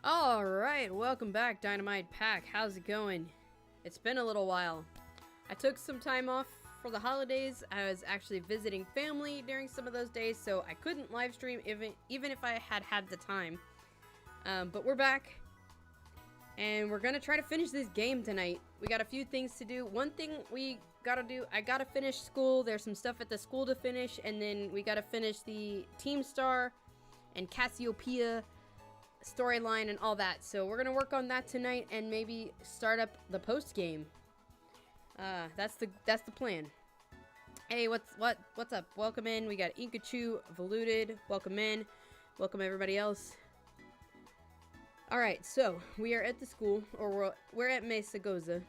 Alright, welcome back, Dynamite Pack. How's it going? It's been a little while. I took some time off for the holidays. I was actually visiting family during some of those days, so I couldn't live stream even if I had the time. But we're back, and we're gonna try to finish this game tonight. We got a few things to do. One thing we gotta do, I gotta finish school. There's some stuff at the school to finish, and then we gotta finish the Team Star and Cassiopeia storyline and all that. So we're gonna work on that tonight and maybe start up the post game. That's the plan. Hey, what's up? Welcome in. We got Inkachu, Voluded. Welcome in. Welcome everybody else. All right, so we are at the school, or we're at Mesa Goza,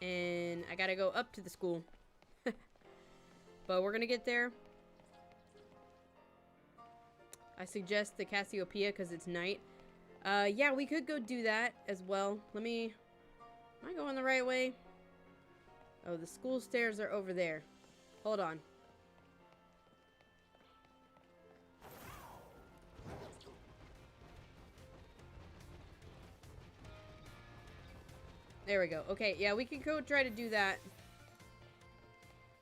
and I gotta go up to the school. But we're gonna get there. I suggest the Cassiopeia because it's night. Yeah, we could go do that as well. Am I going the right way? Oh, the school stairs are over there. Hold on. There we go. Okay, yeah, we can go try to do that.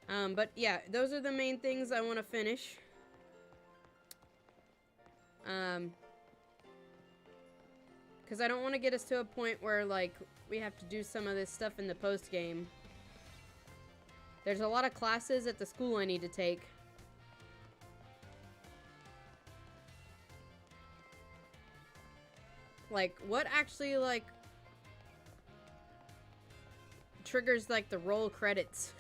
But yeah, those are the main things I want to finish. Because I don't want to get us to a point where, like, we have to do some of this stuff in the post-game. There's a lot of classes at the school I need to take. Like, what actually, like, triggers, like, the roll credits?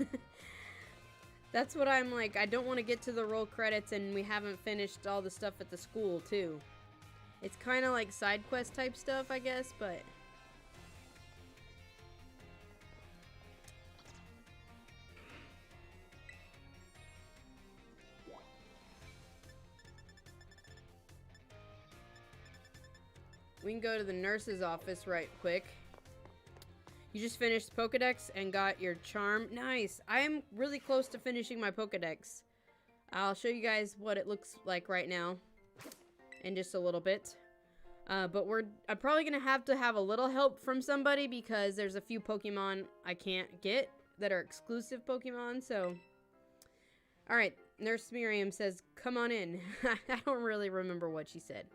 That's what I'm like. I don't want to get to the roll credits and we haven't finished all the stuff at the school, too. It's kind of like side quest type stuff, I guess, but... we can go to the nurse's office right quick. You just finished Pokedex and got your charm. Nice. I am really close to finishing my Pokedex. I'll show you guys what it looks like right now in just a little bit. But I'm probably going to have a little help from somebody because there's a few Pokemon I can't get that are exclusive Pokemon, so... Alright, Nurse Miriam says, come on in. I don't really remember what she said.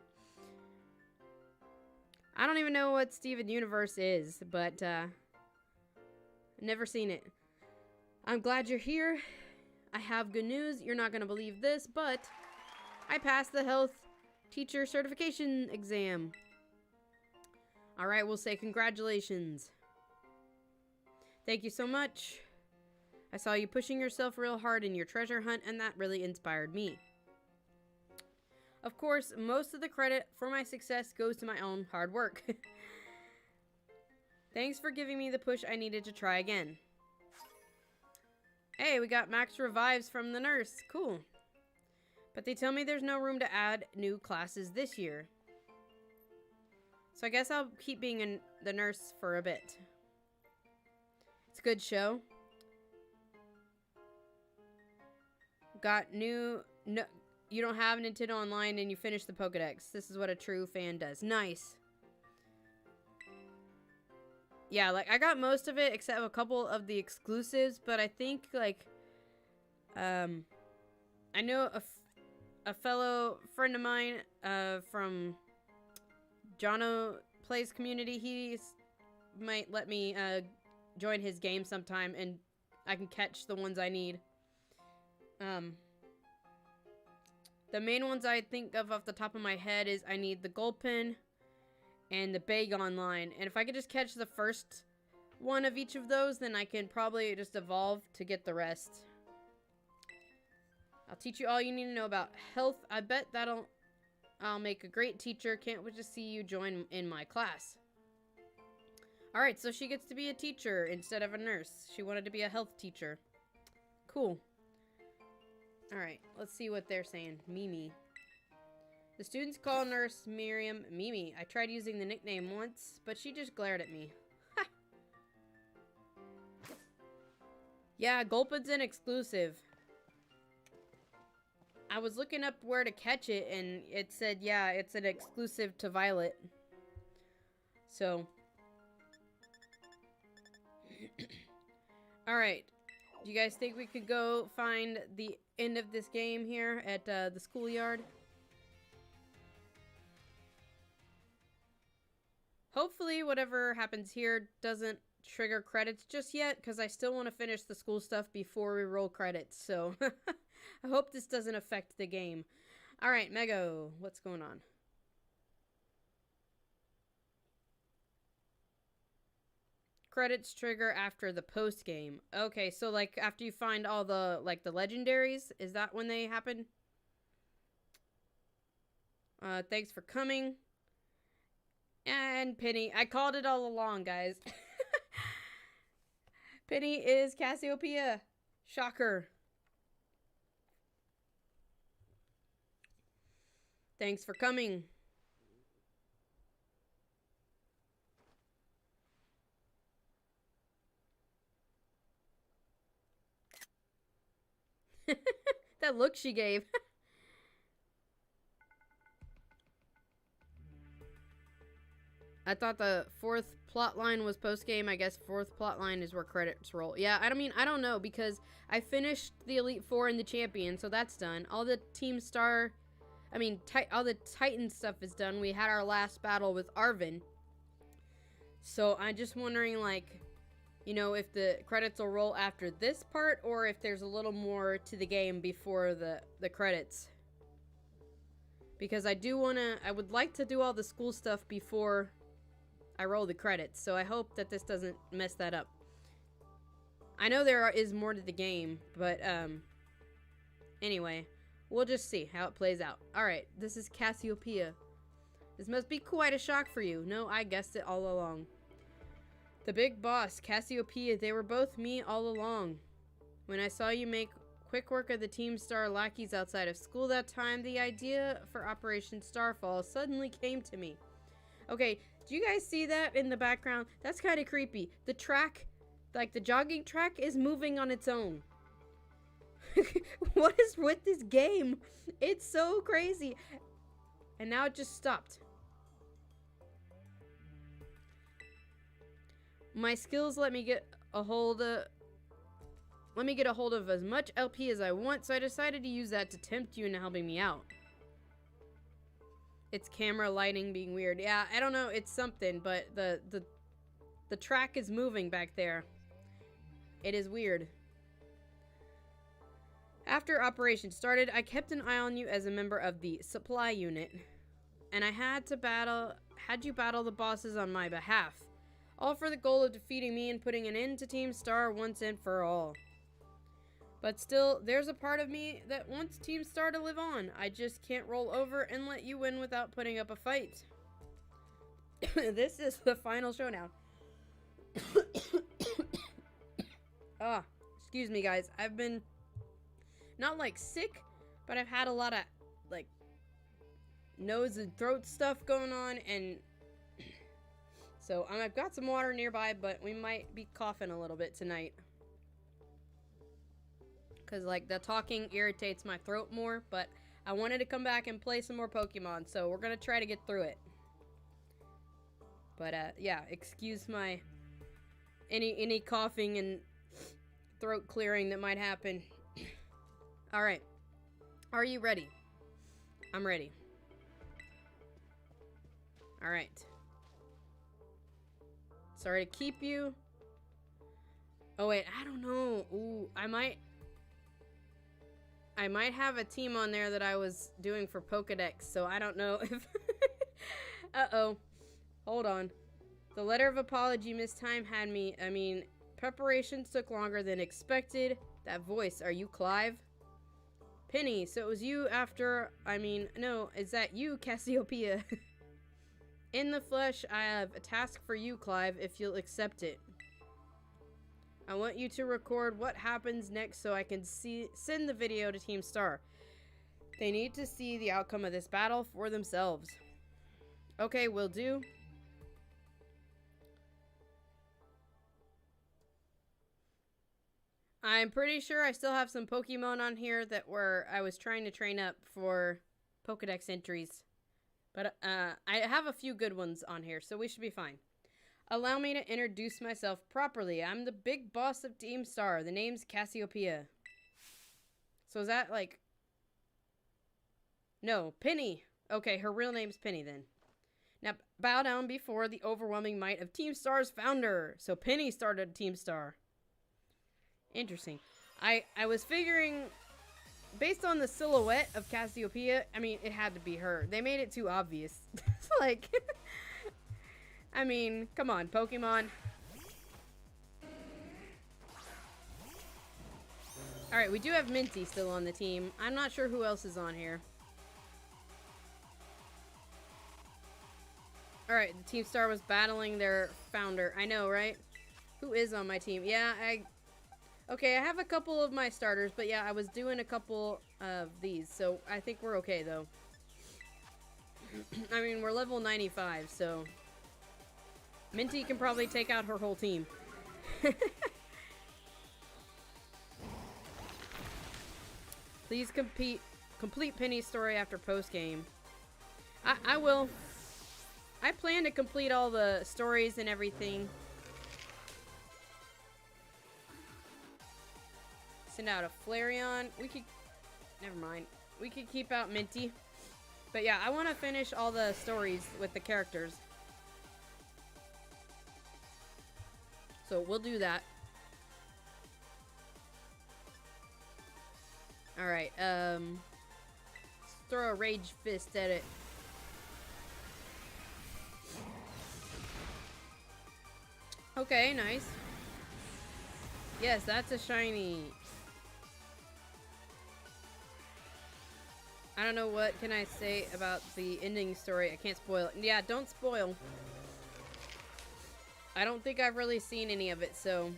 I don't even know what Steven Universe is, but, never seen it. I'm glad you're here. I have good news. You're not going to believe this, but I passed the health teacher certification exam. All right, we'll say congratulations. Thank you so much. I saw you pushing yourself real hard in your treasure hunt, and that really inspired me. Of course, most of the credit for my success goes to my own hard work. Thanks for giving me the push I needed to try again. Hey, we got max revives from the nurse. Cool. But they tell me there's no room to add new classes this year. So I guess I'll keep being the nurse for a bit. It's a good show. Got new... No, you don't have Nintendo Online and you finished the Pokedex. This is what a true fan does. Nice. Yeah, like, I got most of it except a couple of the exclusives, but I think, like, I know a fellow friend of mine, from Jono Plays Community, he might let me, join his game sometime, and I can catch the ones I need. The main ones I think of off the top of my head is I need the Gulpin and the Bagon line. And if I could just catch the first one of each of those, then I can probably just evolve to get the rest. I'll teach you all you need to know about health. I bet I'll make a great teacher. Can't wait to see you join in my class. Alright, so she gets to be a teacher instead of a nurse. She wanted to be a health teacher. Cool. Alright, let's see what they're saying. Mimi. The students call Nurse Miriam Mimi. I tried using the nickname once, but she just glared at me. Ha! Yeah, Gulpin's an exclusive. I was looking up where to catch it, and it said, yeah, it's an exclusive to Violet. So. Alright. Do you guys think we could go find the end of this game here at the schoolyard? Hopefully whatever happens here doesn't trigger credits just yet, because I still want to finish the school stuff before we roll credits, so I hope this doesn't affect the game. Alright, Mego, what's going on? Credits trigger after the post game. Okay, so like after you find all the like the legendaries, is that when they happen? Thanks for coming. And Penny, I called it all along, guys. Penny is Cassiopeia. Shocker. Thanks for coming. That look she gave. I thought the fourth plot line was post-game. I guess fourth plot line is where credits roll. Yeah, I don't know, because I finished the Elite Four and the Champion, so that's done. All the Team Star, all the Titan stuff is done. We had our last battle with Arvin. So I'm just wondering, like, you know, if the credits will roll after this part, or if there's a little more to the game before the credits. Because I would like to do all the school stuff before I roll the credits, so I hope that this doesn't mess that up. I know there is more to the game, but, anyway, we'll just see how it plays out. Alright, this is Cassiopeia. This must be quite a shock for you. No, I guessed it all along. The big boss, Cassiopeia, they were both me all along. When I saw you make quick work of the Team Star lackeys outside of school that time, the idea for Operation Starfall suddenly came to me. Okay, do you guys see that in the background? That's kind of creepy. The track, like the jogging track, is moving on its own. What is with this game? It's so crazy. And now it just stopped. My skills let me get a hold of as much LP as I want, so I decided to use that to tempt you into helping me out. It's camera lighting being weird. Yeah, I don't know, it's something, but the track is moving back there. It is weird. After operation started, I kept an eye on you as a member of the supply unit, and I had you battle the bosses on my behalf. All for the goal of defeating me and putting an end to Team Star once and for all. But still, there's a part of me that wants Team Star to live on. I just can't roll over and let you win without putting up a fight. This is the final showdown. Excuse me, guys. I've been not like sick, but I've had a lot of like nose and throat stuff going on, and so I've got some water nearby, but we might be coughing a little bit tonight. Because, like, the talking irritates my throat more, but I wanted to come back and play some more Pokemon, so we're going to try to get through it. But, yeah, excuse my any coughing and throat clearing that might happen. Alright. Are you ready? I'm ready. Alright. Sorry to keep you. Oh wait, I don't know. Ooh, I might have a team on there that I was doing for Pokedex, so I don't know if... Uh-oh. Hold on. The letter of apology mistime had me... preparations took longer than expected. That voice, are you Clive? Penny, so it was you after... no, is that you, Cassiopeia? In the flesh, I have a task for you, Clive, if you'll accept it. I want you to record what happens next so I can send the video to Team Star. They need to see the outcome of this battle for themselves. Okay, will do. I'm pretty sure I still have some Pokemon on here that I was trying to train up for Pokedex entries. But I have a few good ones on here, so we should be fine. Allow me to introduce myself properly. I'm the big boss of Team Star. The name's Cassiopeia. So is that like... No, Penny. Okay, her real name's Penny then. Now, bow down before the overwhelming might of Team Star's founder. So Penny started Team Star. Interesting. I was figuring, based on the silhouette of Cassiopeia, I mean, it had to be her. They made it too obvious. It's like, I mean, come on, Pokemon. Alright, we do have Minty still on the team. I'm not sure who else is on here. Alright, the Team Star was battling their founder. I know, right? Who is on my team? Yeah, okay, I have a couple of my starters, but yeah, I was doing a couple of these, so I think we're okay, though. I mean, we're level 95, so... Minty can probably take out her whole team. Please complete Penny's story after post-game. I will. I plan to complete all the stories and everything. Send out a Flareon. We could... Never mind. We could keep out Minty. But yeah, I want to finish all the stories with the characters. So we'll do that. Alright, let's throw a Rage Fist at it. Okay, nice. Yes, that's a shiny. I don't know what can I say about the ending story. I can't spoil it. Yeah, don't spoil. I don't think I've really seen any of it, so...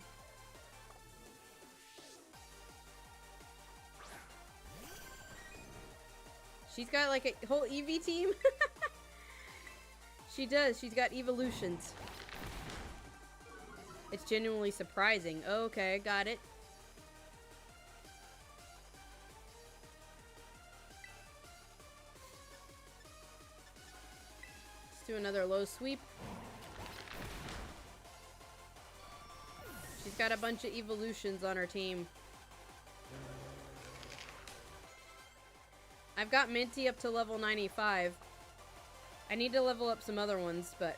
She's got like a whole Eevee team? She does. She's got evolutions. It's genuinely surprising. Okay, got it. Let's do another low sweep. She's got a bunch of evolutions on her team. I've got Minty up to level 95. I need to level up some other ones, but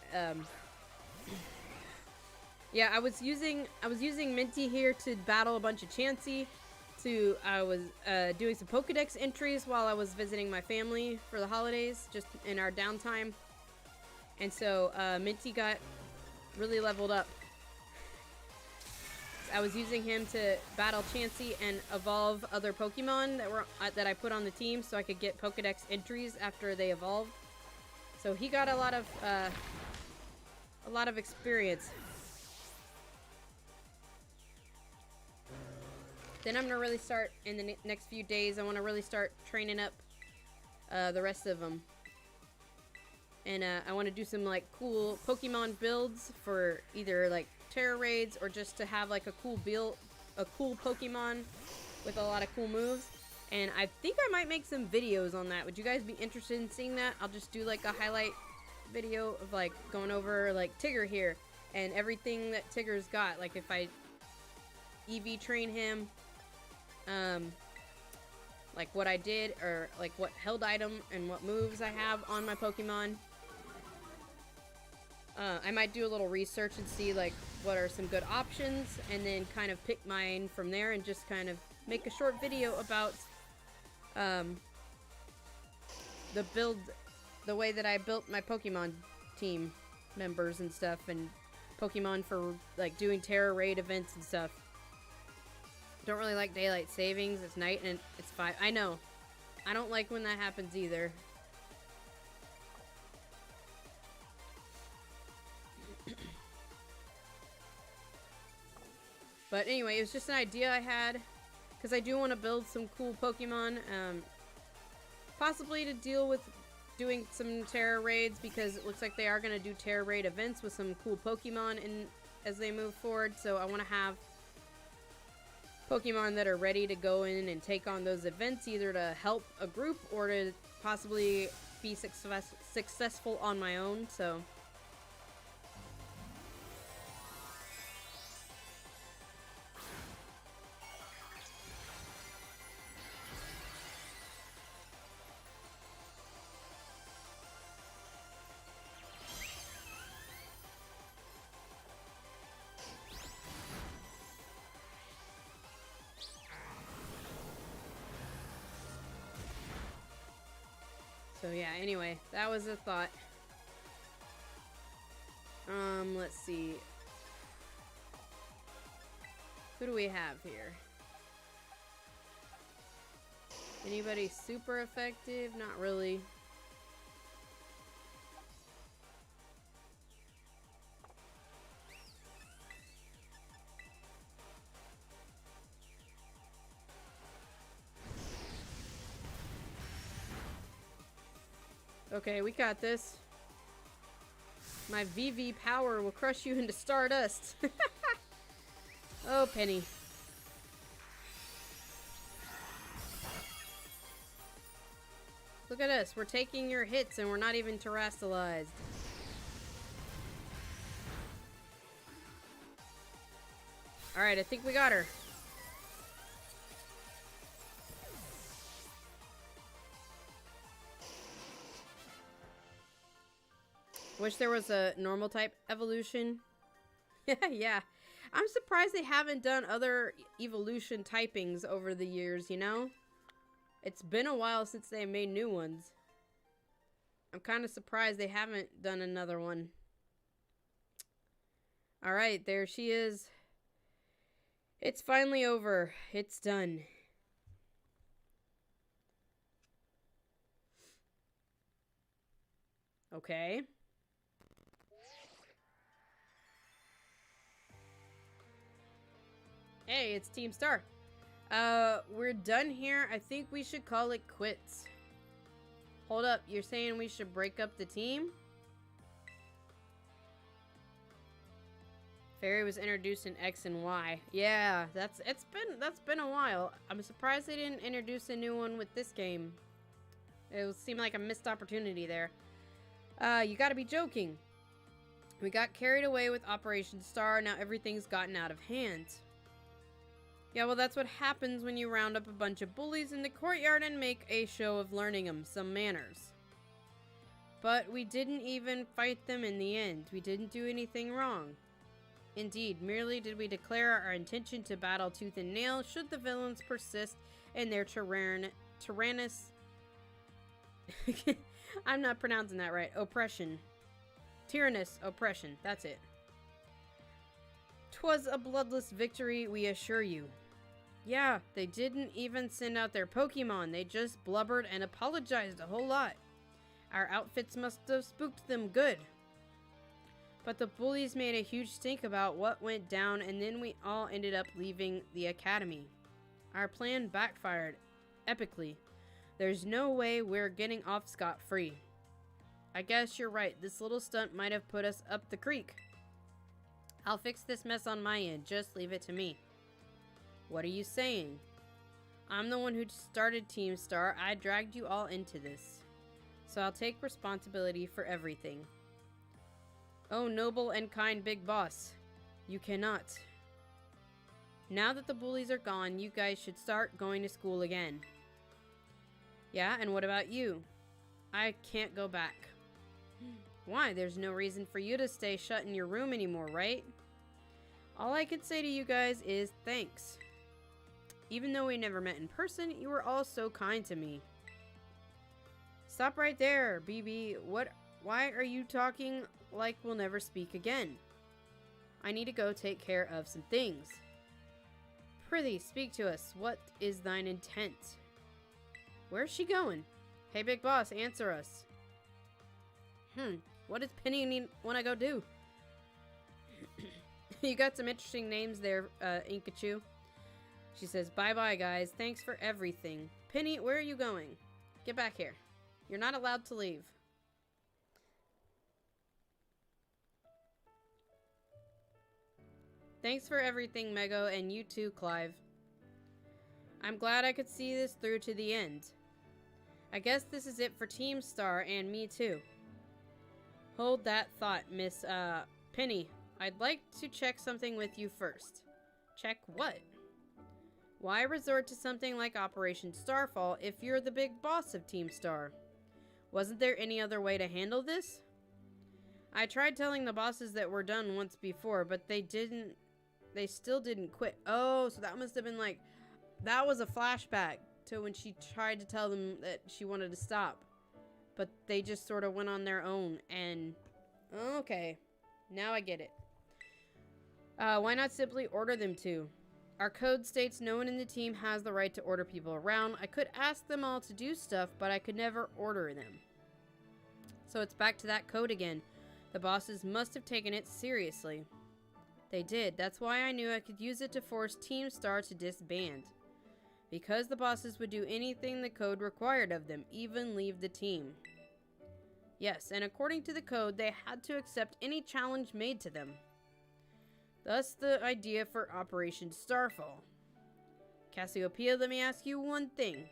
yeah, I was using Minty here to battle a bunch of Chansey. I was doing some Pokedex entries while I was visiting my family for the holidays, just in our downtime. And so Minty got really leveled up. I was using him to battle Chansey and evolve other Pokemon that I put on the team so I could get Pokedex entries after they evolved. So he got a lot of experience. Then I'm gonna really start in the next few days. I want to really start training up the rest of them, and I want to do some like cool Pokemon builds for either like Terra raids or just to have like a cool Pokemon with a lot of cool moves. And I think I might make some videos on that. Would you guys be interested in seeing that? I'll just do like a highlight video of like going over like Tigger here and everything that Tigger's got. Like if I EV train him, like what I did, or like what held item and what moves I have on my Pokemon. I might do a little research and see like what are some good options, and then kind of pick mine from there and just kind of make a short video about the way that I built my Pokemon team members and stuff, and Pokemon for like doing Terra raid events and stuff. Don't really like daylight savings. It's night and it's 5. I know. I don't like when that happens either. But anyway, it was just an idea I had, because I do want to build some cool Pokemon, possibly to deal with doing some Terra raids, because it looks like they are going to do Terra raid events with some cool Pokemon as they move forward. So I want to have Pokemon that are ready to go in and take on those events, either to help a group or to possibly be successful on my own, so... So yeah, anyway, that was a thought. Let's see. Who do we have here? Anybody super effective? Not really. Okay, we got this. My VV power will crush you into stardust. Oh, Penny. Look at us. We're taking your hits and we're not even terrestrialized. Alright, I think we got her. Wish there was a normal type evolution. Yeah. I'm surprised they haven't done other evolution typings over the years, you know? It's been a while since they made new ones. I'm kind of surprised they haven't done another one. Alright, there she is. It's finally over. It's done. Okay. Hey, it's Team Star. We're done here. I think we should call it quits. Hold up, you're saying we should break up the team? Fairy was introduced in X and Y. Yeah, that's been a while. I'm surprised they didn't introduce a new one with this game. It seemed like a missed opportunity there. You gotta be joking. We got carried away with Operation Star. Now everything's gotten out of hand. Yeah, well, that's what happens when you round up a bunch of bullies in the courtyard and make a show of learning them some manners. But we didn't even fight them in the end. We didn't do anything wrong. Indeed, merely did we declare our intention to battle tooth and nail should the villains persist in their tyrannous... I'm not pronouncing that right. Oppression. Tyrannous oppression. That's it. 'Twas a bloodless victory, we assure you. Yeah, they didn't even send out their Pokémon. They just blubbered and apologized a whole lot. Our outfits must have spooked them good. But the bullies made a huge stink about what went down, and then we all ended up leaving the academy. Our plan backfired epically. There's no way we're getting off scot-free. I guess you're right. This little stunt might have put us up the creek. I'll fix this mess on my end. Just leave it to me. What are you saying? I'm the one who started Team Star. I dragged you all into this. So I'll take responsibility for everything. Oh, noble and kind big boss. You cannot. Now that the bullies are gone, you guys should start going to school again. Yeah, and what about you? I can't go back. Why? There's no reason for you to stay shut in your room anymore, right? All I can say to you guys is thanks. Even though we never met in person, you were all so kind to me. Stop right there, BB. Why are you talking like we'll never speak again? I need to go take care of some things. Prithee, speak to us. What is thine intent? Where's she going? Hey, big boss, answer us. What does Penny want to go do? You got some interesting names there, Inkachu. She says, bye-bye, guys. Thanks for everything. Penny, where are you going? Get back here. You're not allowed to leave. Thanks for everything, Mego, and you too, Clive. I'm glad I could see this through to the end. I guess this is it for Team Star and me too. Hold that thought, Miss, Penny. I'd like to check something with you first. Check what? Why resort to something like Operation Starfall if you're the big boss of Team Star? Wasn't there any other way to handle this? I tried telling the bosses that we're done once before, but they still didn't quit. Oh, so that must have been like, that was a flashback to when she tried to tell them that she wanted to stop. But they just sort of went on their own and, okay, now I get it. Why not simply order them to? Our code states no one in the team has the right to order people around. I could ask them all to do stuff, but I could never order them. So it's back to that code again. The bosses must have taken it seriously. They did. That's why I knew I could use it to force Team Star to disband. Because the bosses would do anything the code required of them, even leave the team. Yes, and according to the code, they had to accept any challenge made to them. Thus the idea for Operation Starfall. Cassiopeia, let me ask you one thing.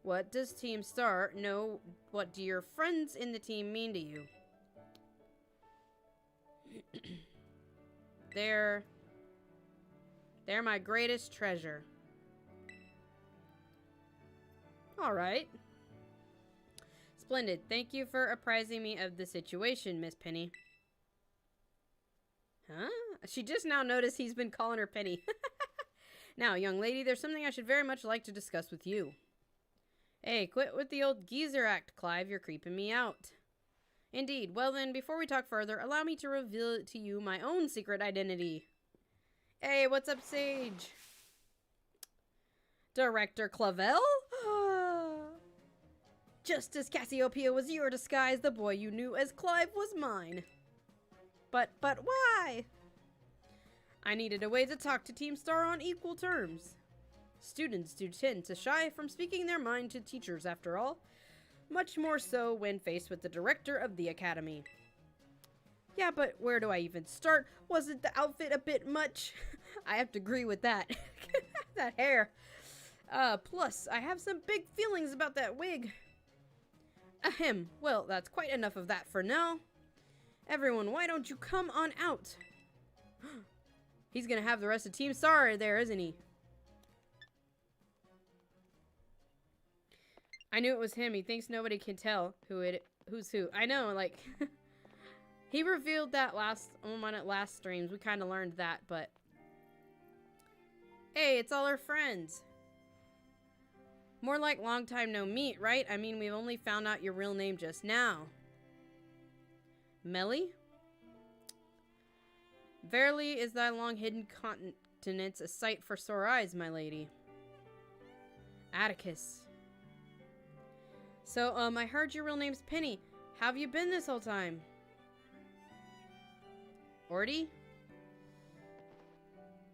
What does Team Star know? What do your friends in the team mean to you? They're my greatest treasure. Alright. Splendid. Thank you for apprising me of the situation, Miss Penny. Huh? She just now noticed he's been calling her Penny. Now, young lady, there's something I should very much like to discuss with you. Hey, quit with the old geezer act, Clive. You're creeping me out. Indeed. Well then, before we talk further, allow me to reveal to you my own secret identity. Hey, what's up, Sage? Director Clavel? Just as Cassiopeia was your disguise, the boy you knew as Clive was mine. But why? I needed a way to talk to Team Star on equal terms. Students do tend to shy from speaking their mind to teachers, after all. Much more so when faced with the director of the academy. Yeah, but where do I even start? Wasn't the outfit a bit much? I have to agree with that. That hair. Plus, I have some big feelings about that wig. Ahem. Well, that's quite enough of that for now. Everyone, why don't you come on out? He's gonna have the rest of Team Star there, isn't he? I knew it was him. He thinks nobody can tell who's who. I know, like, he revealed that one at last streams. We kind of learned that, but hey, it's all our friends. More like long time no meet, right? I mean, we've only found out your real name just now. Melly? Verily is thy long-hidden continence a sight for sore eyes, my lady. Atticus. So, I heard your real name's Penny. How have you been this whole time? Orty?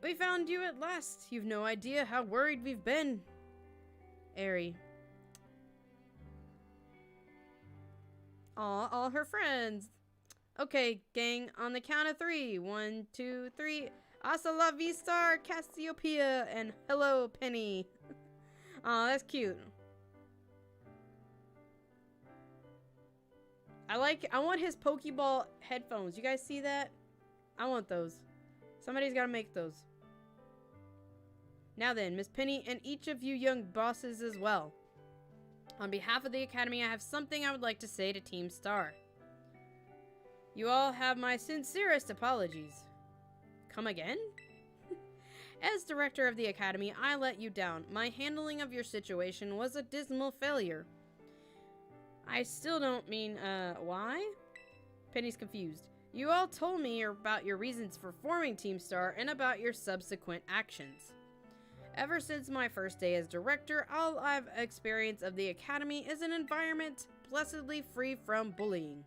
We found you at last. You've no idea how worried we've been. Airy. Aw, all her friends. Okay, gang, on the count of 3. 1, 2, 3. Hasta la vista, Cassiopeia, and hello, Penny. Aw, that's cute. I want his Pokeball headphones. You guys see that? I want those. Somebody's gotta make those. Now then, Miss Penny, and each of you young bosses as well. On behalf of the Academy, I have something I would like to say to Team Star. You all have my sincerest apologies. Come again? As director of the Academy, I let you down. My handling of your situation was a dismal failure. I still don't mean, why? Penny's confused. You all told me about your reasons for forming Team Star and about your subsequent actions. Ever since my first day as director, all I've experienced of the Academy is an environment blessedly free from bullying.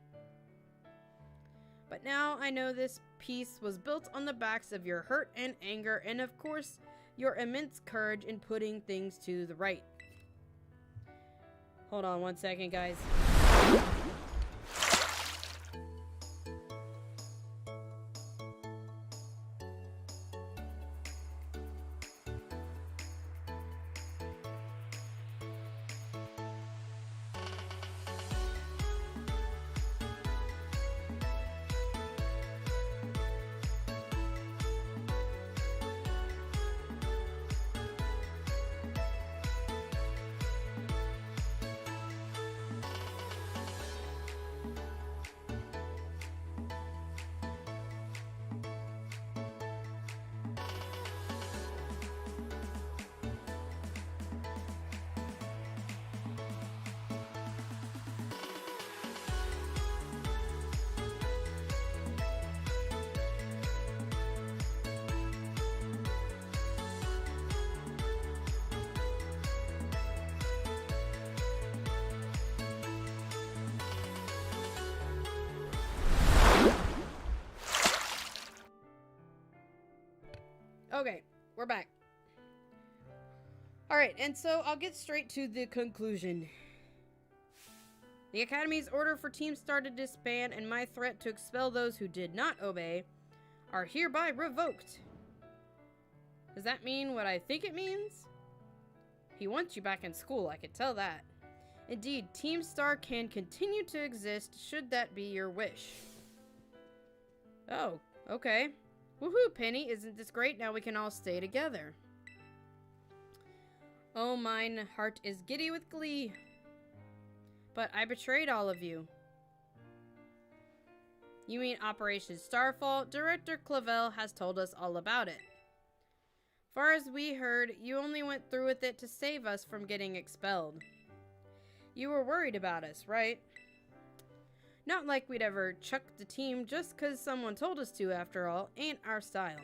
But now I know this peace was built on the backs of your hurt and anger, and of course, your immense courage in putting things to the right. Hold on one second, guys. we're back. Alright, and so I'll get straight to the conclusion. The Academy's order for Team Star to disband and my threat to expel those who did not obey are hereby revoked. Does that mean what I think it means? He wants you back in school, I could tell that. Indeed, Team Star can continue to exist should that be your wish. Oh, okay. Woohoo, Penny, isn't this great? Now we can all stay together. Oh, mine heart is giddy with glee. But I betrayed all of you. You mean Operation Starfall? Director Clavel has told us all about it. Far as we heard, you only went through with it to save us from getting expelled. You were worried about us, right? Not like we'd ever chuck the team just because someone told us to, after all. Ain't our style.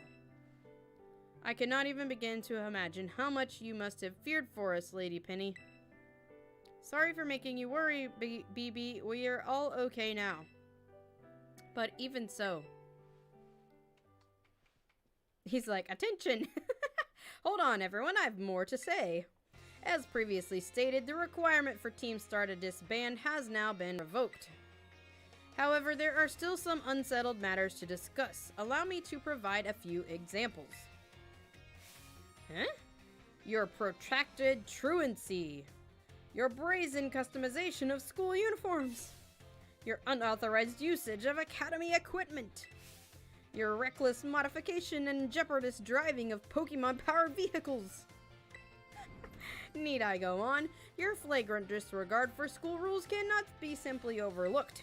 I cannot even begin to imagine how much you must have feared for us, Lady Penny. Sorry for making you worry, BB. We are all okay now. But even so. He's like, attention! Hold on, everyone, I have more to say. As previously stated, the requirement for Team Star to disband has now been revoked. However, there are still some unsettled matters to discuss. Allow me to provide a few examples. Huh? Your protracted truancy. Your brazen customization of school uniforms. Your unauthorized usage of Academy equipment. Your reckless modification and jeopardous driving of Pokemon-powered vehicles. Need I go on? Your flagrant disregard for school rules cannot be simply overlooked.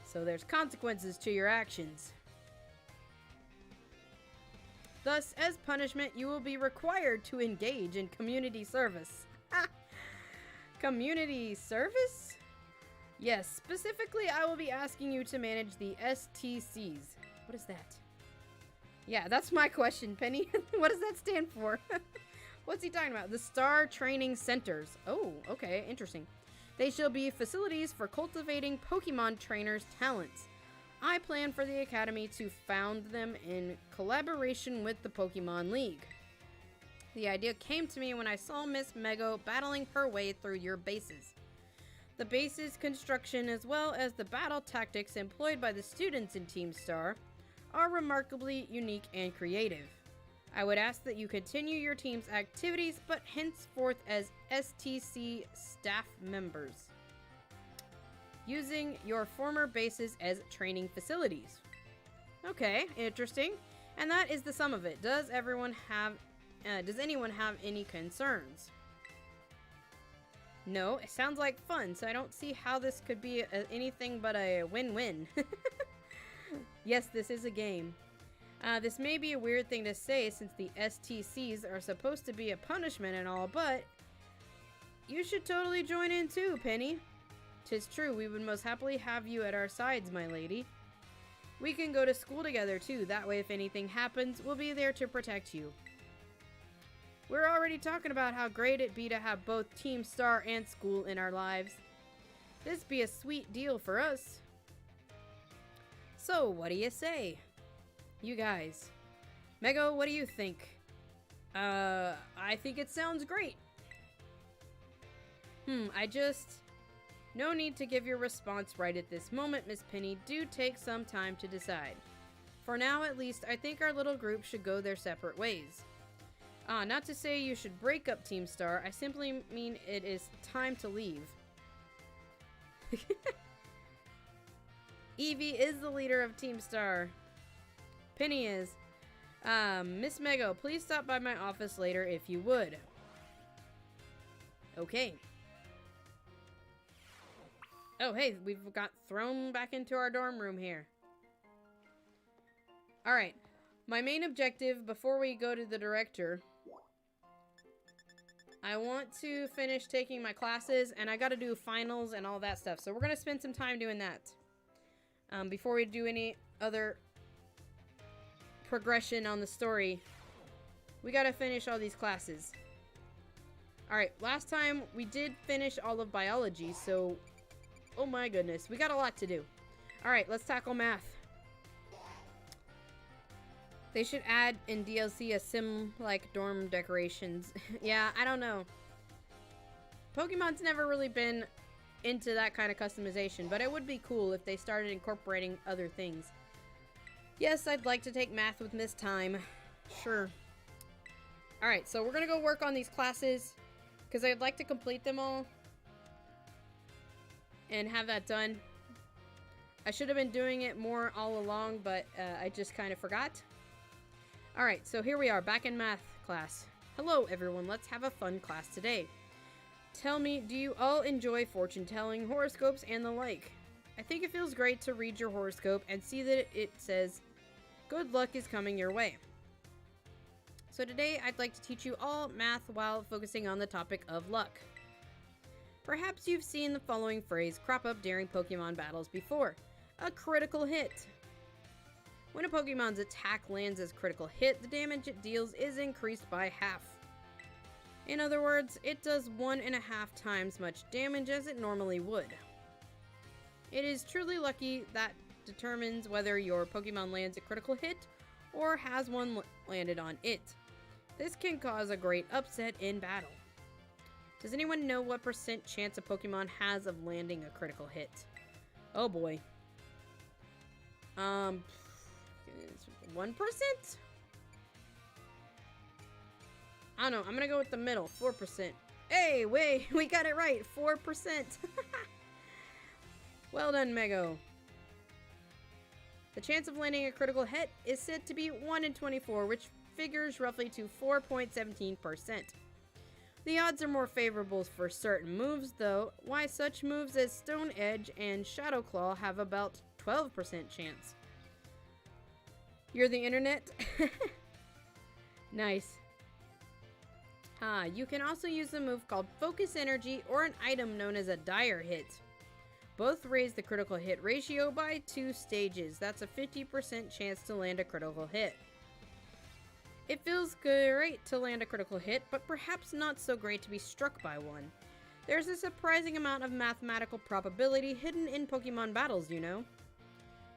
So there's consequences to your actions. Thus, as punishment, you will be required to engage in community service. Community service? Yes, specifically, I will be asking you to manage the STCs. What is that? Yeah, that's my question, Penny. What does that stand for? What's he talking about? The Star Training Centers. Oh, okay, interesting. They shall be facilities for cultivating Pokemon trainers' talents. I plan for the Academy to found them in collaboration with the Pokemon League. The idea came to me when I saw Miss Mego battling her way through your bases. The base's construction, as well as the battle tactics employed by the students in Team Star, are remarkably unique and creative. I would ask that you continue your team's activities, but henceforth as STC staff members, using your former bases as training facilities. Okay, interesting. And that is the sum of it. Does anyone have any concerns? No, it sounds like fun, so I don't see how this could be anything but a win-win. Yes, this is a game. This may be a weird thing to say since the STCs are supposed to be a punishment and all, but you should totally join in too, Penny. 'Tis true, we would most happily have you at our sides, my lady. We can go to school together too, that way if anything happens, we'll be there to protect you. We're already talking about how great it'd be to have both Team Star and school in our lives. This'd be a sweet deal for us. So, what do you say? You guys. Mego, what do you think? I think it sounds great. No need to give your response right at this moment, Miss Penny. Do take some time to decide. For now, at least, I think our little group should go their separate ways. Not to say you should break up Team Star. I simply mean it is time to leave. Eevee is the leader of Team Star. Penny is. Miss Mego, please stop by my office later if you would. Okay. Oh, hey, we've got thrown back into our dorm room here. Alright. My main objective before we go to the director, I want to finish taking my classes, and I gotta do finals and all that stuff. So we're gonna spend some time doing that. Before we do any other progression on the story, we gotta finish all these classes. Alright, last time we did finish all of biology, so oh my goodness, we got a lot to do. Alright, let's tackle math. They should add in DLC a sim-like dorm decorations. Yeah, I don't know. Pokemon's never really been into that kind of customization, but it would be cool if they started incorporating other things. Yes, I'd like to take math with Miss Time. Sure. Alright, so we're gonna go work on these classes, because I'd like to complete them all and have that done. I should have been doing it more all along, but I just kind of forgot. Alright, so here we are, back in math class. Hello everyone, let's have a fun class today. Tell me, do you all enjoy fortune telling, horoscopes, and the like? I think it feels great to read your horoscope and see that it says, good luck is coming your way. So today, I'd like to teach you all math while focusing on the topic of luck. Perhaps you've seen the following phrase crop up during Pokemon battles before. A critical hit. When a Pokemon's attack lands as critical hit, the damage it deals is increased by half. In other words, it does 1.5 times much damage as it normally would. It is truly lucky that determines whether your Pokemon lands a critical hit or has one landed on it. This can cause a great upset in battle. Does anyone know what % chance a Pokemon has of landing a critical hit? Oh boy. 1%? I don't know. I'm gonna go with the middle. 4%. Hey, wait. We got it right. 4%. Well done, Mego. The chance of landing a critical hit is said to be 1 in 24, which figures roughly to 4.17%. The odds are more favorable for certain moves, though. Why such moves as Stone Edge and Shadow Claw have about 12% chance. You're the internet? Nice. You can also use a move called Focus Energy or an item known as a Dire Hit. Both raise the critical hit ratio by 2 stages. That's a 50% chance to land a critical hit. It feels great to land a critical hit, but perhaps not so great to be struck by one. There's a surprising amount of mathematical probability hidden in Pokemon battles, you know.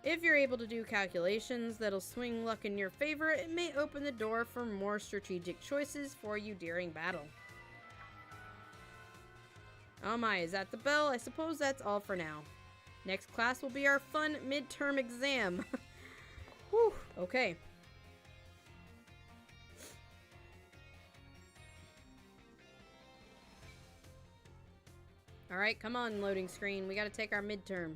If you're able to do calculations that'll swing luck in your favor, it may open the door for more strategic choices for you during battle. Oh my, is that the bell? I suppose that's all for now. Next class will be our fun midterm exam. Whew, okay. Alright, come on, loading screen. We gotta take our midterm.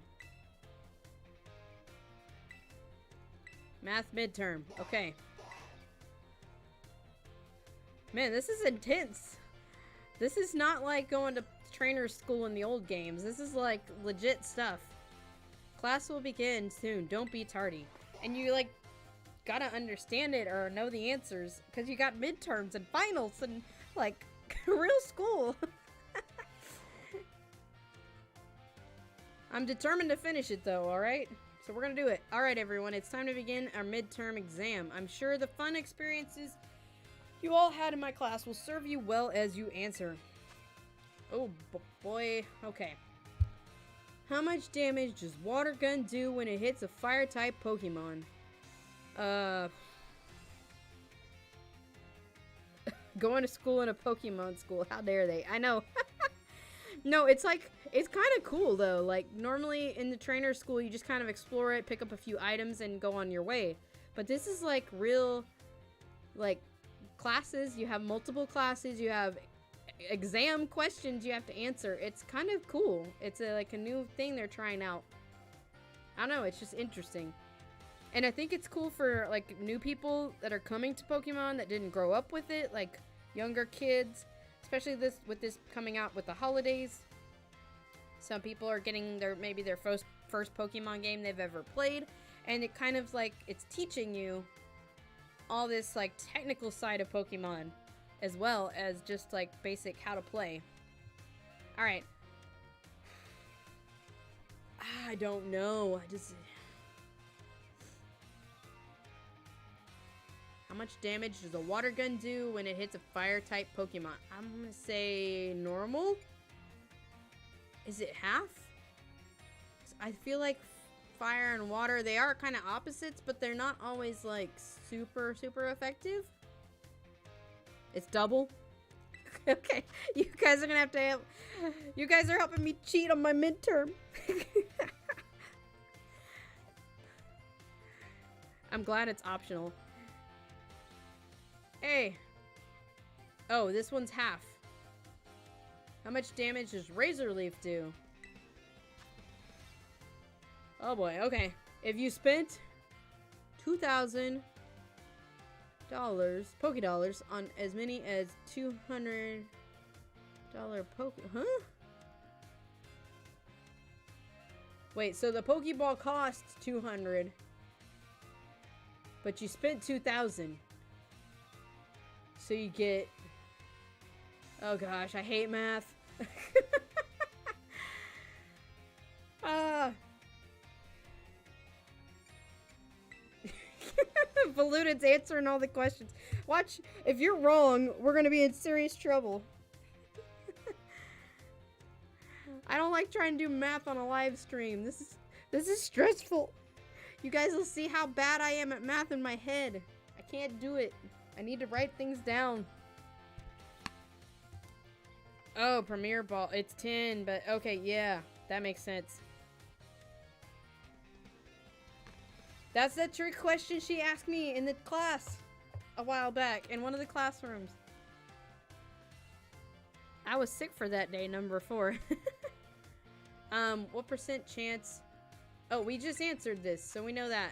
Math midterm. Okay. Man, this is intense. This is not like going to trainer school in the old games. This is like legit stuff. Class will begin soon. Don't be tardy. And you like gotta understand it or know the answers because you got midterms and finals and like real school. I'm determined to finish it though, alright? So we're gonna do it. Alright everyone, it's time to begin our midterm exam. I'm sure the fun experiences you all had in my class will serve you well as you answer. Oh boy, okay. How much damage does Water Gun do when it hits a fire-type Pokemon? Going to school in a Pokemon school, how dare they? I know. No, it's like, it's kind of cool though. Like, normally in the trainer school, you just kind of explore it, pick up a few items, and go on your way. But this is like real, like, classes. You have multiple classes, you have exam questions you have to answer. It's kind of cool. It's like a new thing they're trying out. I don't know, it's just interesting. And I think it's cool for like new people that are coming to Pokemon that didn't grow up with it, like younger kids, especially with this coming out with the holidays. Some people are getting maybe their first Pokemon game they've ever played, and it kind of like it's teaching you all this like technical side of Pokemon as well as just like basic how to play. All right. I don't know. How much damage does a Water Gun do when it hits a fire-type Pokemon? I'm gonna say normal. Is it half? I feel like fire and water, they are kind of opposites, but they're not always like super effective. It's double. Okay, you guys are gonna have to help. You guys are helping me cheat on my midterm. I'm glad it's optional. Hey. Oh, this one's half. How much damage does Razor Leaf do? Oh boy, okay. If you spent $2,000 Poké Dollars on as many as $200 Poké... Huh? Wait, so the Pokeball costs $200, but you spent $2,000. So you get... Oh gosh, I hate math. Balloon's answering all the questions. Watch, if you're wrong, we're gonna be in serious trouble. I don't like trying to do math on a live stream. This is stressful. You guys will see how bad I am at math in my head. I can't do it. I need to write things down. Oh, Premier Ball. It's 10, but okay, yeah. That makes sense. That's the trick question she asked me in the class a while back in one of the classrooms. I was sick for that day, number 4. What percent chance? Oh, we just answered this, so we know that.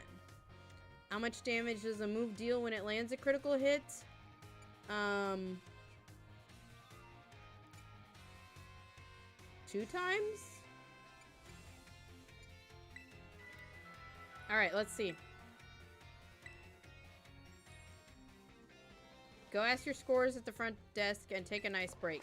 How much damage does a move deal when it lands a critical hit? 2 times? Alright, let's see. Go ask your scores at the front desk and take a nice break.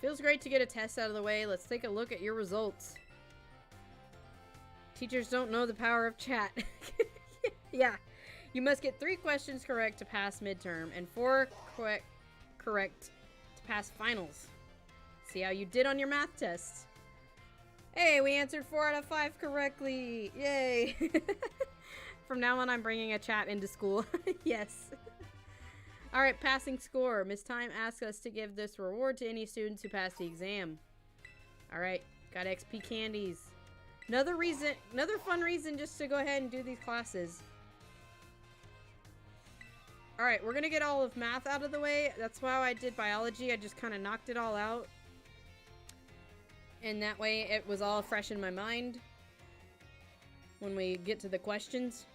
Feels great to get a test out of the way. Let's take a look at your results. Teachers don't know the power of chat. Yeah. You must get 3 questions correct to pass midterm and 4 correct to pass finals. See how you did on your math test. Hey, we answered 4 out of 5 correctly. Yay. From now on, I'm bringing a chat into school. Yes. All right, passing score. Miss Time asks us to give this reward to any students who pass the exam. All right, got XP candies. Another fun reason just to go ahead and do these classes. All right, we're gonna get all of math out of the way. That's why I did biology. I just kind of knocked it all out. And that way it was all fresh in my mind when we get to the questions.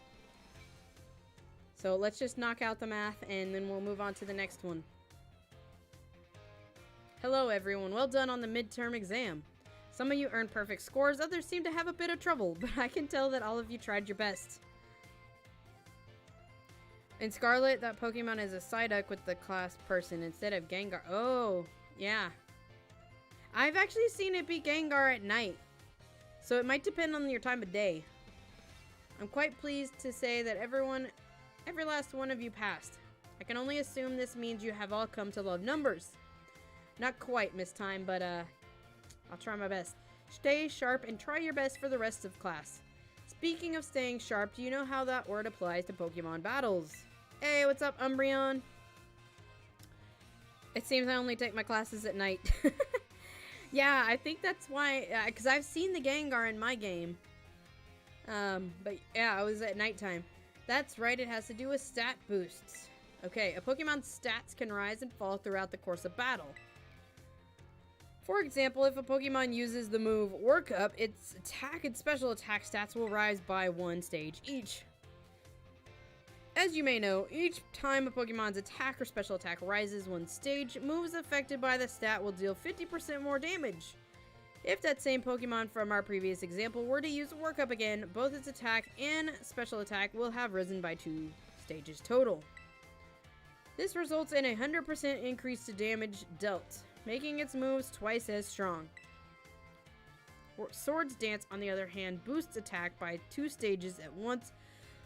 So let's just knock out the math and then we'll move on to the next one. Hello everyone, well done on the midterm exam. Some of you earned perfect scores, others seem to have a bit of trouble, but I can tell that all of you tried your best. In Scarlet, that Pokemon is a Psyduck with the class person instead of Gengar. Oh, yeah. I've actually seen it be Gengar at night, so it might depend on your time of day. I'm quite pleased to say that every last one of you passed. I can only assume this means you have all come to love numbers. Not quite, Miss Time, but I'll try my best. Stay sharp and try your best for the rest of class. Speaking of staying sharp, do you know how that word applies to Pokemon battles? Hey, what's up, Umbreon? It seems I only take my classes at night. Yeah, I think that's why, because I've seen the Gengar in my game. But yeah, I was at nighttime. That's right, it has to do with stat boosts. Okay, a Pokemon's stats can rise and fall throughout the course of battle. For example, if a Pokemon uses the move Work Up, its attack and special attack stats will rise by 1 stage each. As you may know, each time a Pokemon's attack or special attack rises 1 stage, moves affected by the stat will deal 50% more damage. If that same Pokemon from our previous example were to use Work Up again, both its attack and special attack will have risen by 2 stages total. This results in a 100% increase to damage dealt, making its moves twice as strong. Swords Dance, on the other hand, boosts attack by 2 stages at once,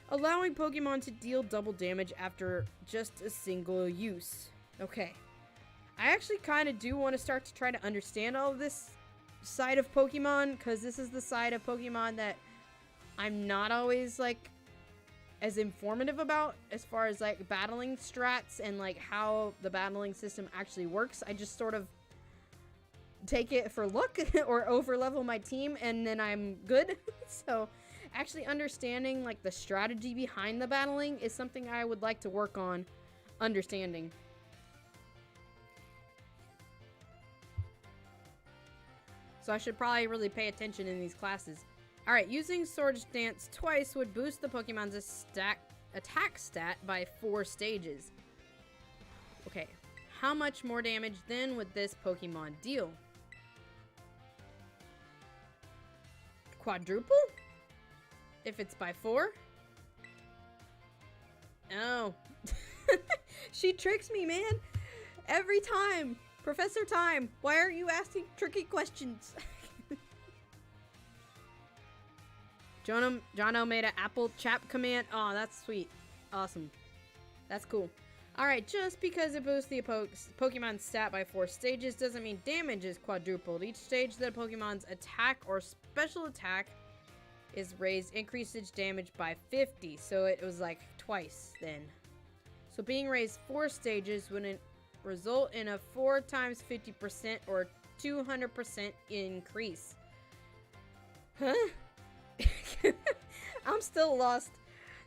allowing Pokemon to deal double damage after just a single use. Okay. I actually kind of do want to start to try to understand all of this side of Pokemon, because this is the side of Pokemon that I'm not always, like, as informative about as far as, like, battling strats and, like, how the battling system actually works. I just sort of take it for luck or over-level my team, and then I'm good. So, actually understanding, like, the strategy behind the battling is something I would like to work on understanding. So I should probably really pay attention in these classes. Alright, using Swords Dance twice would boost the Pokemon's attack stat by 4 stages. Okay, how much more damage then would this Pokemon deal? Quadruple? If it's by 4? Oh. She tricks me, man. Every time. Professor Time, why aren't you asking tricky questions? Jono made an apple chap command. Oh, that's sweet. Awesome. That's cool. Alright, just because it boosts the Pokemon's stat by 4 stages doesn't mean damage is quadrupled. Each stage that a Pokemon's attack or special attack is raised increases damage by 50. So it was like twice then. So being raised 4 stages wouldn't result in a 4 times 50% or 200% increase. Huh? I'm still lost.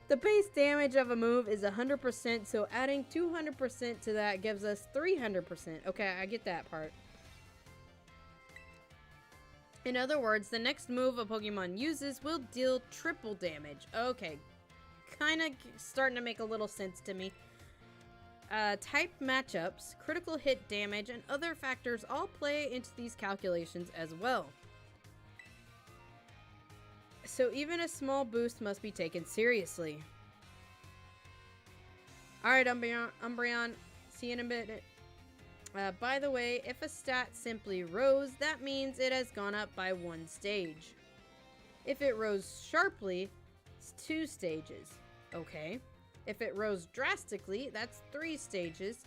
The base damage of a move is 100%, so adding 200% to that gives us 300%. Okay, I get that part. In other words, the next move a Pokemon uses will deal triple damage. Okay, kind of starting to make a little sense to me. Type matchups, critical hit damage, and other factors all play into these calculations as well. So even a small boost must be taken seriously. Alright, Umbreon, see you in a minute. By the way, if a stat simply rose, that means it has gone up by 1 stage. If it rose sharply, it's 2 stages. Okay. If it rose drastically, that's 3 stages.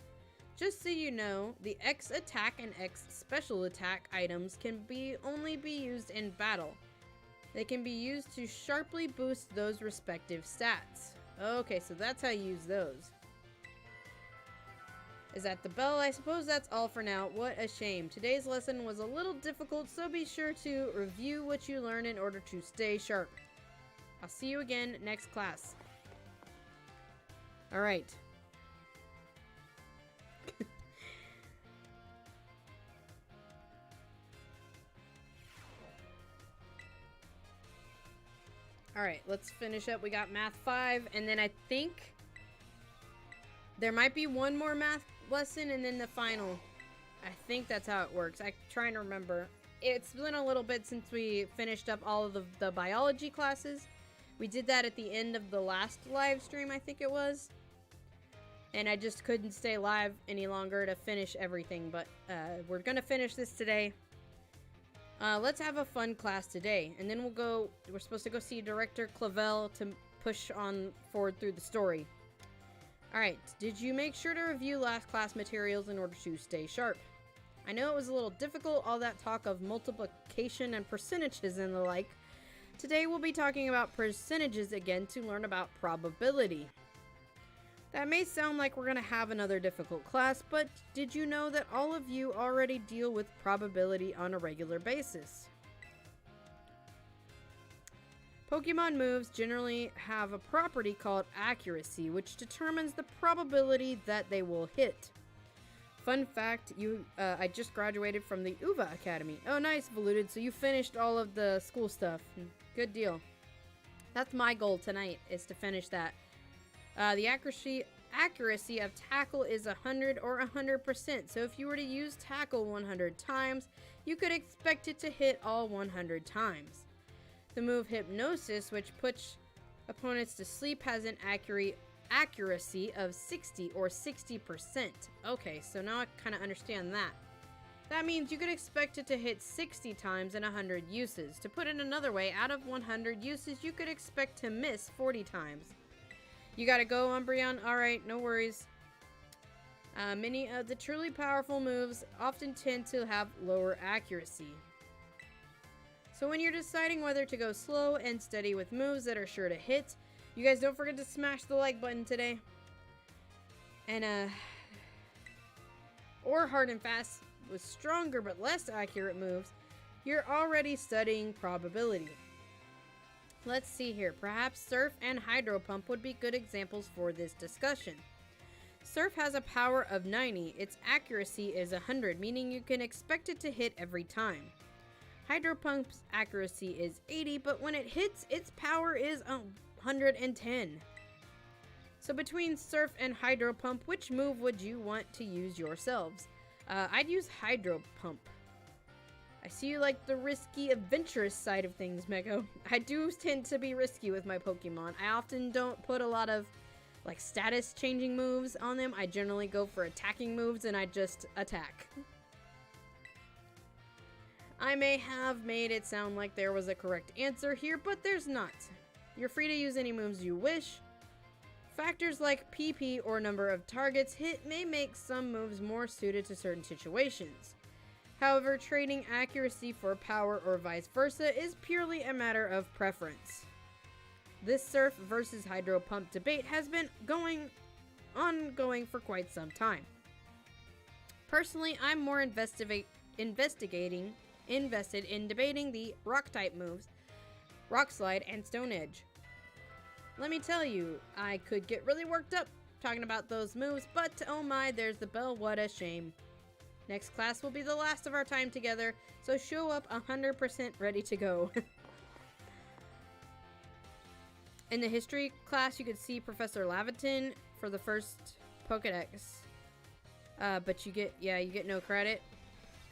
Just so you know, the X attack and X special attack items can only be used in battle. They can be used to sharply boost those respective stats. Okay, so that's how you use those. Is that the bell? I suppose that's all for now. What a shame. Today's lesson was a little difficult, so be sure to review what you learned in order to stay sharp. I'll see you again next class. Alright. Alright, let's finish up. We got Math 5, and then I think there might be one more math lesson, and then the final. I think that's how it works. I'm trying to remember. It's been a little bit since we finished up all of the biology classes. We did that at the end of the last live stream, I think it was. And I just couldn't stay live any longer to finish everything, but we're gonna finish this today. Let's have a fun class today, and then we're supposed to go see Director Clavel to push on forward through the story. Alright, did you make sure to review last class materials in order to stay sharp? I know it was a little difficult, all that talk of multiplication and percentages and the like. Today we'll be talking about percentages again to learn about probability. That may sound like we're going to have another difficult class, but did you know that all of you already deal with probability on a regular basis? Pokemon moves generally have a property called accuracy, which determines the probability that they will hit. Fun fact, I just graduated from the UVA Academy. Oh nice, Voluded, so you finished all of the school stuff. Good deal. That's my goal tonight, is to finish that. The accuracy of Tackle is 100 or 100%, so if you were to use Tackle 100 times, you could expect it to hit all 100 times. The move Hypnosis, which puts opponents to sleep, has an accuracy of 60 or 60%. Okay, so now I kind of understand that. That means you could expect it to hit 60 times in 100 uses. To put it another way, out of 100 uses, you could expect to miss 40 times. You gotta go, Umbreon? Alright, no worries. Many of the truly powerful moves often tend to have lower accuracy. So when you're deciding whether to go slow and steady with moves that are sure to hit, you guys don't forget to smash the like button today. And, or hard and fast with stronger but less accurate moves, you're already studying probability. Let's see here. Perhaps Surf and Hydro Pump would be good examples for this discussion. Surf has a power of 90. Its accuracy is 100, meaning you can expect it to hit every time. Hydro Pump's accuracy is 80, but when it hits, its power is 110. So between Surf and Hydro Pump, which move would you want to use yourselves? I'd use Hydro Pump. I see you like the risky, adventurous side of things, Mego. I do tend to be risky with my Pokemon. I often don't put a lot of, like, status-changing moves on them. I generally go for attacking moves, and I just attack. I may have made it sound like there was a correct answer here, but there's not. You're free to use any moves you wish. Factors like PP or number of targets hit may make some moves more suited to certain situations. However, trading accuracy for power or vice versa is purely a matter of preference. This Surf versus Hydro Pump debate has been ongoing for quite some time. Personally, I'm more invested in debating the Rock-type moves, Rock Slide and Stone Edge. Let me tell you, I could get really worked up talking about those moves, but oh my, there's the bell, what a shame. Next class will be the last of our time together, so show up 100% ready to go. In the history class, you could see Professor Laventon for the first Pokedex. But you get no credit.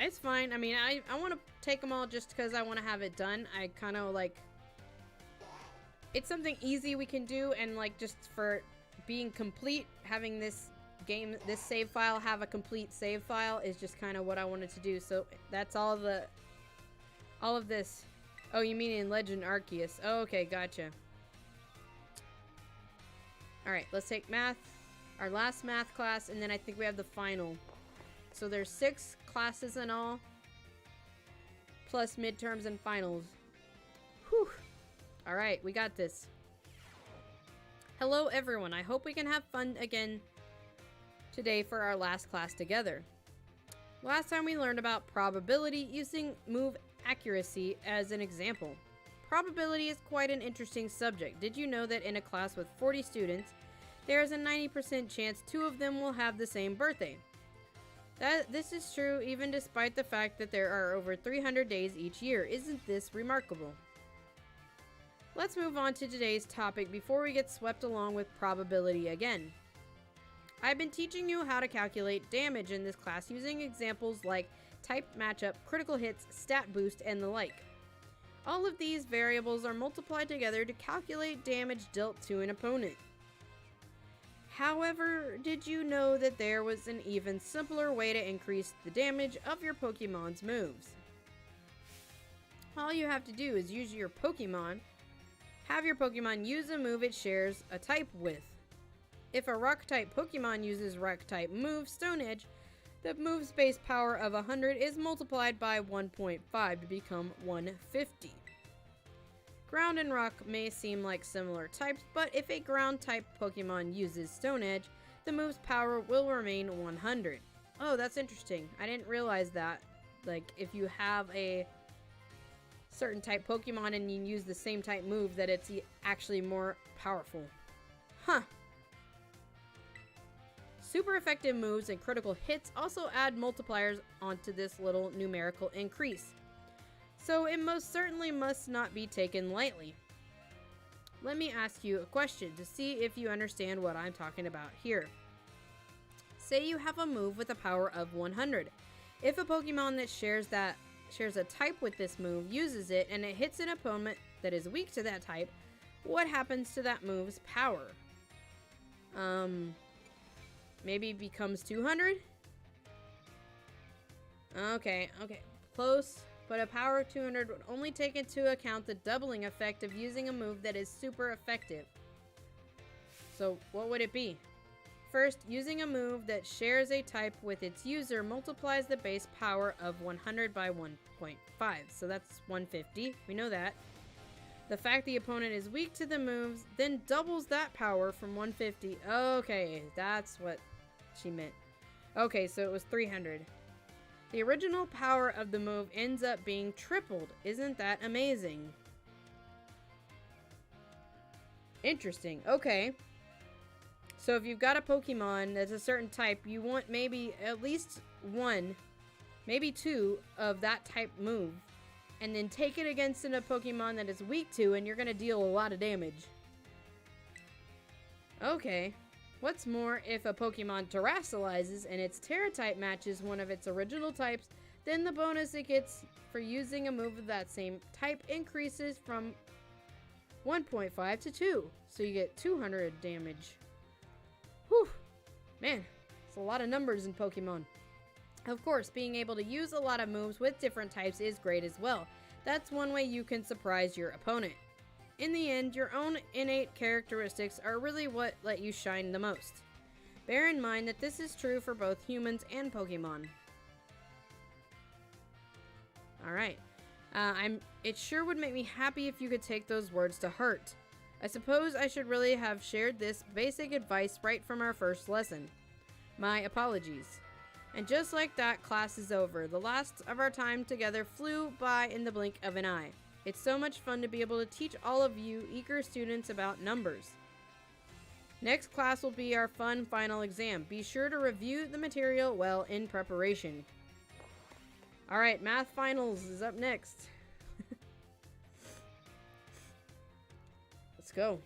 It's fine. I mean, I want to take them all just because I want to have it done. I kind of like... It's something easy we can do, and like just for being complete, having this game, this save file have a complete save file is just kind of what I wanted to do. So that's all of this. Oh, you mean in Legend Arceus. Oh, okay, gotcha. Alright, let's take math, our last math class, and then I think we have the final. So there's 6 classes in all, plus midterms and finals. Whew. Alright, we got this. Hello everyone, I hope we can have fun again today for our last class together. Last time we learned about probability using move accuracy as an example. Probability is quite an interesting subject. Did you know that in a class with 40 students, there is a 90% chance 2 of them will have the same birthday? This is true even despite the fact that there are over 300 days each year. Isn't this remarkable? Let's move on to today's topic before we get swept along with probability again. I've been teaching you how to calculate damage in this class using examples like type matchup, critical hits, stat boost, and the like. All of these variables are multiplied together to calculate damage dealt to an opponent. However, did you know that there was an even simpler way to increase the damage of your Pokemon's moves? All you have to do is use your Pokemon. Have your Pokemon use a move it shares a type with. If a Rock-type Pokemon uses Rock-type move Stone Edge, the move's base power of 100 is multiplied by 1.5 to become 150. Ground and Rock may seem like similar types, but if a Ground-type Pokemon uses Stone Edge, the move's power will remain 100. Oh, that's interesting. I didn't realize that. Like, if you have a certain type Pokemon and you use the same type move, that it's actually more powerful. Huh. Super effective moves and critical hits also add multipliers onto this little numerical increase. So it most certainly must not be taken lightly. Let me ask you a question to see if you understand what I'm talking about here. Say you have a move with a power of 100. If a Pokemon that shares a type with this move uses it and it hits an opponent that is weak to that type, what happens to that move's power? Maybe becomes 200? Okay, close, but a power of 200 would only take into account the doubling effect of using a move that is super effective. So what would it be? First, using a move that shares a type with its user multiplies the base power of 100 by 1.5. So that's 150. We know that. The fact the opponent is weak to the moves then doubles that power from 150. Okay, that's what she meant. Okay, so it was 300. The original power of the move ends up being tripled. Isn't that amazing? Interesting. Okay. So if you've got a Pokemon that's a certain type, you want maybe at least one, maybe two of that type move. And then take it against a Pokemon that is weak to, and you're going to deal a lot of damage. Okay. What's more, if a Pokemon terrestrializes and its Terra type matches one of its original types, then the bonus it gets for using a move of that same type increases from 1.5 to 2. So you get 200 damage. Whew. Man, it's a lot of numbers in Pokemon. Of course, being able to use a lot of moves with different types is great as well. That's one way you can surprise your opponent. In the end, your own innate characteristics are really what let you shine the most. Bear in mind that this is true for both humans and Pokemon. Alright. It sure would make me happy if you could take those words to heart. I suppose I should really have shared this basic advice right from our first lesson. My apologies. And just like that, class is over. The last of our time together flew by in the blink of an eye. It's so much fun to be able to teach all of you eager students about numbers. Next class will be our fun final exam. Be sure to review the material well in preparation. Alright, math finals is up next. Let's go.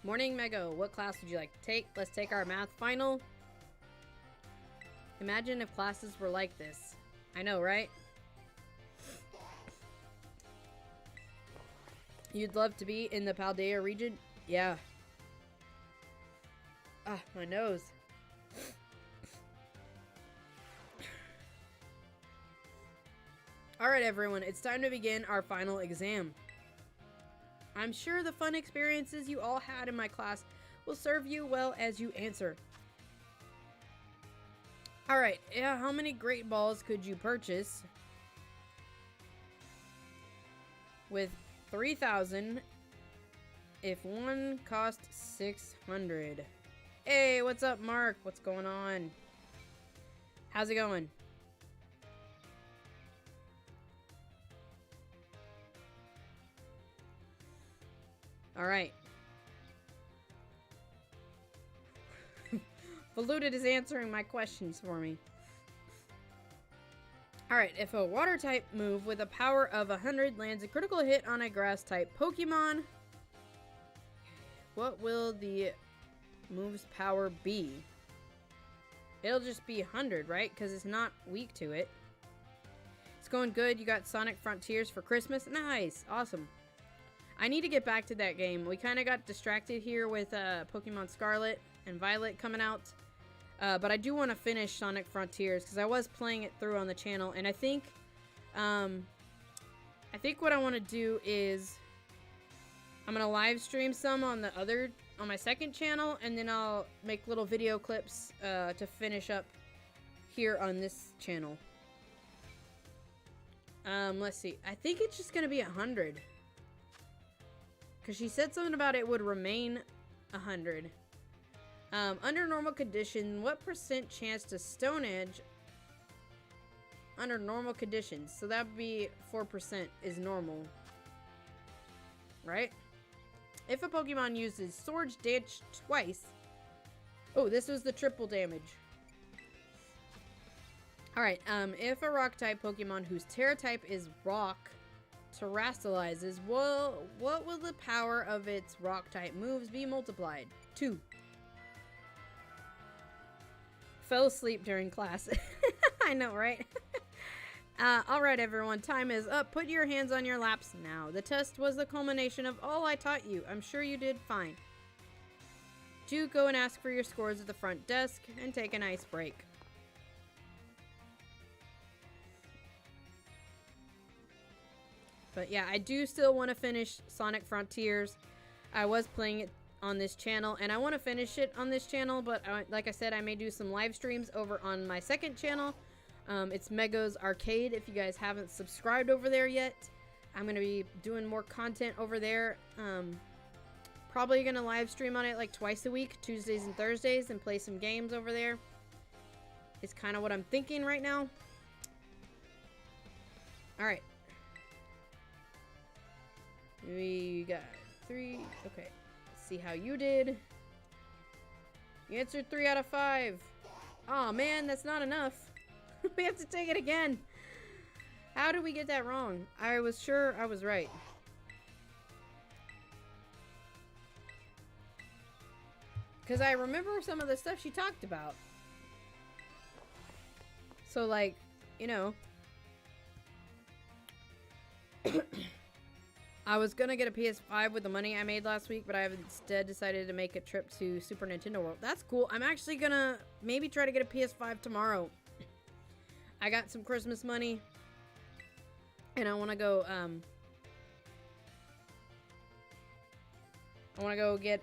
Morning, Mego. What class would you like to take? Let's take our math final. Imagine if classes were like this. I know, right? You'd love to be in the Paldea region? Yeah. Ah, my nose. Alright, everyone. It's time to begin our final exam. I'm sure the fun experiences you all had in my class will serve you well as you answer. Alright, yeah, how many Great Balls could you purchase with 3,000 if one cost 600? Hey, what's up, Mark? What's going on? How's it going? Alright. Valuted is answering my questions for me. Alright, if a water type move with a power of 100 lands a critical hit on a grass type Pokemon, what will the move's power be? It'll just be 100, right? Because it's not weak to it. It's going good. You got Sonic Frontiers for Christmas. Nice. Awesome. I need to get back to that game. We kind of got distracted here with Pokemon Scarlet and Violet coming out. But I do want to finish Sonic Frontiers because I was playing it through on the channel. And I think what I want to do is I'm going to live stream some on my second channel. And then I'll make little video clips to finish up here on this channel. Let's see. I think it's just going to be 100. Because she said something about it would remain 100. Under normal conditions, what % chance to Stone Edge under normal conditions? So that would be 4% is normal. Right? If a Pokemon uses Swords Dance twice. Oh, this was the triple damage. Alright, if a rock type Pokemon whose Terra type is rock terrestrializes, what will the power of its rock type moves be multiplied? 2. Fell asleep during class. I know, right? Alright, everyone, time is up. Put your hands on your laps now. The test was the culmination of all I taught you. I'm sure you did fine. Do go and ask for your scores at the front desk and take a nice break. But yeah, I do still want to finish Sonic Frontiers. I was playing it on this channel, and I want to finish it on this channel, but like I said, I may do some live streams over on my second channel. It's Mego's Arcade, if you guys haven't subscribed over there yet. I'm going to be doing more content over there. Probably going to live stream on it like twice a week, Tuesdays and Thursdays, and play some games over there. It's kind of what I'm thinking right now. Alright. We got 3. Okay. Let's see how you did. You answered 3 out of 5. Aw, man, that's not enough. We have to take it again. How did we get that wrong? I was sure I was right. Because I remember some of the stuff she talked about. So, like, you know. I was gonna get a PS5 with the money I made last week, but I have instead decided to make a trip to Super Nintendo World. That's cool. I'm actually gonna maybe try to get a PS5 tomorrow. I got some Christmas money. And I want to go, I want to go get,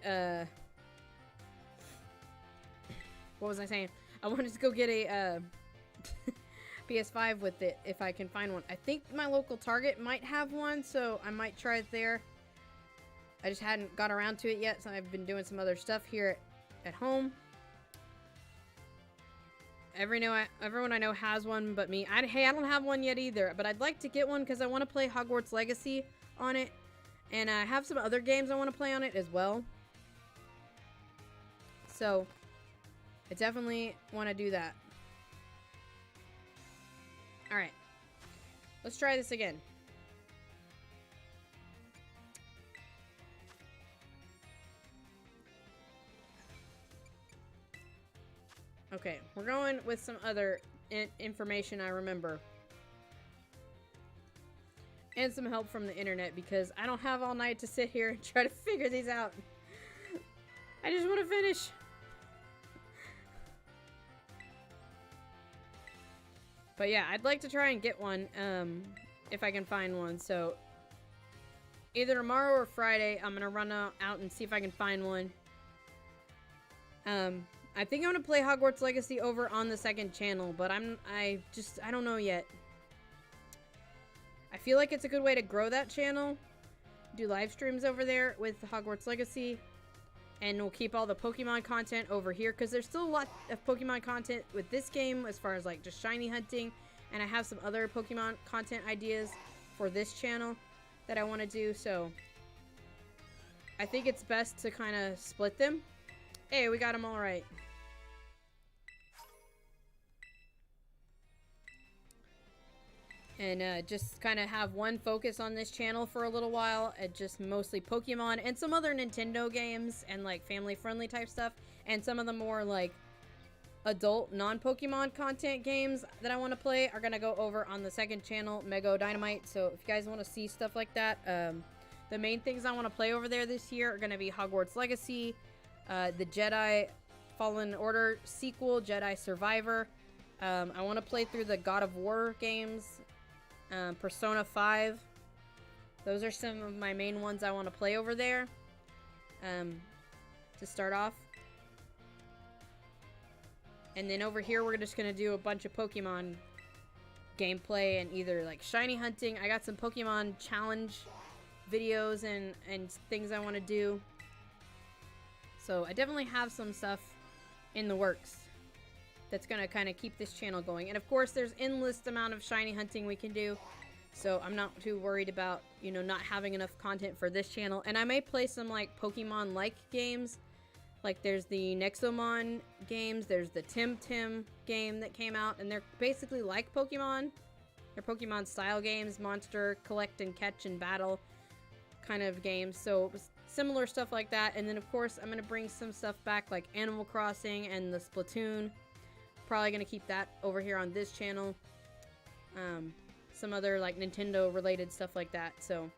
what was I saying? I wanted to go get a, PS5 with it, if I can find one. I think my local Target might have one, so I might try it there. I just hadn't got around to it yet, so I've been doing some other stuff here at home. Everyone I know has one but me. Hey, I don't have one yet either, but I'd like to get one because I want to play Hogwarts Legacy on it. And I have some other games I want to play on it as well. So, I definitely want to do that. Alright. Let's try this again. Okay, we're going with some other information I remember. And some help from the internet, because I don't have all night to sit here and try to figure these out. I just want to finish. But yeah, I'd like to try and get one, if I can find one. So, either tomorrow or Friday, I'm going to run out and see if I can find one. I think I'm gonna play Hogwarts Legacy over on the second channel, but I don't know yet. I feel like it's a good way to grow that channel. Do live streams over there with Hogwarts Legacy. And we'll keep all the Pokemon content over here, because there's still a lot of Pokemon content with this game as far as like just shiny hunting. And I have some other Pokemon content ideas for this channel that I want to do, so I think it's best to kind of split them. Hey, we got them all right. And just kind of have one focus on this channel for a little while, and just mostly Pokemon and some other Nintendo games and like family-friendly type stuff, and some of the more like adult non-Pokemon content games that I want to play are gonna go over on the second channel, Mego Dynamite. So if you guys want to see stuff like that, the main things I want to play over there this year are gonna be Hogwarts Legacy, the Jedi Fallen Order sequel, Jedi Survivor. I want to play through the God of War games. Persona 5. Those are some of my main ones I want to play over there. To start off. And then over here we're just going to do a bunch of Pokemon gameplay and either like shiny hunting. I got some Pokemon challenge videos and things I want to do. So I definitely have some stuff in the works that's going to kind of keep this channel going. And of course, there's endless amount of shiny hunting we can do. So I'm not too worried about, you know, not having enough content for this channel. And I may play some like Pokemon-like games. Like there's the Nexomon games, there's the Tim game that came out, and they're basically like Pokemon. They're Pokemon style games, monster collect and catch and battle kind of games. So similar stuff like that. And then of course, I'm going to bring some stuff back like Animal Crossing and the Splatoon. Probably going to keep that over here on this channel. Some other like Nintendo related stuff like that. So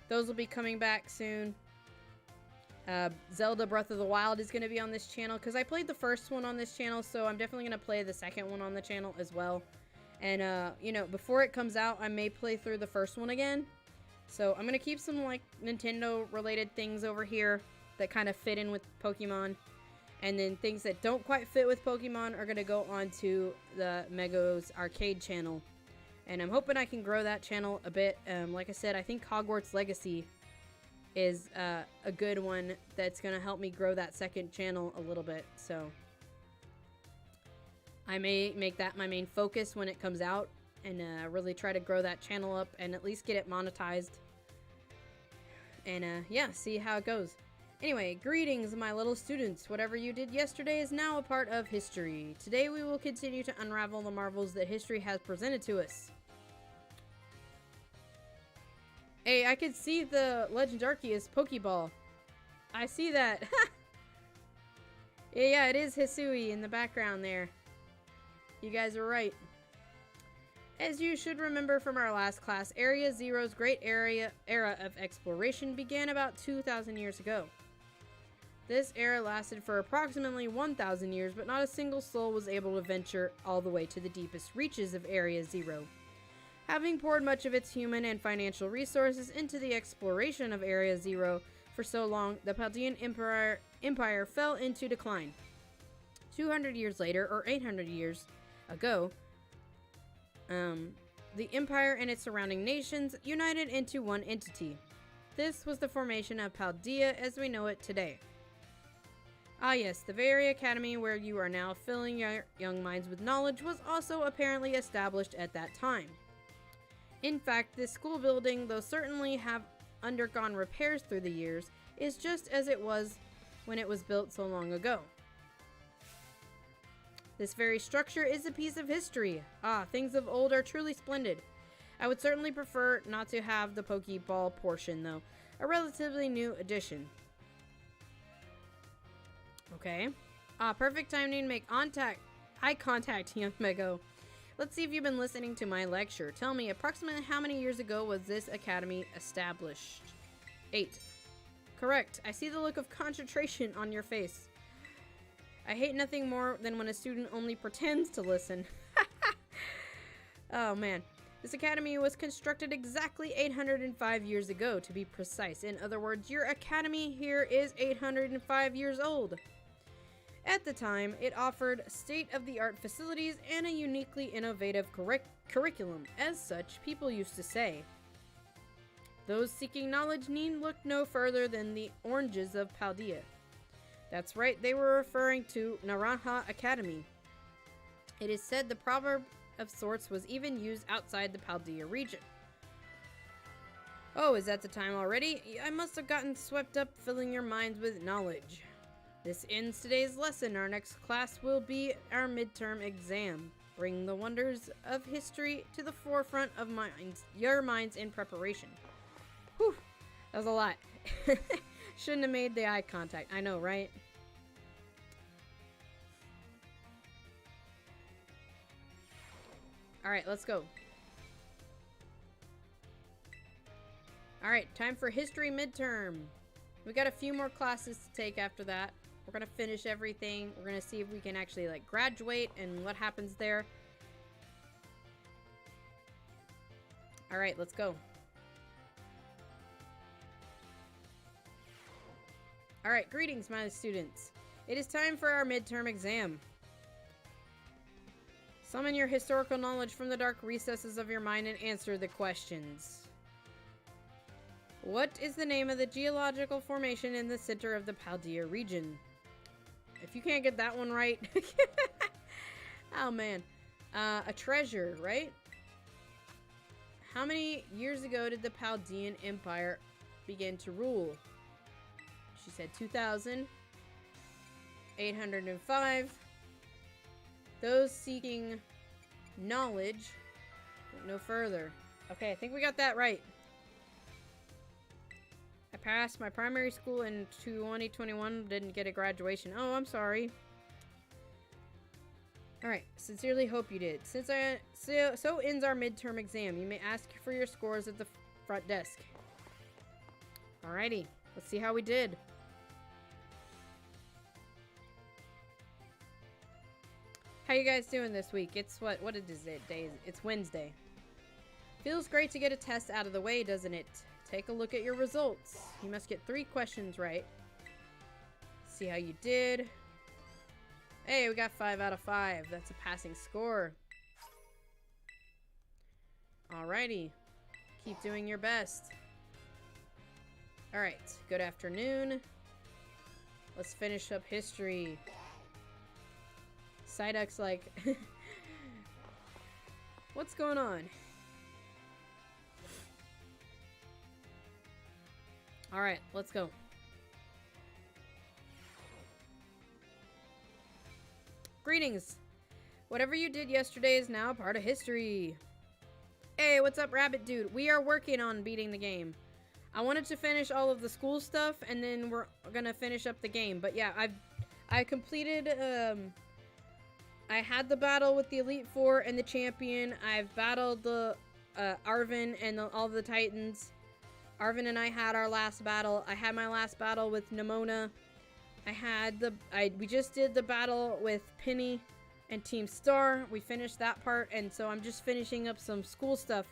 those will be coming back soon. Zelda Breath of the Wild is going to be on this channel because I played the first one on this channel, so I'm definitely going to play the second one on the channel as well. And you know, before it comes out, I may play through the first one again So I'm gonna keep some like Nintendo related things over here that kind of fit in with Pokemon. And then things that don't quite fit with Pokemon are gonna go onto the Mego's arcade channel. And I'm hoping I can grow that channel a bit. Like I said, I think Hogwarts Legacy is a good one that's gonna help me grow that second channel a little bit. So I may make that my main focus when it comes out and really try to grow that channel up and at least get it monetized. And yeah, see how it goes. Anyway, greetings, my little students. Whatever you did yesterday is now a part of history. Today we will continue to unravel the marvels that history has presented to us. Hey, I could see the Legend Arceus Pokeball. I see that. Yeah, it is Hisui in the background there. You guys are right. As you should remember from our last class, Area Zero's great era of exploration began about 2,000 years ago. This era lasted for approximately 1,000 years, but not a single soul was able to venture all the way to the deepest reaches of Area Zero. Having poured much of its human and financial resources into the exploration of Area Zero for so long, the Paldean Empire fell into decline. 200 years later, or 800 years ago, the Empire and its surrounding nations united into one entity. This was the formation of Paldea as we know it today. Ah yes, the very academy where you are now filling your young minds with knowledge was also apparently established at that time. In fact, this school building, though certainly have undergone repairs through the years, is just as it was when it was built so long ago. This very structure is a piece of history. Ah, things of old are truly splendid. I would certainly prefer not to have the Pokeball portion, though. A relatively new addition. Okay. Ah, perfect timing to make eye contact, young Mego. Let's see if you've been listening to my lecture. Tell me, approximately how many years ago was this academy established? 8. Correct. I see the look of concentration on your face. I hate nothing more than when a student only pretends to listen. Oh man. This academy was constructed exactly 805 years ago, to be precise. In other words, your academy here is 805 years old. At the time, it offered state-of-the-art facilities and a uniquely innovative curriculum. As such, people used to say. Those seeking knowledge need look no further than the oranges of Paldea. That's right, they were referring to Naranja Academy. It is said the proverb of sorts was even used outside the Paldea region. Oh, is that the time already? I must have gotten swept up filling your minds with knowledge. This ends today's lesson. Our next class will be our midterm exam. Bring the wonders of history to the forefront of your minds in preparation. Whew, that was a lot. Shouldn't have made the eye contact. I know, right? Alright, let's go. Alright, time for history midterm. We got a few more classes to take after that. We're gonna finish everything. We're gonna see if we can actually like graduate and what happens there. Alright, let's go. Alright, greetings my students. It is time for our midterm exam. Summon your historical knowledge from the dark recesses of your mind and answer the questions. What is the name of the geological formation in the center of the Paldea region? If you can't get that one right. Oh man. A treasure, right? How many years ago did the Paldean Empire begin to rule? She said 2,805. Those seeking knowledge look no further. Okay, I think we got that right. I passed my primary school in 2021, didn't get a graduation. Oh, I'm sorry. Alright, sincerely hope you did. So ends our midterm exam. You may ask for your scores at the front desk. Alrighty, let's see how we did. How you guys doing this week? It's what is it? Day? It's Wednesday. Feels great to get a test out of the way, doesn't it? take a look at your results. You must get 3 questions right. See how you did. Hey, we got 5 out of 5. That's a passing score. Alrighty. Keep doing your best. Alright, good afternoon. Let's finish up history. Psyduck's like, what's going on? Alright, let's go. Greetings. Whatever you did yesterday is now part of history. Hey, what's up, Rabbit Dude? We are working on beating the game. I wanted to finish all of the school stuff, and then we're gonna finish up the game. But yeah, I completed, I had the battle with the Elite Four and the Champion. I've battled the, Arven and all the Titans. Arven and I had our last battle. I had my last battle with Nimona. We just did the battle with Penny and Team Star. We finished that part, and so I'm just finishing up some school stuff.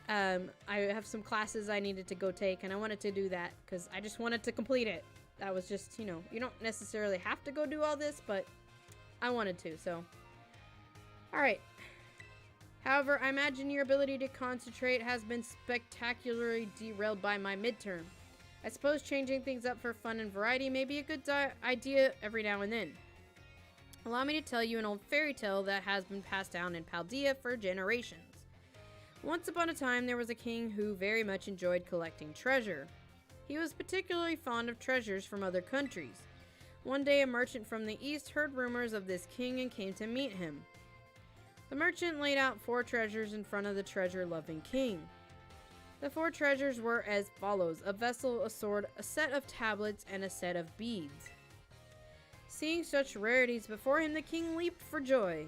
I have some classes I needed to go take, and I wanted to do that because I just wanted to complete it. That was just, you know, you don't necessarily have to go do all this, but I wanted to, so. Alright. However, I imagine your ability to concentrate has been spectacularly derailed by my midterm. I suppose changing things up for fun and variety may be a good idea every now and then. Allow me to tell you an old fairy tale that has been passed down in Paldea for generations. Once upon a time, there was a king who very much enjoyed collecting treasure. He was particularly fond of treasures from other countries. One day, a merchant from the east heard rumors of this king and came to meet him. The merchant laid out 4 treasures in front of the treasure-loving king. The 4 treasures were as follows: a vessel, a sword, a set of tablets, and a set of beads. Seeing such rarities before him, the king leaped for joy.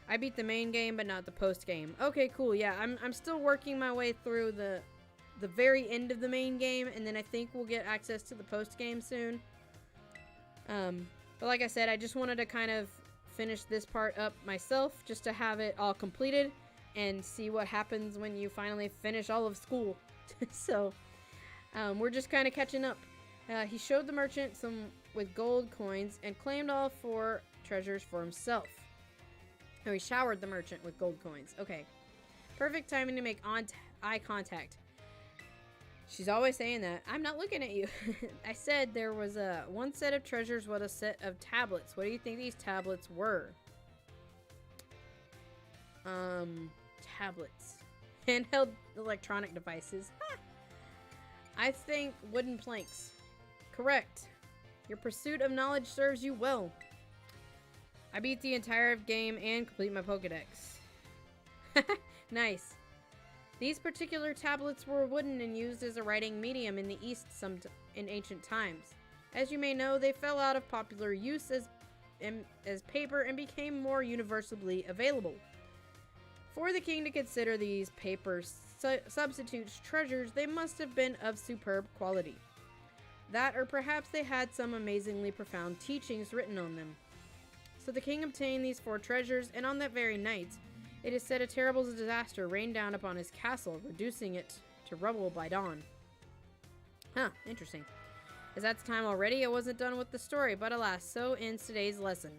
I beat the main game, but not the post game. Okay, cool. Yeah, I'm still working my way through the very end of the main game, and then I think we'll get access to the post game soon. But like I said, I just wanted to kind of finish this part up myself, just to have it all completed and see what happens when you finally finish all of school. So, we're just kind of catching up. He showed the merchant some with gold coins and claimed all 4 treasures for himself. Oh, he showered the merchant with gold coins. Okay. Perfect timing to make eye contact. She's always saying that. I'm not looking at you. I said there was one set of treasures with a set of tablets. What do you think these tablets were? Tablets. Handheld electronic devices. I think wooden planks. Correct. Your pursuit of knowledge serves you well. I beat the entire game and complete my Pokédex. Nice. These particular tablets were wooden and used as a writing medium in the East in ancient times. As you may know, they fell out of popular use as paper and became more universally available. For the king to consider these paper substitutes treasures, they must have been of superb quality. That, or perhaps they had some amazingly profound teachings written on them. So the king obtained these 4 treasures, and on that very night, it is said a terrible disaster rained down upon his castle, reducing it to rubble by dawn. Huh, interesting. As that's time already, I wasn't done with the story, but alas, so ends today's lesson.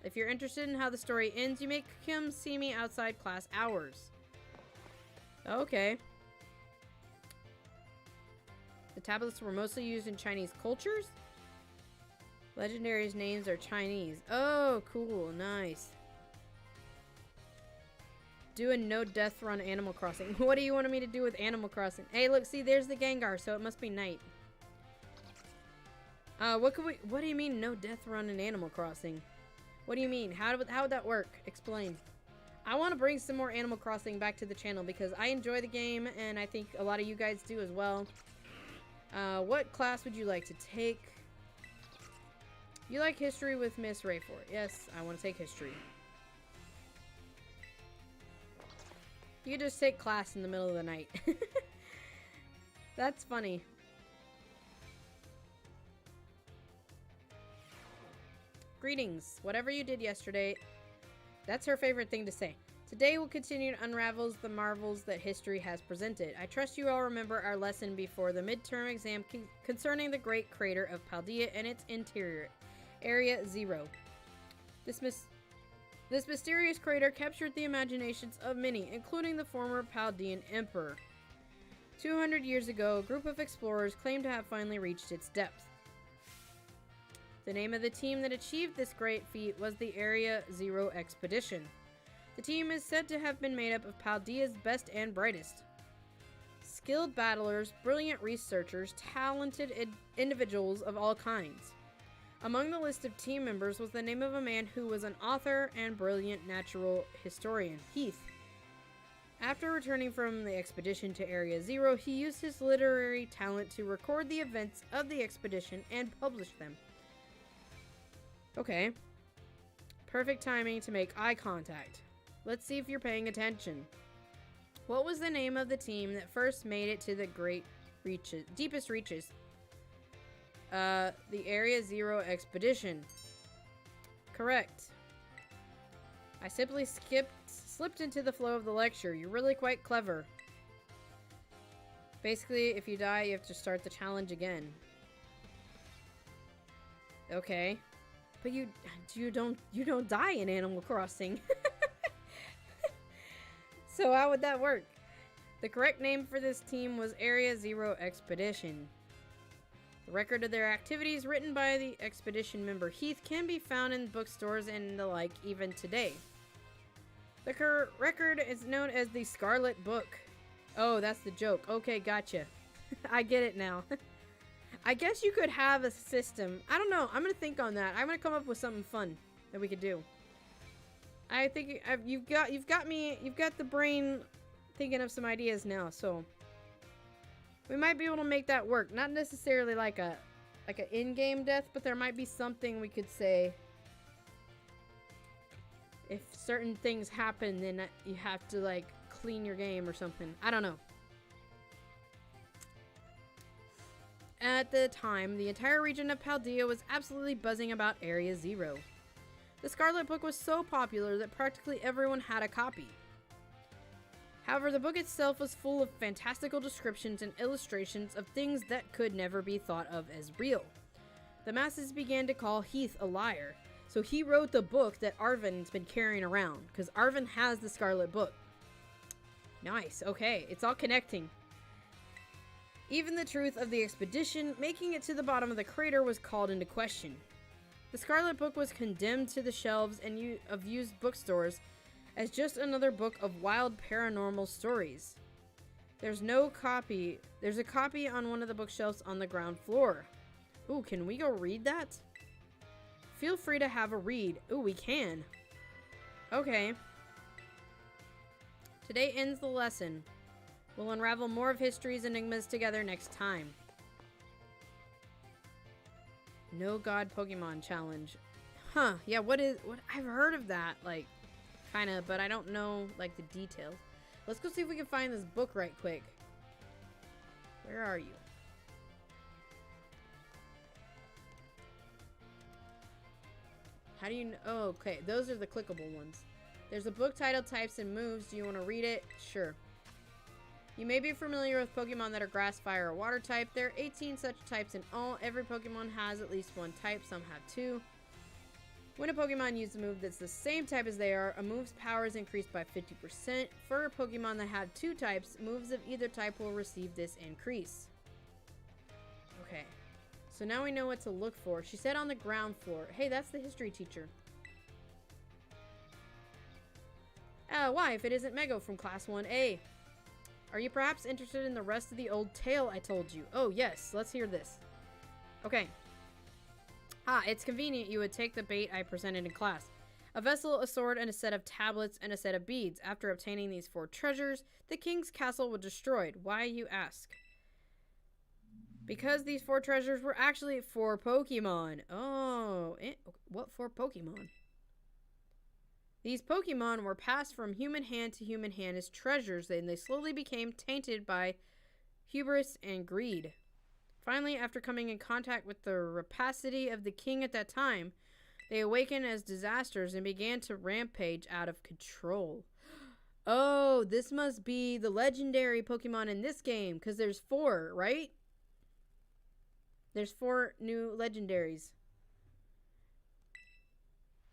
If you're interested in how the story ends, you may come see me outside class hours. Okay. The tablets were mostly used in Chinese cultures? Legendary's names are Chinese. Oh, cool. Nice. Do a no death run Animal Crossing. What do you want me to do with Animal Crossing? Hey, look, see, there's the Gengar, so it must be night. What do you mean no death run in Animal Crossing? What do you mean? How would that work? Explain. I want to bring some more Animal Crossing back to the channel because I enjoy the game and I think a lot of you guys do as well. What class would you like to take? You like history with Miss Rayford? Yes, I want to take history. You could just take class in the middle of the night. That's funny. Greetings. Whatever you did yesterday, that's her favorite thing to say. Today will continue to unravel the marvels that history has presented. I trust you all remember our lesson before the midterm exam concerning the great crater of Paldea and its interior, Area Zero. This mysterious crater captured the imaginations of many, including the former Paldean emperor. 200 years ago, a group of explorers claimed to have finally reached its depth. The name of the team that achieved this great feat was the Area Zero Expedition. The team is said to have been made up of Paldea's best and brightest. Skilled battlers, brilliant researchers, talented individuals of all kinds. Among the list of team members was the name of a man who was an author and brilliant natural historian, Heath. After returning from the expedition to Area Zero, he used his literary talent to record the events of the expedition and publish them. Okay. Perfect timing to make eye contact. Let's see if you're paying attention. What was the name of the team that first made it to the deepest reaches? The Area Zero Expedition. Correct. I simply slipped into the flow of the lecture. You're really quite clever. Basically, if you die, you have to start the challenge again. Okay. But you don't die in Animal Crossing. So how would that work? The correct name for this team was Area Zero Expedition. The record of their activities written by the expedition member Heath can be found in bookstores and the like even today. The record is known as the Scarlet Book. Oh, that's the joke. Okay, gotcha. I get it now. I guess you could have a system. I don't know. I'm gonna think on that. I'm gonna come up with something fun that we could do. I think you've got the brain thinking of some ideas now, so we might be able to make that work. Not necessarily like an in-game death, but there might be something we could say. If certain things happen, then you have to like clean your game or something. I don't know. At the time, the entire region of Paldea was absolutely buzzing about Area Zero. The Scarlet Book was so popular that practically everyone had a copy. However, the book itself was full of fantastical descriptions and illustrations of things that could never be thought of as real. The masses began to call Heath a liar, so he wrote the book that Arvin's been carrying around, because Arvin has the Scarlet Book. Nice, okay, it's all connecting. Even the truth of the expedition making it to the bottom of the crater was called into question. The Scarlet Book was condemned to the shelves of used bookstores as just another book of wild paranormal stories. There's a copy on one of the bookshelves on the ground floor. Ooh, can we go read that? Feel free to have a read. Ooh, we can. Okay. Today ends the lesson. We'll unravel more of history's enigmas together next time. No God Pokemon Challenge. Huh, yeah, what I've heard of that, like, kinda, but I don't know, like, the details. Let's go see if we can find this book right quick. Where are you? How do you know? Oh, okay, those are the clickable ones. There's a book titled Types and Moves. Do you want to read it? Sure. You may be familiar with Pokemon that are grass, fire, or water type. There are 18 such types in all. Every Pokemon has at least one type. Some have two. When a Pokemon uses a move that's the same type as they are, a move's power is increased by 50%. For a Pokemon that have two types, moves of either type will receive this increase. Okay. So now we know what to look for. She said on the ground floor. Hey, that's the history teacher. Why, if it isn't Mego from Class 1A? Are you perhaps interested in the rest of the old tale I told you? Oh, yes. Let's hear this. Okay. It's convenient you would take the bait I presented in class. A vessel, a sword, and a set of tablets, and a set of beads. After obtaining these 4 treasures, the king's castle was destroyed. Why, you ask? Because these 4 treasures were actually 4 Pokemon. Oh, what 4 Pokemon? These Pokemon were passed from human hand to human hand as treasures, and they slowly became tainted by hubris and greed. Finally, after coming in contact with the rapacity of the king at that time, they awakened as disasters and began to rampage out of control. Oh, this must be the legendary Pokemon in this game, because there's 4, right? There's 4 new legendaries.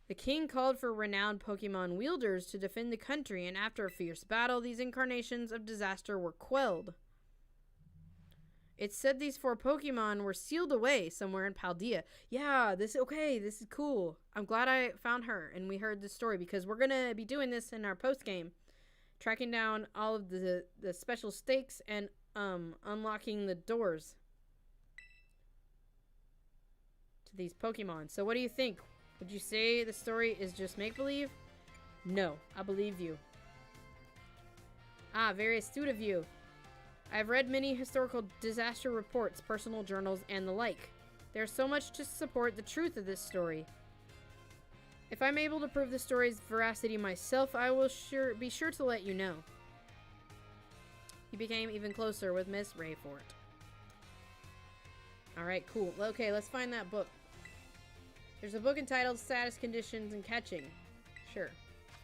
The king called for renowned Pokemon wielders to defend the country, and after a fierce battle, these incarnations of disaster were quelled. It said these 4 Pokemon were sealed away somewhere in Paldea. Yeah, this is cool. I'm glad I found her and we heard this story, because we're gonna be doing this in our post-game. Tracking down all of the special stakes and unlocking the doors to these Pokemon. So what do you think? Would you say the story is just make-believe? No, I believe you. Ah, very astute of you. I've read many historical disaster reports, personal journals, and the like. There's so much to support the truth of this story. If I'm able to prove the story's veracity myself, I will be sure to let you know. He became even closer with Miss Rayfort. Alright, cool. Okay, let's find that book. There's a book entitled Status Conditions and Catching. Sure.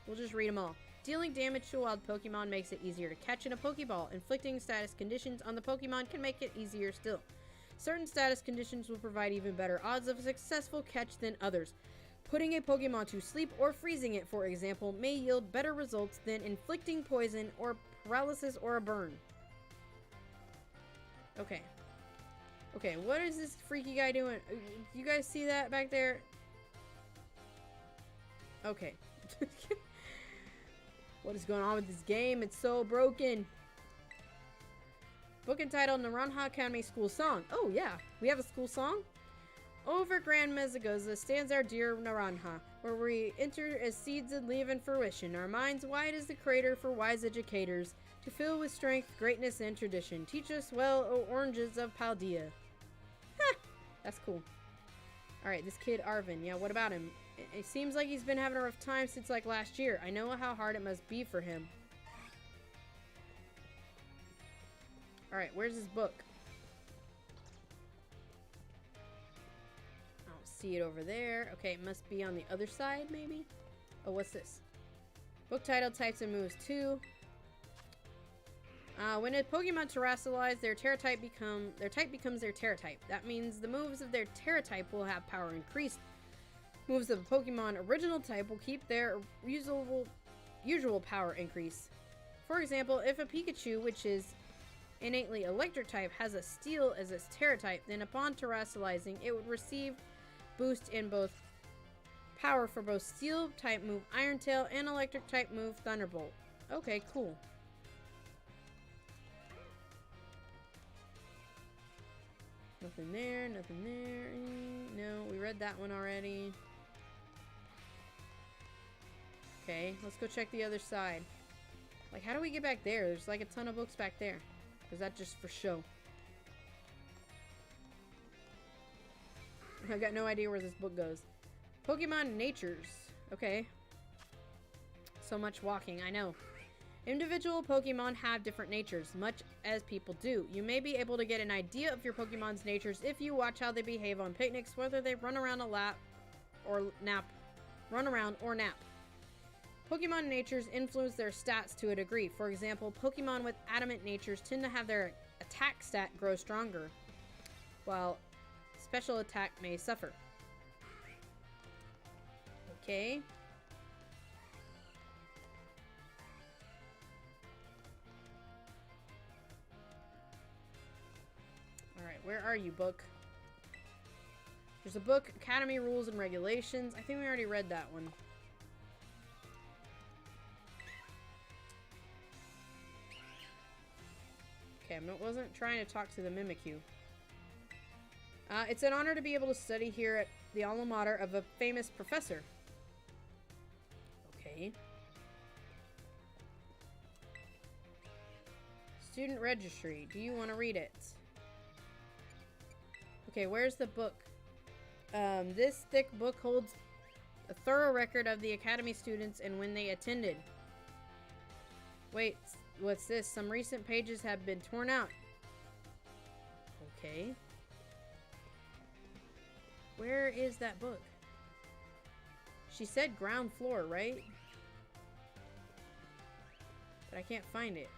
We'll just read them all. Dealing damage to a wild Pokemon makes it easier to catch in a Pokeball. Inflicting status conditions on the Pokemon can make it easier still. Certain status conditions will provide even better odds of a successful catch than others. Putting a Pokemon to sleep or freezing it, for example, may yield better results than inflicting poison or paralysis or a burn. Okay. Okay, what is this freaky guy doing? You guys see that back there? Okay. What is going on with this game? It's so broken. Book entitled Naranja Academy School Song. Oh, yeah. We have a school song? Over Grand Mezagoza stands our dear Naranja, where we enter as seeds and leave in fruition, our minds wide as the crater for wise educators, to fill with strength, greatness, and tradition. Teach us well, O oranges of Paldea. Ha! That's cool. Alright, this kid Arvin. Yeah, what about him? It seems like he's been having a rough time since like last year. I know how hard it must be for him. Alright, where's his book? I don't see it over there. Okay, it must be on the other side, maybe? Oh, what's this? Book title, Types and Moves 2. When a Pokemon terrestrializes, their type becomes their Terra type. That means the moves of their Terra type will have power increased. Moves of a Pokemon original type will keep their usual power increase. For example, if a Pikachu, which is innately electric type, has a Steel as its Terra type, then upon terrestrializing, it would receive boost in both power for both Steel type move Iron Tail and electric type move Thunderbolt. Okay, cool. Nothing there, nothing there. No, we read that one already. Okay, let's go check the other side. Like, how do we get back there? There's like a ton of books back there. Or is that just for show? I've got no idea where this book goes. Pokemon Natures. Okay. So much walking, I know. Individual Pokemon have different natures, much as people do. You may be able to get an idea of your Pokemon's natures if you watch how they behave on picnics, whether they run around or nap. Pokemon natures influence their stats to a degree. For example, Pokemon with adamant natures tend to have their attack stat grow stronger, while special attack may suffer. Okay. Alright, where are you, book? There's a book, Academy Rules and Regulations. I think we already read that one. Okay, I wasn't trying to talk to the Mimikyu. It's an honor to be able to study here at the alma mater of a famous professor. Okay. Student registry. Do you want to read it? Okay, where's the book? This thick book holds a thorough record of the Academy students and when they attended. Wait, what's this? Some recent pages have been torn out. Okay. Where is that book? She said ground floor, right? but I can't find it.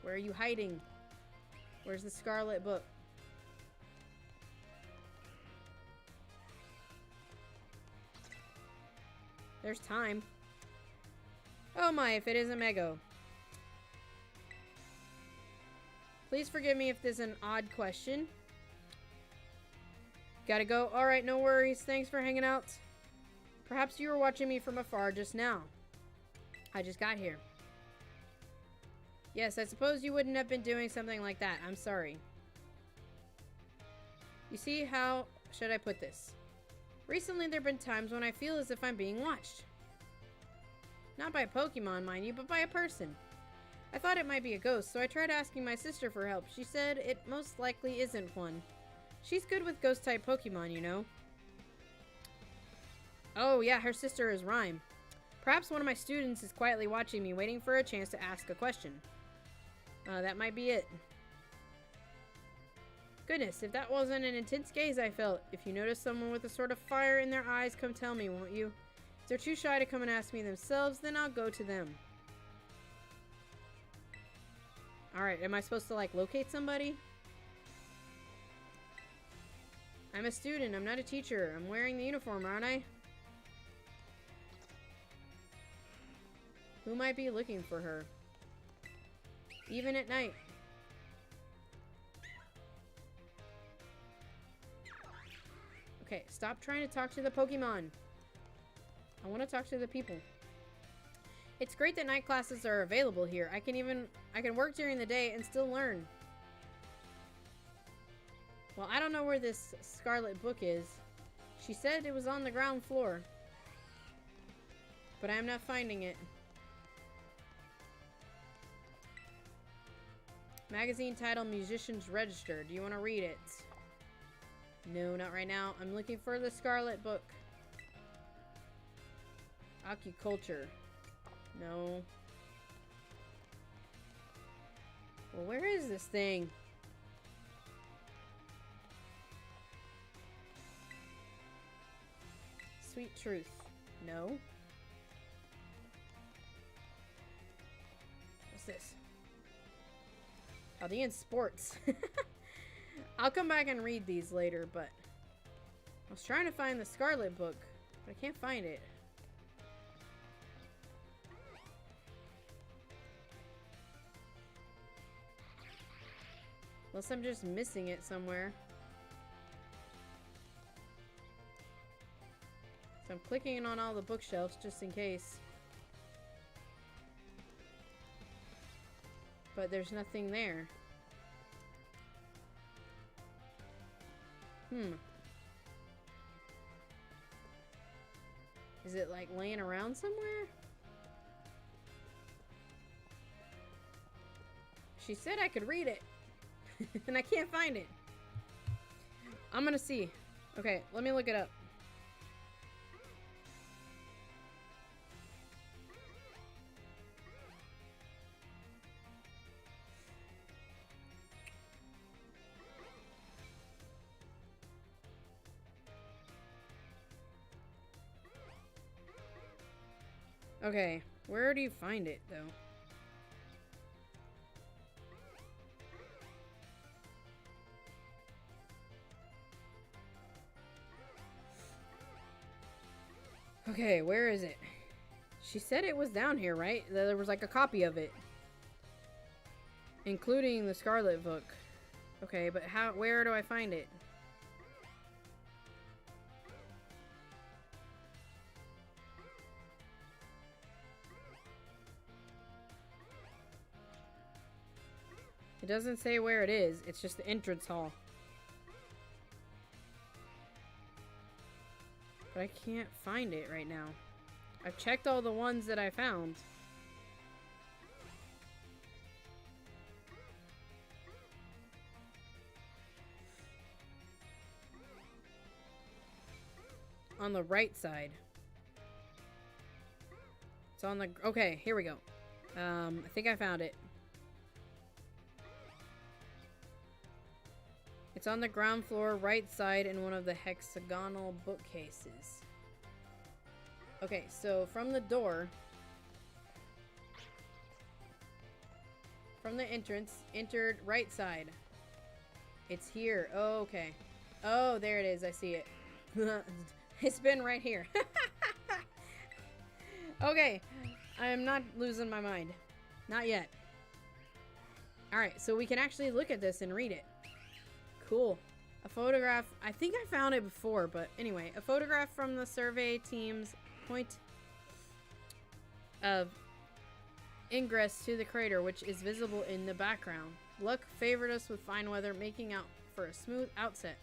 Where are you hiding? Where's the Scarlet book? There's time. Oh my, if it isn't Mego. Please forgive me if this is an odd question. Gotta go. Alright, no worries. Thanks for hanging out. Perhaps you were watching me from afar just now. I just got here. Yes, I suppose you wouldn't have been doing something like that. I'm sorry. You see, how should I put this? Recently, there have been times when I feel as if I'm being watched. Not by a Pokemon, mind you, but by a person. I thought it might be a ghost, so I tried asking my sister for help. She said it most likely isn't one. She's good with ghost-type Pokemon, you know. Oh, yeah, her sister is Rhyme. Perhaps one of my students is quietly watching me, waiting for a chance to ask a question. That might be it. Goodness, if that wasn't an intense gaze I felt. If you notice someone with a sort of fire in their eyes, come tell me, won't you? If they're too shy to come and ask me themselves, then I'll go to them. Alright, am I supposed to, like, locate somebody? I'm a student, I'm not a teacher. I'm wearing the uniform, aren't I? Who might be looking for her? Even at night. Okay, stop trying to talk to the Pokemon. I want to talk to the people. It's great that night classes are available here. I can work during the day and still learn. Well, I don't know where this Scarlet book is. She said it was on the ground floor. But I am not finding it. Magazine title Musician's Register. Do you want to read it? No, not right now. I'm looking for the Scarlet book. Acuculture. No. Well, where is this thing? Sweet Truth. No. What's this? Chaldean Sports. I'll come back and read these later, but I was trying to find the Scarlet book, but I can't find it. Unless I'm just missing it somewhere. So I'm clicking on all the bookshelves just in case. But there's nothing there. Is it like laying around somewhere? She said I could read it. And I can't find it. I'm gonna see. Okay, let me look it up. Okay, where do you find it, though? Okay, where is it? She said it was down here, right? There was like a copy of it. Including the Scarlet book. Okay, but where do I find it? It doesn't say where it is. It's just the entrance hall. But I can't find it right now. I've checked all the ones that I found. On the right side. It's on the... Okay, here we go. I think I found it. It's on the ground floor, right side, in one of the hexagonal bookcases. Okay, so from the door, from the entrance. Entered right side. It's here. Oh, okay. Oh, there it is. I see it. It's been right here. Okay. I am not losing my mind. Not yet. Alright, so we can actually look at this and read it. Cool. A photograph. I think I found it before, but anyway. A photograph from the survey team's point of ingress to the crater, which is visible in the background. Luck favored us with fine weather, making out for a smooth outset.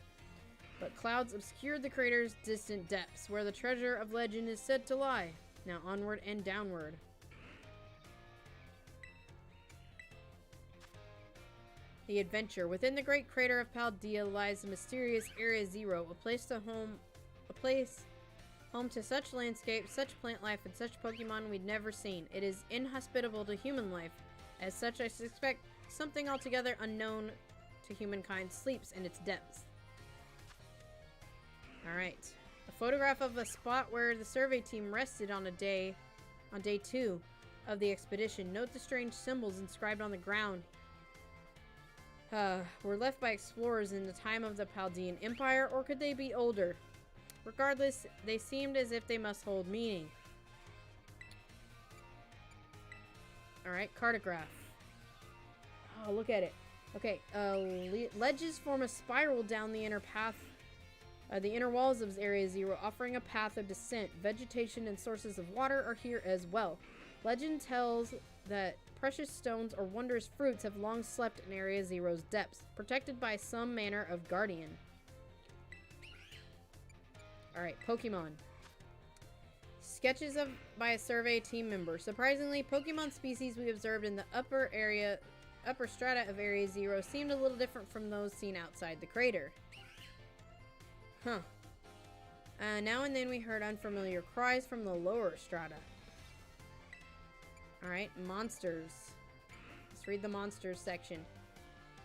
But clouds obscured the crater's distant depths, where the treasure of legend is said to lie. Now onward and downward. The adventure. Within the great crater of Paldea lies the mysterious Area Zero, a place home to such landscapes, such plant life, and such Pokemon we'd never seen. It is inhospitable to human life. As such, I suspect something altogether unknown to humankind sleeps in its depths. Alright. A photograph of a spot where the survey team rested on day 2 of the expedition. Note the strange symbols inscribed on the ground. Were left by explorers in the time of the Paldean Empire, or could they be older? Regardless, they seemed as if they must hold meaning. Alright, cartograph. Oh, look at it. Okay, ledges form a spiral down the inner path, the inner walls of Area Zero, offering a path of descent. Vegetation and sources of water are here as well. Legend tells that precious stones or wondrous fruits have long slept in Area Zero's depths, protected by some manner of guardian. Alright, Pokemon. Sketches by a survey team member. Surprisingly, Pokemon species we observed in the upper strata of Area Zero seemed a little different from those seen outside the crater. Huh. Now and then we heard unfamiliar cries from the lower strata. Alright, monsters. Let's read the monsters section.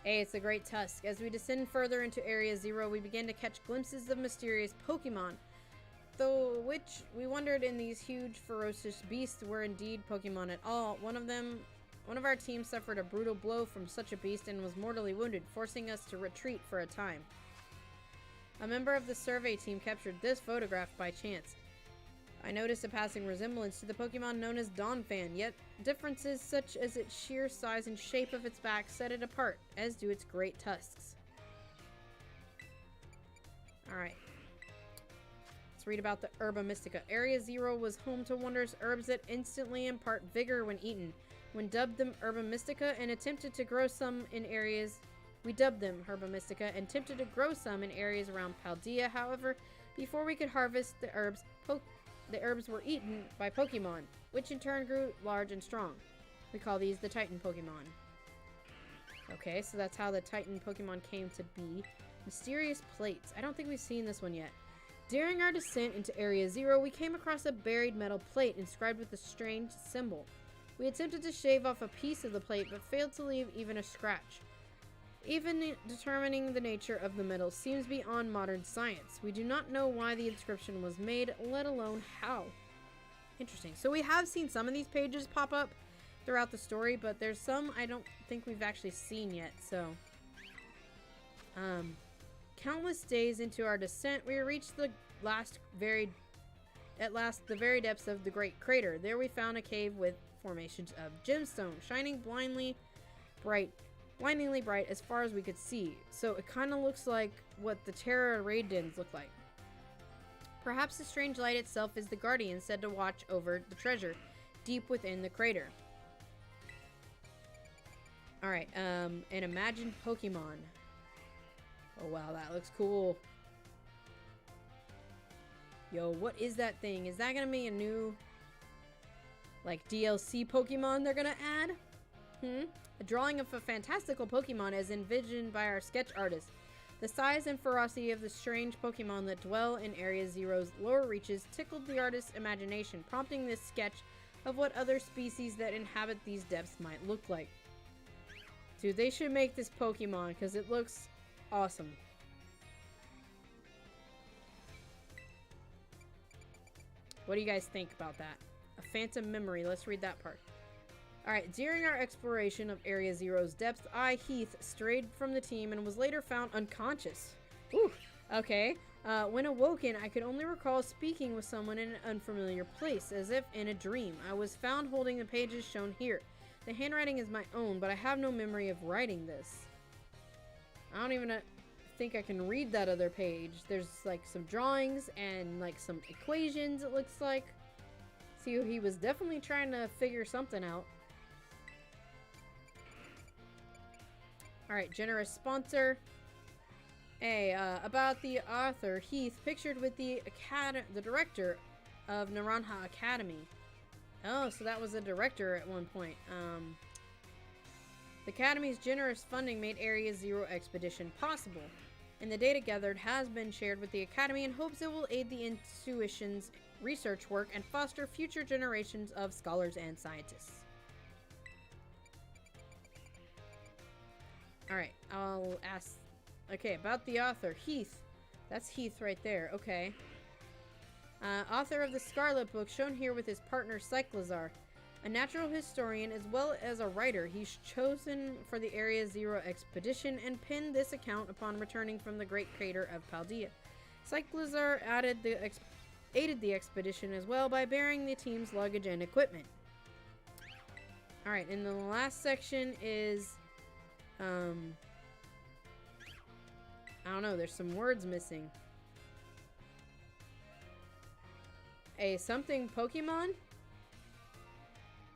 A, it's a great tusk. As we descend further into Area Zero, we begin to catch glimpses of mysterious Pokemon, though which we wondered in these huge, ferocious beasts were indeed Pokemon at all. One of our team suffered a brutal blow from such a beast and was mortally wounded, forcing us to retreat for a time. A member of the survey team captured this photograph by chance. I noticed a passing resemblance to the Pokemon known as Donphan, yet differences such as its sheer size and shape of its back set it apart, as do its great tusks. Alright. Let's read about the Herba Mystica. Area Zero was home to wondrous herbs that instantly impart vigor when eaten. When dubbed them Herba Mystica and attempted to grow some in areas... We dubbed them Herba Mystica and attempted to grow some in areas around Paldea. However, before we could harvest the herbs were eaten by Pokemon, which in turn grew large and strong. We call these the Titan Pokemon. Okay, so that's how the Titan Pokemon came to be. Mysterious plates. I don't think we've seen this one yet. During our descent into Area Zero, we came across a buried metal plate inscribed with a strange symbol. We attempted to shave off a piece of the plate, but failed to leave even a scratch. Even determining the nature of the metal seems beyond modern science. We do not know why the inscription was made, let alone how. Interesting. So we have seen some of these pages pop up throughout the story, but there's some I don't think we've actually seen yet, so... Countless days into our descent, we reached the very depths of the Great Crater. There we found a cave with formations of gemstone, shining blindingly bright as far as we could see. So it kind of looks like what the Terra raid dens look like. Perhaps the strange light itself is the guardian said to watch over the treasure deep within the crater. Alright, an imagined Pokemon. Oh wow, that looks cool. Yo, what is that thing? Is that gonna be a new, like, DLC Pokemon they're gonna add? A drawing of a fantastical Pokemon as envisioned by our sketch artist. The size and ferocity of the strange Pokemon that dwell in Area Zero's lower reaches tickled the artist's imagination, prompting this sketch of what other species that inhabit these depths might look like. Dude, they should make this Pokemon because it looks awesome. What do you guys think about that? A phantom memory. Let's read that part. Alright, during our exploration of Area Zero's depths, I, Heath, strayed from the team and was later found unconscious. Ooh, okay. When awoken, I could only recall speaking with someone in an unfamiliar place, as if in a dream. I was found holding the pages shown here. The handwriting is my own, but I have no memory of writing this. I don't even think I can read that other page. There's like some drawings and like some equations, it looks like. See, he was definitely trying to figure something out. Alright, generous sponsor. Hey, about the author, Heath, pictured with the director of Naranja Academy. Oh, so that was a director at one point. The Academy's generous funding made Area Zero expedition possible, and the data gathered has been shared with the Academy in hopes it will aid the institution's research work and foster future generations of scholars and scientists. Alright, I'll ask... Okay, about the author, Heath. That's Heath right there, okay. Author of the Scarlet book, shown here with his partner Cyclazar. A natural historian as well as a writer, he's chosen for the Area Zero expedition and penned this account upon returning from the great crater of Paldea. Cyclazar aided the expedition as well by bearing the team's luggage and equipment. Alright, and the last section is... I don't know, there's some words missing. A something Pokemon?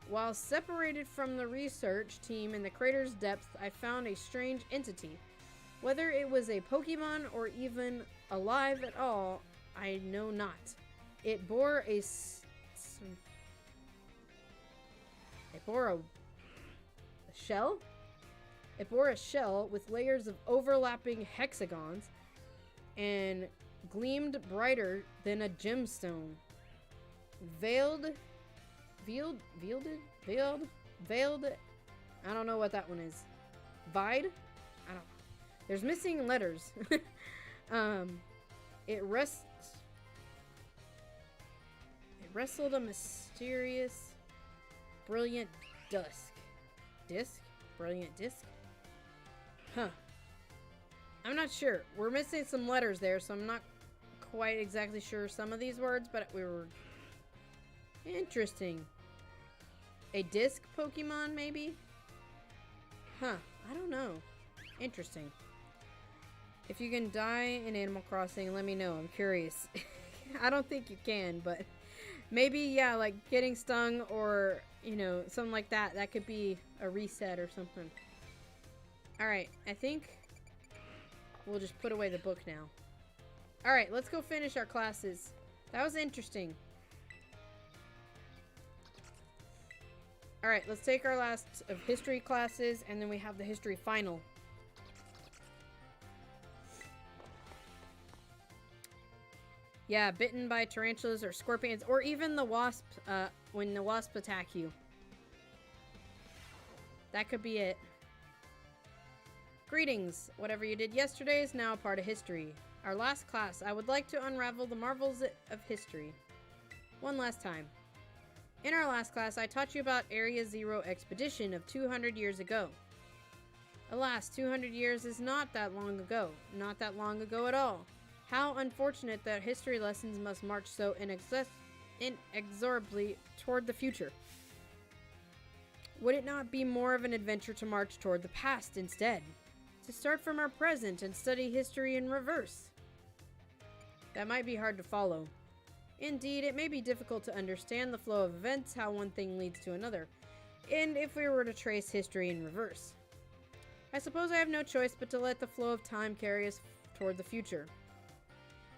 While separated from the research team in the crater's depths, I found a strange entity. Whether it was a Pokemon or even alive at all, I know not. It bore a shell? It bore a shell with layers of overlapping hexagons and gleamed brighter than a gemstone. Veiled? I don't know what that one is. Vide? I don't know. There's missing letters. It wrestled a mysterious, brilliant brilliant disc? Huh. I'm not sure. We're missing some letters there, so I'm not quite exactly sure some of these words, but we were... Interesting. A disc Pokemon, maybe? Huh. I don't know. Interesting. If you can die in Animal Crossing, let me know. I'm curious. I don't think you can, but... Maybe, yeah, like getting stung or, you know, something like that. That could be a reset or something. Alright, I think we'll just put away the book now. Alright, let's go finish our classes. That was interesting. Alright, let's take our last of history classes, and then we have the history final. Yeah, bitten by tarantulas or scorpions, or even the wasp, when the wasps attack you. That could be it. Greetings. Whatever you did yesterday is now a part of history. Our last class, I would like to unravel the marvels of history. One last time. In our last class, I taught you about Area Zero expedition of 200 years ago. Alas, 200 years is not that long ago. Not that long ago at all. How unfortunate that history lessons must march so inexorably toward the future. Would it not be more of an adventure to march toward the past instead? To start from our present and study history in reverse? That might be hard to follow. Indeed, it may be difficult to understand the flow of events, how one thing leads to another, and if we were to trace history in reverse. I suppose I have no choice but to let the flow of time carry us toward the future.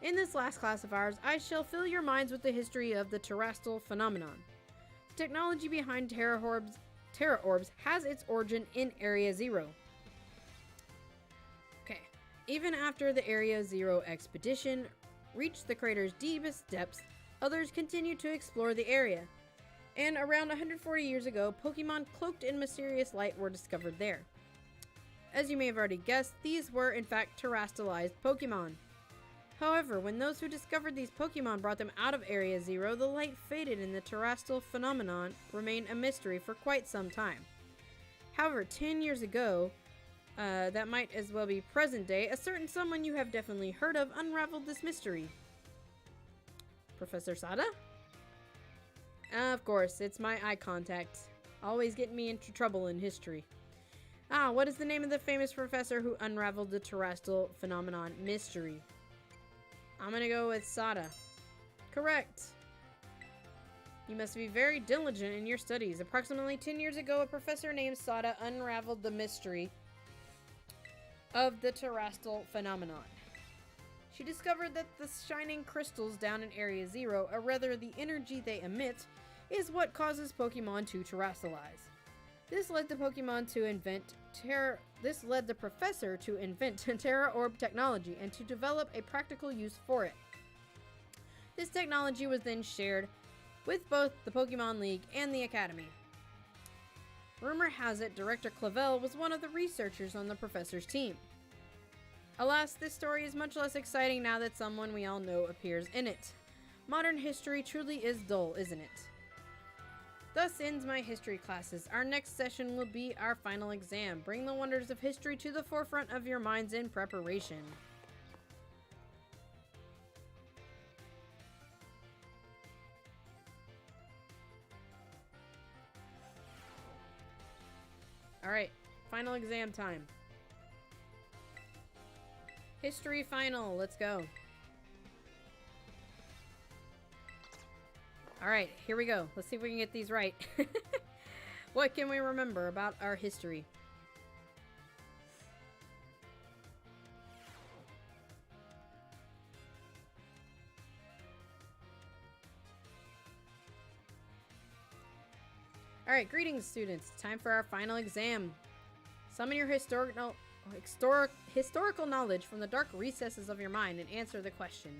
In this last class of ours, I shall fill your minds with the history of the terrestrial phenomenon. The technology behind Terra Orbs has its origin in Area Zero. Okay, even after the Area Zero expedition reached the crater's deepest depths, others continued to explore the area. And around 140 years ago, Pokémon cloaked in mysterious light were discovered there. As you may have already guessed, these were in fact terrestrialized Pokémon. However, when those who discovered these Pokemon brought them out of Area Zero, the light faded and the terrestrial phenomenon remained a mystery for quite some time. However, 10 years ago, that might as well be present day, a certain someone you have definitely heard of unraveled this mystery. Professor Sada? Of course, it's my eye contact. Always getting me into trouble in history. What is the name of the famous professor who unraveled the terrestrial phenomenon mystery? I'm gonna go with Sada. Correct. You must be very diligent in your studies. Approximately 10 years ago, a professor named Sada unraveled the mystery of the terrestrial phenomenon. She discovered that the shining crystals down in Area Zero, or rather the energy they emit, is what causes Pokemon to terrestrialize. This led the professor to invent Terra Orb technology and to develop a practical use for it. This technology was then shared with both the Pokemon League and the Academy. Rumor has it Director Clavel was one of the researchers on the professor's team. Alas, this story is much less exciting now that someone we all know appears in it. Modern history truly is dull, isn't it? Thus ends my history classes. Our next session will be our final exam. Bring the wonders of history to the forefront of your minds in preparation. Alright, final exam time. History final, let's go. Alright, here we go. Let's see if we can get these right. What can we remember about our history? Alright, greetings students. Time for our final exam. Summon your historical knowledge from the dark recesses of your mind and answer the question.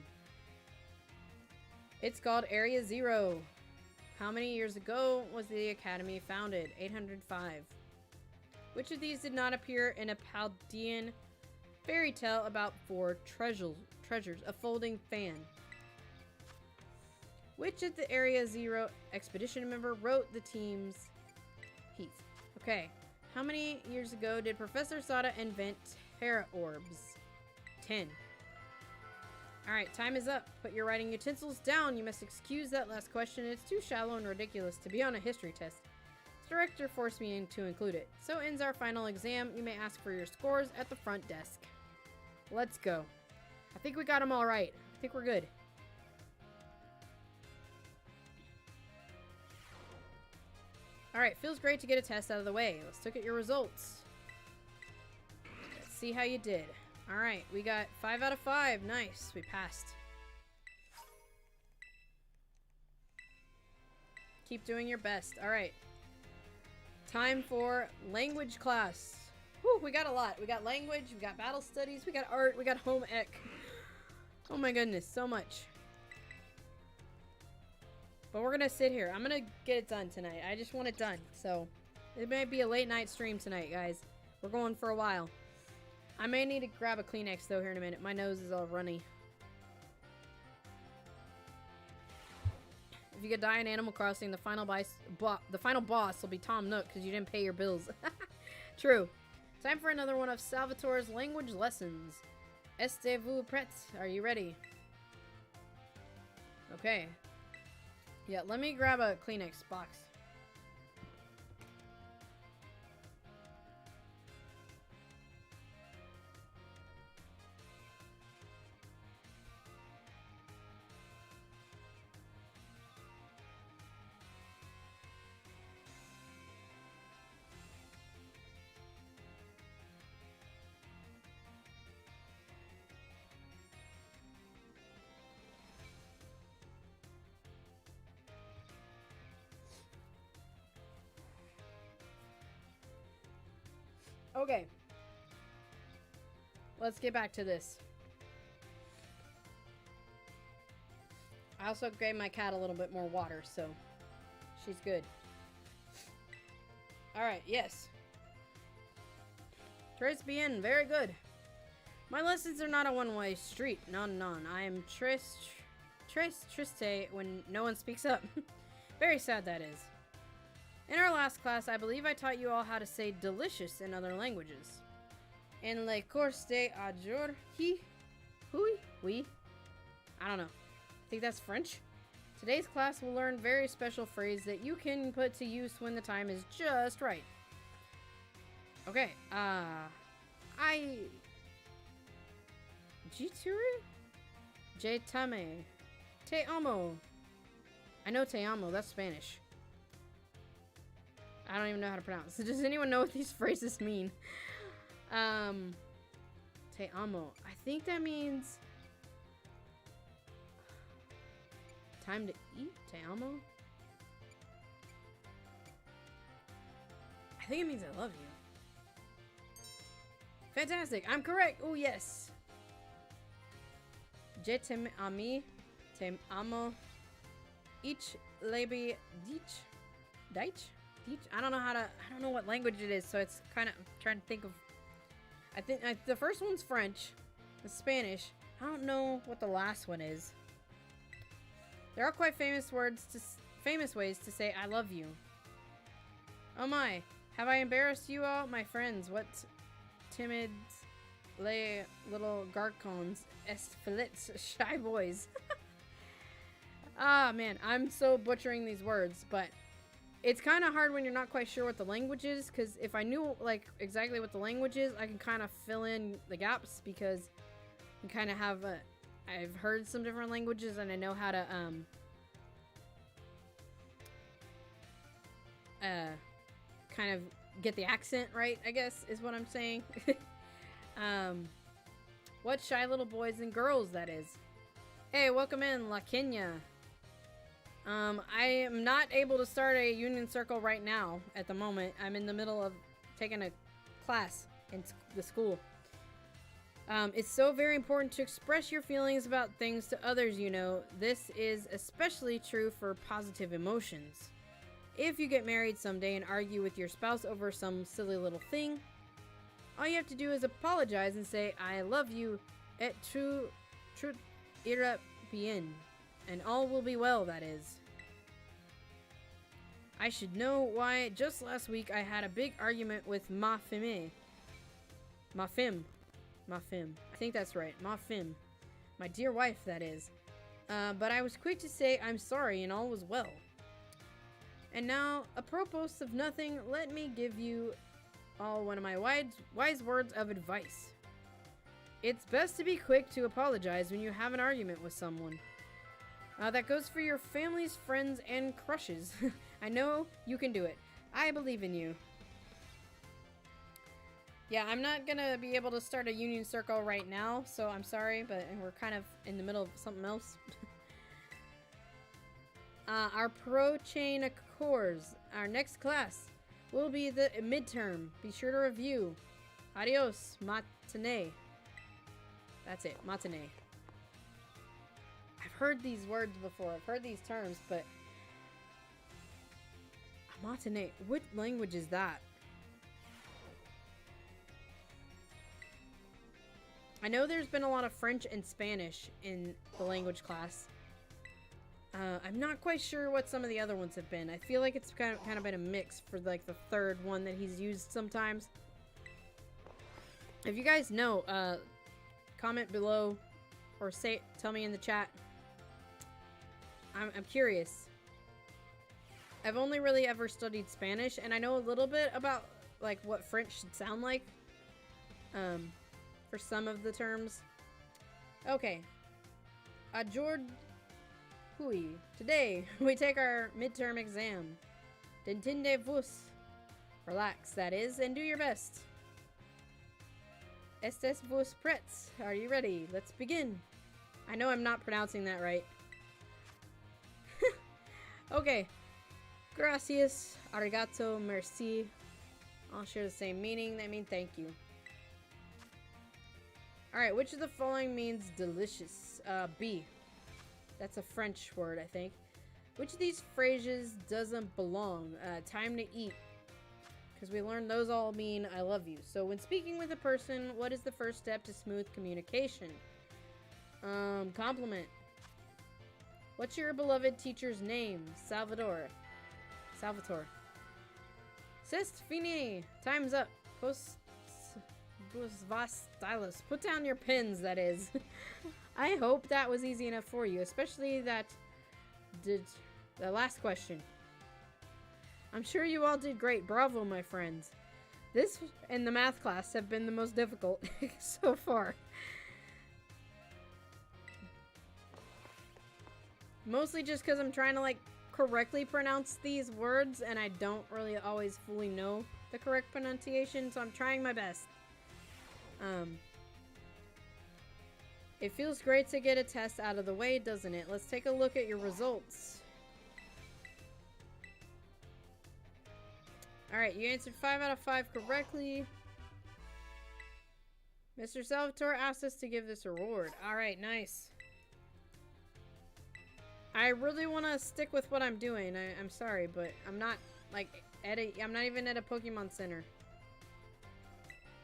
It's called Area Zero. How many years ago was the Academy founded? 805. Which of these did not appear in a Paldean fairy tale about four treasures, a folding fan? Which of the Area Zero expedition member wrote the team's Heath? Okay. How many years ago did Professor Sada invent Terra Orbs? 10. Alright, time is up. Put your writing utensils down. You must excuse that last question. It's too shallow and ridiculous to be on a history test. The director forced me to include it. So ends our final exam. You may ask for your scores at the front desk. Let's go. I think we got them all right. I think we're good. Alright, feels great to get a test out of the way. Let's look at your results. Let's see how you did. Alright, we got 5 out of 5. Nice, we passed. Keep doing your best. Alright. Time for language class. Whew, we got a lot. We got language, we got battle studies, we got art, we got home ec. Oh my goodness, so much. But we're gonna sit here. I'm gonna get it done tonight. I just want it done. So, it may be a late night stream tonight, guys. We're going for a while. I may need to grab a Kleenex, though, here in a minute. My nose is all runny. If you could die in Animal Crossing, the final boss will be Tom Nook, because you didn't pay your bills. True. Time for another one of Salvatore's language lessons. Êtes-vous prêts? Are you ready? Okay. Yeah, let me grab a Kleenex box. Okay. Let's get back to this. I also gave my cat a little bit more water, so she's good. Alright, yes. Tres bien, very good. My lessons are not a one-way street. None. I am triste when no one speaks up. Very sad, that is. In our last class, I believe I taught you all how to say delicious in other languages. En le cours d'aujourd'hui, oui. I don't know. I think that's French. Today's class will learn very special phrase that you can put to use when the time is just right. Okay, Jituru? Jetame. Te amo. I know te amo, that's Spanish. I don't even know how to pronounce. Does anyone know what these phrases mean? Te amo. I think that means time to eat. Te amo. I think it means I love you. Fantastic. I'm correct. Oh, yes. Je t'aime ami. Te amo. Ich lebe dich. Dich? I don't know what language it is, so it's kind of, I'm trying to think of, I think the first one's French, the Spanish. I don't know what the last one is. There are quite famous ways to say I love you. Oh my, have I embarrassed you all, my friends? What timid, little garcons, filets, shy boys. Ah man, I'm so butchering these words, but it's kind of hard when you're not quite sure what the language is, because if I knew like exactly what the language is, I can kind of fill in the gaps, because I kind of have I've heard some different languages and I know how to kind of get the accent right, I guess is what I'm saying. What shy little boys and girls that is. Hey, welcome in, La Kenya. I am not able to start a union circle right now at the moment. I'm in the middle of taking a class in the school. It's so very important to express your feelings about things to others, you know. This is especially true for positive emotions. If you get married someday and argue with your spouse over some silly little thing, all you have to do is apologize and say, I love you, et tout ira bien. And all will be well, that is. I should know why just last week I had a big argument with ma femme. Ma femme. I think that's right. Ma femme. My dear wife, that is. But I was quick to say I'm sorry and all was well. And now, apropos of nothing, let me give you all one of my wise words of advice. It's best to be quick to apologize when you have an argument with someone. That goes for your families, friends, and crushes. I know you can do it. I believe in you. Yeah, I'm not gonna be able to start a union circle right now, so I'm sorry, but we're kind of in the middle of something else. Our pro chain course, our next class, will be the midterm. Be sure to review. Adios, matinee. That's it, matinee. I've heard these words before. I've heard these terms, but matinee. What language is that? I know there's been a lot of French and Spanish in the language class. I'm not quite sure what some of the other ones have been. I feel like it's kind of been a mix for like the third one that he's used sometimes. If you guys know, comment below or tell me in the chat. I'm curious. I've only really ever studied Spanish, and I know a little bit about like what French should sound like. For some of the terms. Okay. Aujourd'hui, today, we take our midterm exam. Détendez-vous. Relax, that is, and do your best. Estes-vous prêts? Are you ready? Let's begin. I know I'm not pronouncing that right. Okay. Gracias, arigato, merci. All share the same meaning. They mean thank you. Alright, which of the following means delicious? B. That's a French word, I think. Which of these phrases doesn't belong? Time to eat. because we learned those all mean I love you. So when speaking with a person, what is the first step to smooth communication? Compliment. What's your beloved teacher's name? Salvatore. Sist fini. Time's up. Post vas stylus. Put down your pins, that is. I hope that was easy enough for you, especially the last question. I'm sure you all did great. Bravo, my friends. This and the math class have been the most difficult so far. Mostly just because I'm trying to, like, correctly pronounce these words, and I don't really always fully know the correct pronunciation, so I'm trying my best. It feels great to get a test out of the way, doesn't it? Let's take a look at your results. Alright, you answered 5 out of 5 correctly. Mr. Salvatore asked us to give this reward. Alright, nice. I really want to stick with what I'm doing. I'm sorry, but I'm not, like, I'm not even at a Pokemon Center.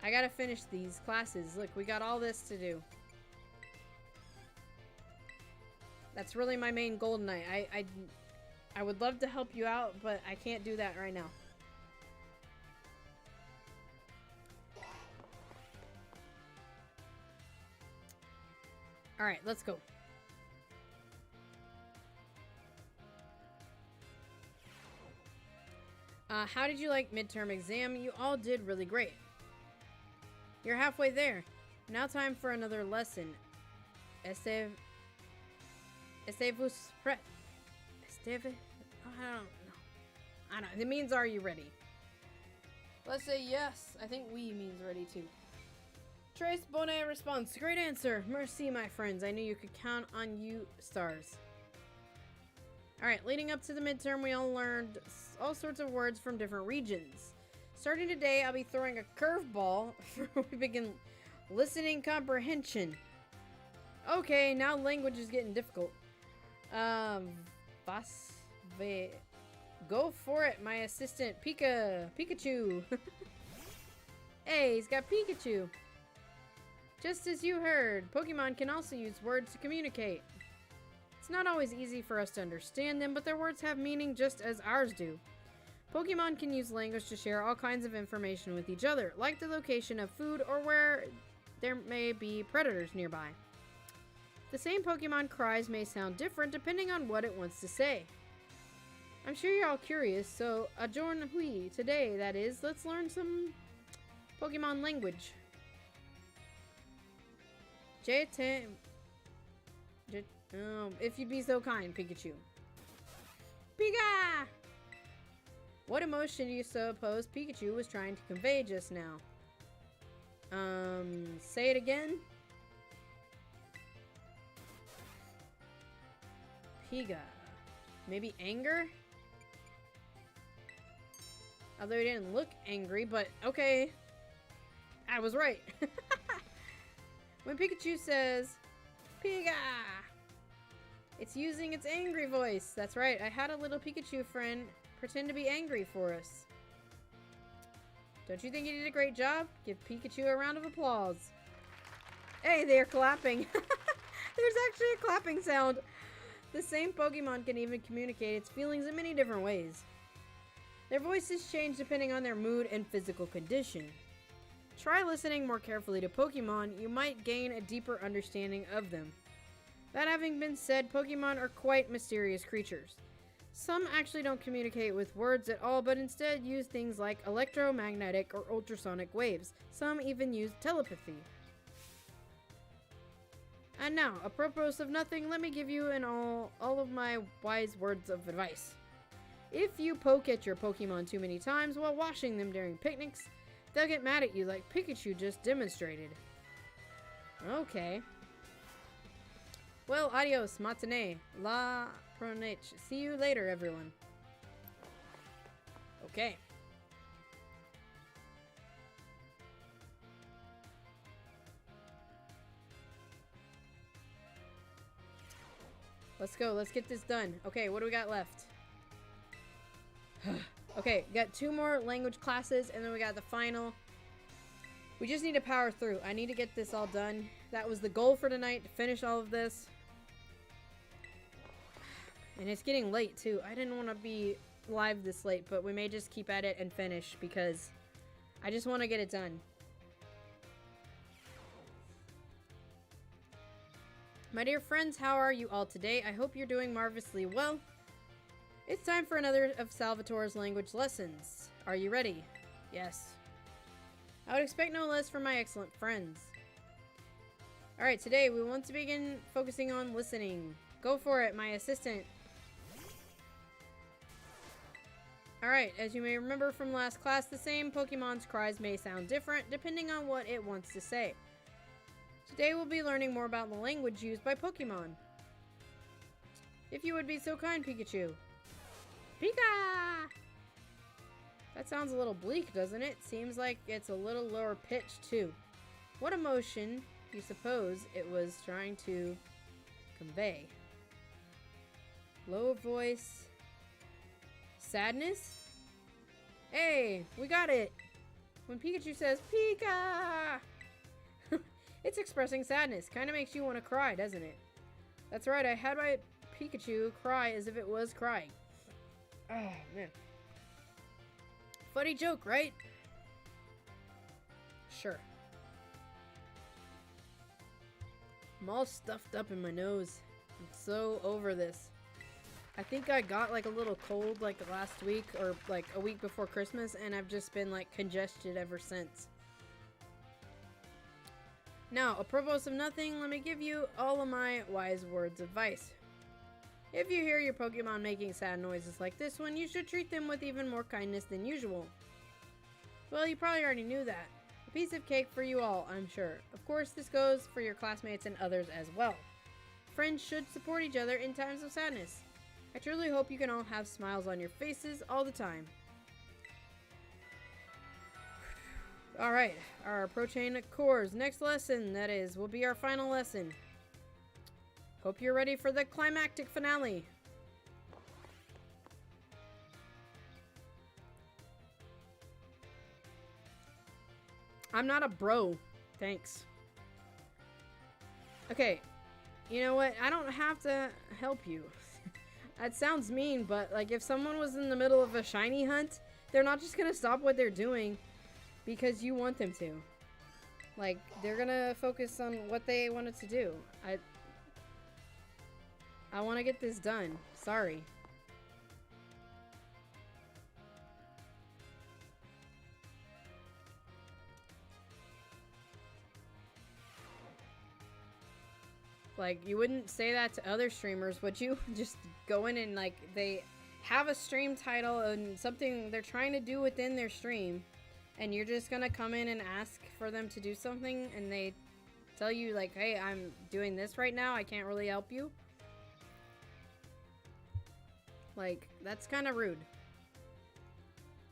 I gotta finish these classes. Look, we got all this to do. That's really my main goal tonight. I would love to help you out, but I can't do that right now. Alright, let's go. How did you like midterm exam? You all did really great. You're halfway there. Now time for another lesson. Estevus pre... Esteve... I don't know. It means are you ready? Let's say yes. I think we means ready too. Trace Bonnet response. Great answer. Merci, my friends. I knew you could count on you stars. Alright, leading up to the midterm, we all learned all sorts of words from different regions. Starting today, I'll be throwing a curveball for we begin listening comprehension. Okay, now language is getting difficult. Go for it, my assistant, Pikachu. Hey, he's got Pikachu. Just as you heard, Pokemon can also use words to communicate. It's not always easy for us to understand them, but their words have meaning just as ours do. Pokemon can use language to share all kinds of information with each other, like the location of food or where there may be predators nearby. The same Pokemon cries may sound different depending on what it wants to say. I'm sure you're all curious, so aujourd'hui, today that is, let's learn some Pokemon language. If you'd be so kind, Pikachu. Pika! What emotion do you suppose Pikachu was trying to convey just now? Say it again? Piga. Maybe anger? Although he didn't look angry, but okay. I was right. When Pikachu says, Piga! It's using its angry voice. That's right, I had a little Pikachu friend pretend to be angry for us. Don't you think he did a great job? Give Pikachu a round of applause. Hey, they're clapping. There's actually a clapping sound. The same Pokemon can even communicate its feelings in many different ways. Their voices change depending on their mood and physical condition. Try listening more carefully to Pokemon, you might gain a deeper understanding of them. That having been said, Pokemon are quite mysterious creatures. Some actually don't communicate with words at all, but instead use things like electromagnetic or ultrasonic waves. Some even use telepathy. And now, apropos of nothing, let me give you all of my wise words of advice. If you poke at your Pokemon too many times while washing them during picnics, they'll get mad at you like Pikachu just demonstrated. Okay. Well, adios, matinee. La pronech. See you later, everyone. Okay. Let's go. Let's get this done. Okay, what do we got left? Okay, got 2 more language classes, and then we got the final. We just need to power through. I need to get this all done. That was the goal for tonight, to finish all of this. And it's getting late, too. I didn't want to be live this late, but we may just keep at it and finish, because I just want to get it done. My dear friends, how are you all today? I hope you're doing marvelously well. It's time for another of Salvatore's language lessons. Are you ready? Yes. I would expect no less from my excellent friends. Alright, today we want to begin focusing on listening. Go for it, my assistant. Alright, as you may remember from last class, the same Pokemon's cries may sound different depending on what it wants to say. Today we'll be learning more about the language used by Pokemon. If you would be so kind, Pikachu. Pika! That sounds a little bleak, doesn't it? Seems like it's a little lower pitched, too. What emotion do you suppose it was trying to convey? Low voice. Sadness? Hey, we got it! When Pikachu says, Pika! It's expressing sadness. Kinda makes you want to cry, doesn't it? That's right, I had my Pikachu cry as if it was crying. Oh, man. Funny joke, right? Sure. I'm all stuffed up in my nose. I'm so over this. I think I got like a little cold like last week or like a week before Christmas, and I've just been like congested ever since. Now, apropos of nothing, let me give you all of my wise words of advice. If you hear your Pokemon making sad noises like this one, you should treat them with even more kindness than usual. Well, you probably already knew that. A piece of cake for you all, I'm sure. Of course, this goes for your classmates and others as well. Friends should support each other in times of sadness. I truly hope you can all have smiles on your faces all the time. Alright, our approaching course. Next lesson, that is, will be our final lesson. Hope you're ready for the climactic finale. I'm not a bro. Thanks. Okay, you know what? I don't have to help you. That sounds mean, but like if someone was in the middle of a shiny hunt, they're not just gonna stop what they're doing because you want them to. Like, they're gonna focus on what they wanted to do. I want to get this done. Sorry. Like, you wouldn't say that to other streamers, would you? Just go in and, like, they have a stream title and something they're trying to do within their stream, and you're just gonna come in and ask for them to do something, and they tell you, like, hey, I'm doing this right now, I can't really help you. Like, that's kind of rude.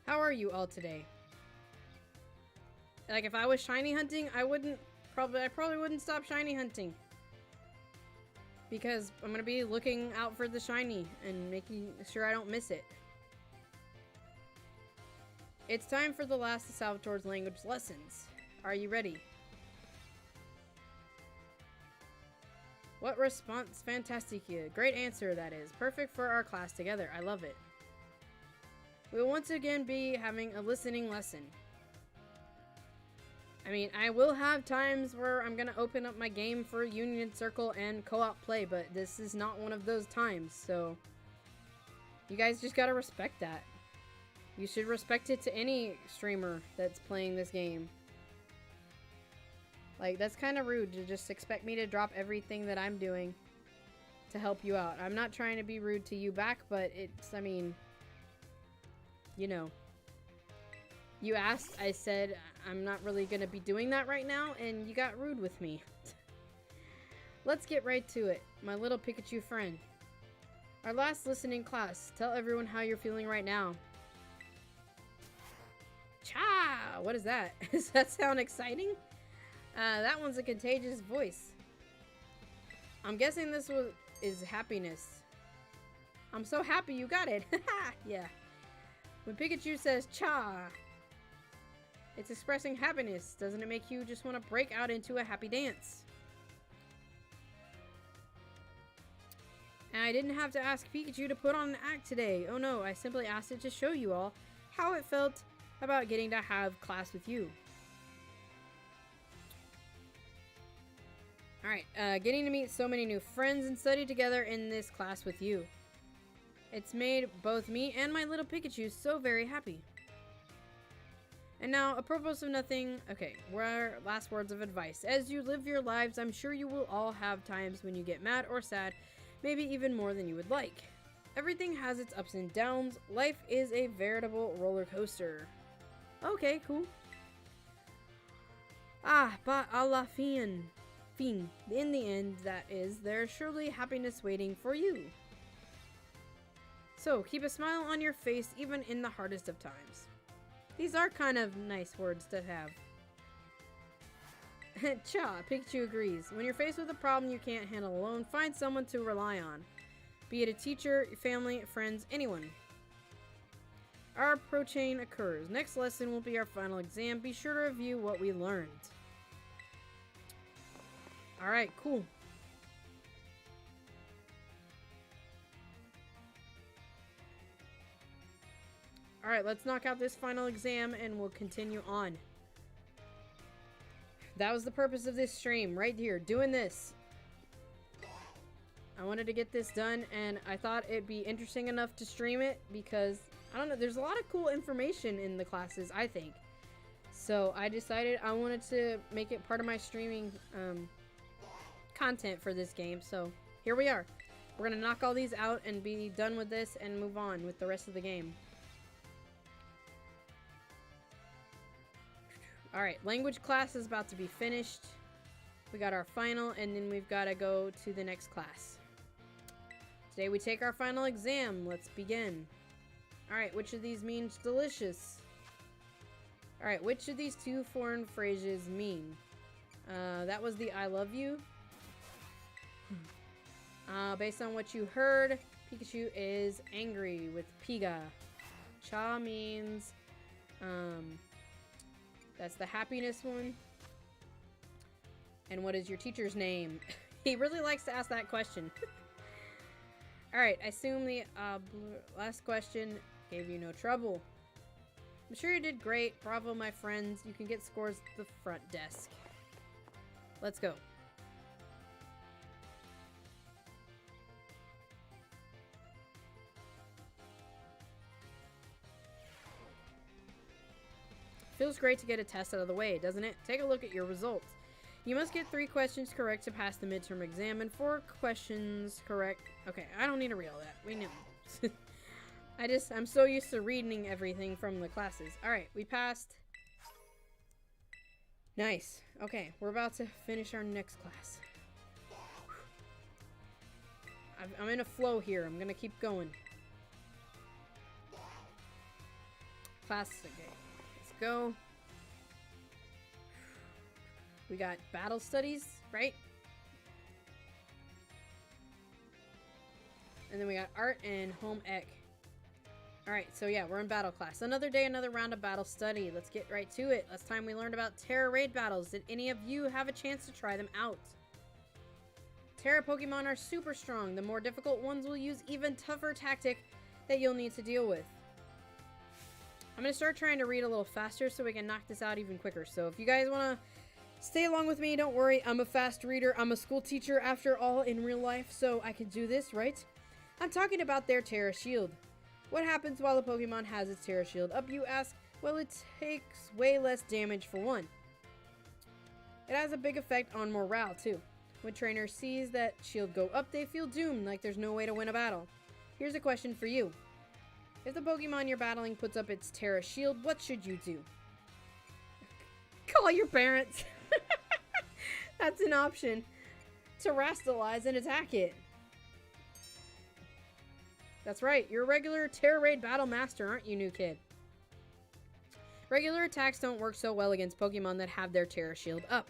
How are you all today? Like, if I was shiny hunting, I probably wouldn't stop shiny hunting. Because I'm gonna be looking out for the shiny and making sure I don't miss it. It's time for the last of Salvatore's language lessons. Are you ready? What response? Fantastic. Great answer, that is. Perfect for our class together. I love it. We will once again be having a listening lesson. I mean, I will have times where I'm gonna open up my game for Union Circle and co-op play, but this is not one of those times, so you guys just gotta respect that. You should respect it to any streamer that's playing this game. Like, that's kind of rude to just expect me to drop everything that I'm doing to help you out. I'm not trying to be rude to you back, but it's, I mean, you know. You asked, I said, I'm not really going to be doing that right now, and you got rude with me. Let's get right to it, my little Pikachu friend. Our last listening class. Tell everyone how you're feeling right now. Cha! What is that? Does that sound exciting? That one's a contagious voice. I'm guessing this is happiness. I'm so happy you got it. Yeah. When Pikachu says cha, it's expressing happiness. Doesn't it make you just want to break out into a happy dance? And I didn't have to ask Pikachu to put on an act today. Oh no, I simply asked it to show you all how it felt about getting to have class with you. Alright, getting to meet so many new friends and study together in this class with you. It's made both me and my little Pikachu so very happy. And now, apropos of nothing, okay, last words of advice. As you live your lives, I'm sure you will all have times when you get mad or sad, maybe even more than you would like. Everything has its ups and downs. Life is a veritable roller coaster. Okay, cool. But a la fin. In the end, that is, there's surely happiness waiting for you. So, keep a smile on your face even in the hardest of times. These are kind of nice words to have. Cha, Pikachu agrees. When you're faced with a problem you can't handle alone, find someone to rely on. Be it a teacher, your family, friends, anyone. Our pro chain occurs. Next lesson will be our final exam. Be sure to review what we learned. Alright, cool. Alright, let's knock out this final exam and we'll continue on. That was the purpose of this stream, right here, doing this. I wanted to get this done and I thought it'd be interesting enough to stream it because, I don't know, there's a lot of cool information in the classes, I think. So I decided I wanted to make it part of my streaming content for this game. So here we are. We're gonna knock all these out and be done with this and move on with the rest of the game. Alright, language class is about to be finished. We got our final, and then we've got to go to the next class. Today we take our final exam. Let's begin. Alright, which of these means delicious? Alright, which of these two foreign phrases mean? That was the I love you. Based on what you heard, Pikachu is angry with Piga. Cha means, that's the happiness one. And what is your teacher's name? He really likes to ask that question. Alright, I assume the last question gave you no trouble. I'm sure you did great. Bravo, my friends. You can get scores at the front desk. Let's go. Feels great to get a test out of the way, doesn't it? Take a look at your results. You must get 3 questions correct to pass the midterm exam and 4 questions correct. Okay, I don't need to read all that. We know. I'm so used to reading everything from the classes. Alright, we passed. Nice. Okay, we're about to finish our next class. I'm in a flow here. I'm gonna keep going. Class, okay. Let's go. We got battle studies, right? And then we got art and home ec. Alright, so yeah, we're in battle class. Another day, another round of battle study. Let's get right to it. Last time we learned about Terra raid battles. Did any of you have a chance to try them out? Terra Pokemon are super strong. The more difficult ones will use even tougher tactic that you'll need to deal with. I'm going to start trying to read a little faster so we can knock this out even quicker. So if you guys want to stay along with me, don't worry. I'm a fast reader. I'm a school teacher after all in real life, so I can do this, right? I'm talking about their Terra Shield. What happens while a Pokemon has its Terra Shield up, you ask? Well, it takes way less damage for one. It has a big effect on morale, too. When trainers sees that shield go up, they feel doomed, like there's no way to win a battle. Here's a question for you. If the Pokemon you're battling puts up its Terra Shield, what should you do? Call your parents. That's an option. Terrastalize and attack it. That's right, you're a regular Terra Raid Battle Master, aren't you, new kid? Regular attacks don't work so well against Pokemon that have their Terra Shield up.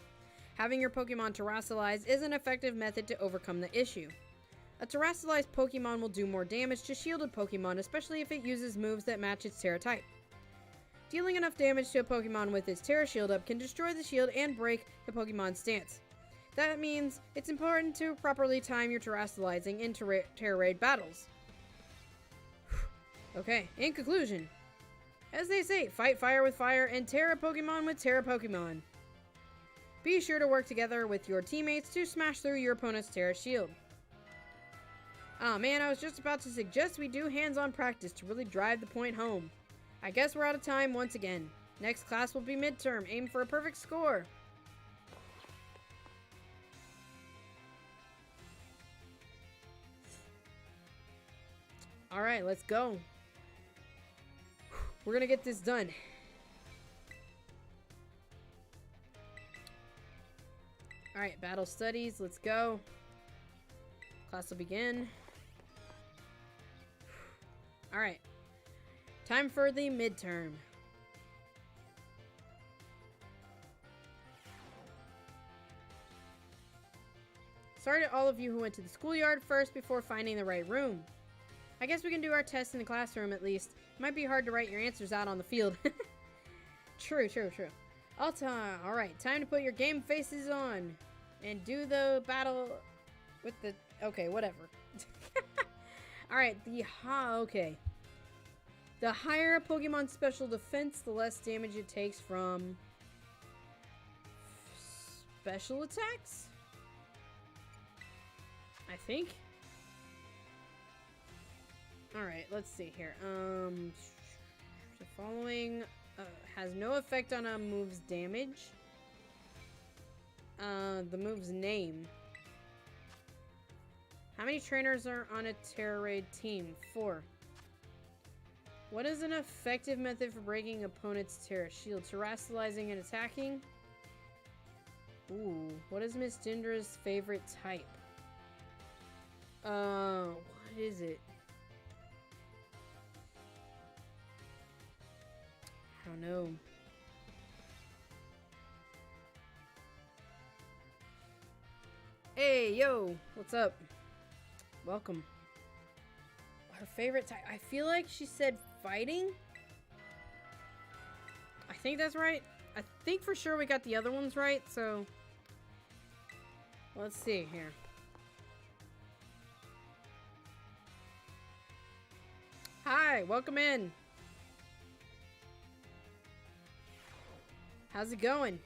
Having your Pokemon Terrastalize is an effective method to overcome the issue. A terrestrialized Pokemon will do more damage to shielded Pokemon, especially if it uses moves that match its Terra type. Dealing enough damage to a Pokemon with its Terra Shield up can destroy the shield and break the Pokemon's stance. That means it's important to properly time your terrestrializing in Terra Raid battles. Okay, in conclusion, as they say, fight fire with fire and Terra Pokemon with Terra Pokemon. Be sure to work together with your teammates to smash through your opponent's Terra Shield. Aw man, I was just about to suggest we do hands-on practice to really drive the point home. I guess we're out of time once again. Next class will be midterm. Aim for a perfect score. Alright, let's go. We're gonna get this done. Alright, battle studies, let's go. Class will begin. Alright. Time for the midterm. Sorry to all of you who went to the schoolyard first before finding the right room. I guess we can do our test in the classroom at least. It might be hard to write your answers out on the field. True. Alright, time to put your game faces on. And do the battle with the... Okay, whatever. Alright, okay. The higher a Pokemon's special defense, the less damage it takes from... special attacks? I think? Alright, let's see here. The following has no effect on a move's damage. The move's name. How many trainers are on a Terra Raid team? 4. What is an effective method for breaking opponent's Terra Shield? Terrestrializing and attacking? Ooh, what is Miss Dindra's favorite type? What is it? I don't know. Hey, yo! What's up? Welcome. Her favorite type. I feel like she said fighting. I think that's right. I think for sure we got the other ones right, so... Let's see here. Hi, welcome in. How's it going?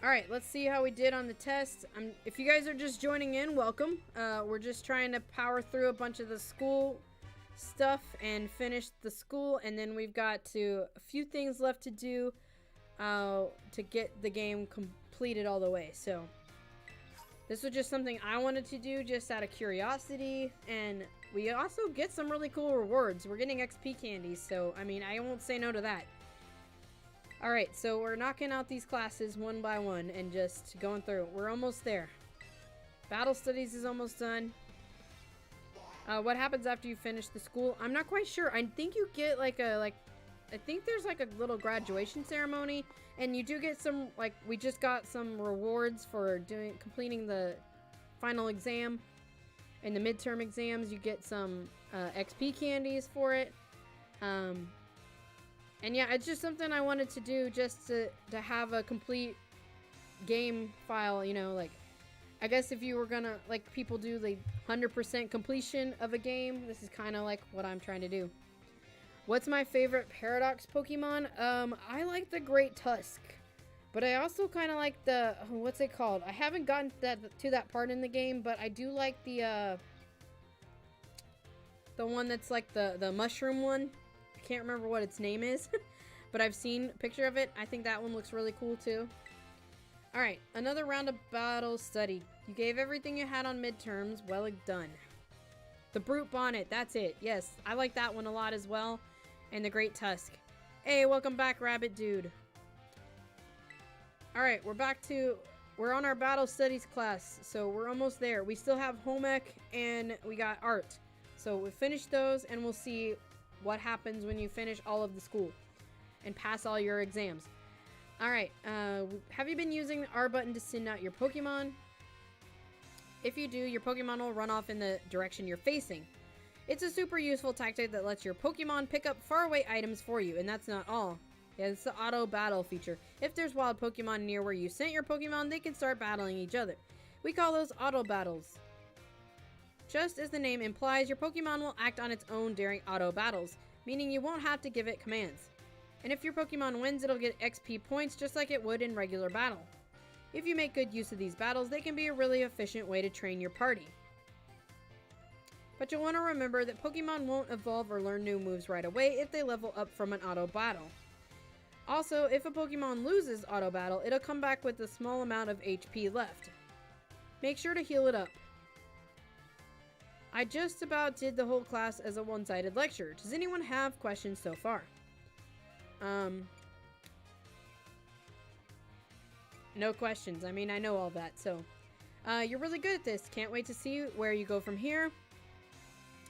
Alright, let's see how we did on the test. If you guys are just joining in, welcome. We're just trying to power through a bunch of the school stuff and finish the school, and then we've got a few things left to do to get the game completed all the way. So this was just something I wanted to do just out of curiosity, and we also get some really cool rewards. We're getting XP candies, so I mean, I won't say no to that. Alright, so we're knocking out these classes one by one and just going through. We're almost there. Battle studies is almost done. What happens after you finish the school? I'm not quite sure. I think you get I think there's like a little graduation ceremony, and you do get some, we just got some rewards for completing the final exam and the midterm exams. You get some XP candies for it. And yeah, it's just something I wanted to do just to have a complete game file, you know, I guess if you were gonna, people do the 100% completion of a game, this is kind of like what I'm trying to do. What's my favorite Paradox Pokemon? I like the Great Tusk, but I also kind of like the, what's it called? I haven't gotten to that part in the game, but I do like the one that's like the mushroom one. I can't remember what its name is, but I've seen a picture of it. I think that one looks really cool too. Alright, another round of battle study. You gave everything you had on midterms. Well done. The Brute Bonnet, that's it. Yes, I like that one a lot as well. And the Great Tusk. Hey, welcome back, Rabbit Dude. Alright, we're on our battle studies class, so we're almost there. We still have home ec and we got art. So we finished those, and we'll see what happens when you finish all of the school and pass all your exams. Alright, have you been using the R button to send out your Pokemon? If you do, your Pokemon will run off in the direction you're facing. It's a super useful tactic that lets your Pokemon pick up faraway items for you, and that's not all. It's the auto battle feature. If there's wild Pokemon near where you sent your Pokemon, they can start battling each other. We call those auto battles. Just as the name implies, your Pokemon will act on its own during auto battles, meaning you won't have to give it commands. And if your Pokemon wins, it'll get XP points just like it would in regular battle. If you make good use of these battles, they can be a really efficient way to train your party. But you'll want to remember that Pokemon won't evolve or learn new moves right away if they level up from an auto battle. Also, if a Pokemon loses auto battle, it'll come back with a small amount of HP left. Make sure to heal it up. I just about did the whole class as a one-sided lecture. Does anyone have questions so far? No questions. I mean, I know all that, so. You're really good at this. Can't wait to see where you go from here.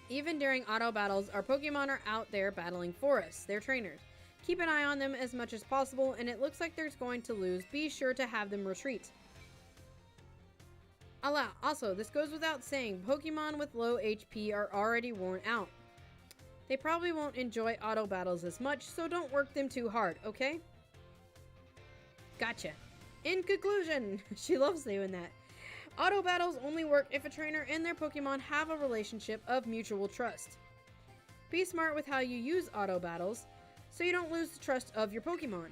Even during auto battles, our Pokemon are out there battling for us. They're trainers. Keep an eye on them as much as possible, and it looks like they're going to lose. Be sure to have them retreat. Also, this goes without saying, Pokemon with low HP are already worn out. They probably won't enjoy auto battles as much, so don't work them too hard, okay? Gotcha. In conclusion, she loves doing that. Auto battles only work if a trainer and their Pokemon have a relationship of mutual trust. Be smart with how you use auto battles, so you don't lose the trust of your Pokemon.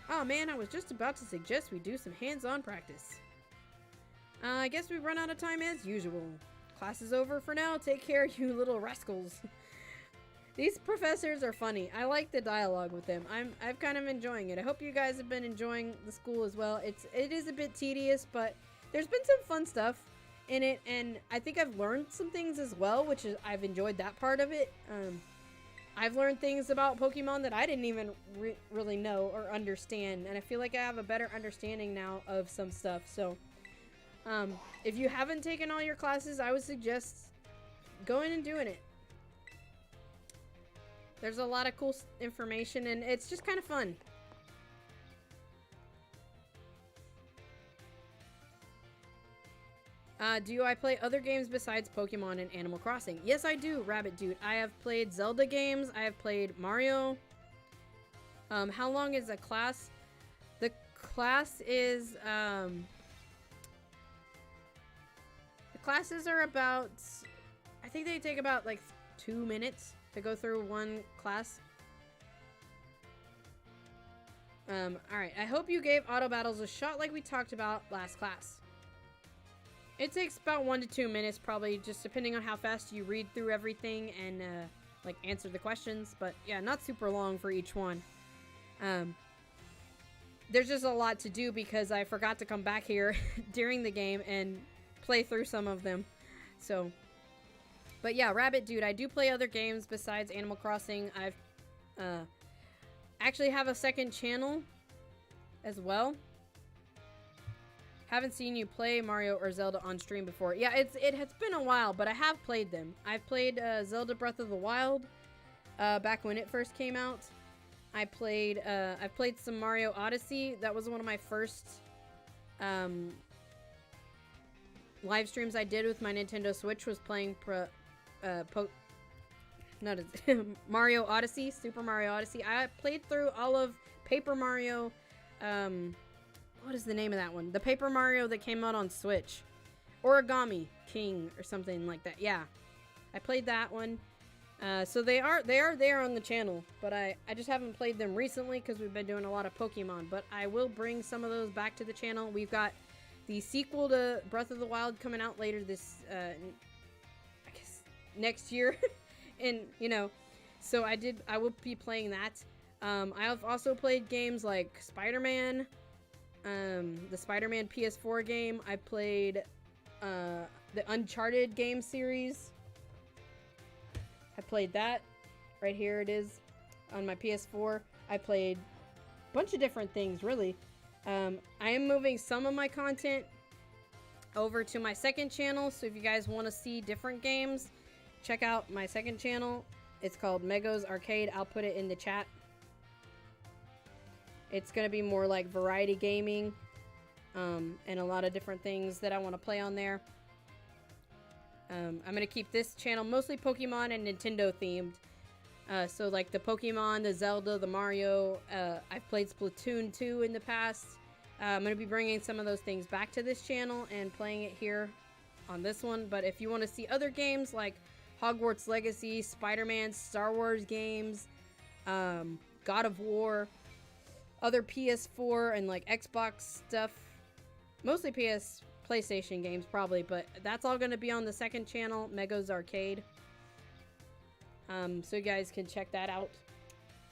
Oh man, I was just about to suggest we do some hands-on practice. I guess we run out of time as usual. Class is over for now. Take care, you little rascals. These professors are funny. I like the dialogue with them. I'm kind of enjoying it. I hope you guys have been enjoying the school as well. It is a bit tedious, but there's been some fun stuff in it, and I think I've learned some things as well, which is I've enjoyed that part of it. I've learned things about Pokemon that I didn't even really know or understand, and I feel like I have a better understanding now of some stuff. So if you haven't taken all your classes, I would suggest going and doing it. There's a lot of cool information, and it's just kind of fun. Do I play other games besides Pokemon and Animal Crossing? Yes, I do, Rabbit Dude. I have played Zelda games. I have played Mario. How long is a class? The class is, the classes are about, I think they take about like 2 minutes to go through one class. Alright, I hope you gave auto battles a shot like we talked about last class. It takes about 1 to 2 minutes, probably, just depending on how fast you read through everything and, like, answer the questions. But, yeah, not super long for each one. There's just a lot to do because I forgot to come back here during the game and play through some of them. So, but yeah, Rabbit Dude, I do play other games besides Animal Crossing. I've, actually have a second channel as well. Haven't seen you play Mario or Zelda on stream before. Yeah, it has been a while, but I have played them. I've played Zelda Breath of the Wild back when it first came out. I've played some Mario Odyssey. That was one of my first live streams I did with my Nintendo Switch, was playing Mario Odyssey, Super Mario Odyssey. I played through all of Paper Mario. What is the name of that one? The Paper Mario that came out on Switch. Origami King or something like that. Yeah. I played that one. So they are there on the channel, but I just haven't played them recently because we've been doing a lot of Pokemon, but I will bring some of those back to the channel. We've got the sequel to Breath of the Wild coming out later this, I guess, next year. And, you know, so I will be playing that. I have also played games like Spider-Man, the Spider-Man PS4 game. I played the Uncharted game series. I played that. Right here it is on my PS4. I played a bunch of different things, really. I am moving some of my content over to my second channel, so if you guys want to see different games, check out my second channel. It's called Mego's Arcade. I'll put it in the chat. It's going to be more like variety gaming. and a lot of different things that I want to play on there. I'm going to keep this channel mostly Pokemon and Nintendo themed. So like the Pokemon, the Zelda, the Mario, I've played Splatoon 2 in the past. I'm going to be bringing some of those things back to this channel and playing it here on this one. But if you want to see other games like Hogwarts Legacy, Spider-Man, Star Wars games, God of War, other PS4 and like Xbox stuff, mostly PlayStation games probably, but that's all going to be on the second channel, Mego's Arcade. So you guys can check that out.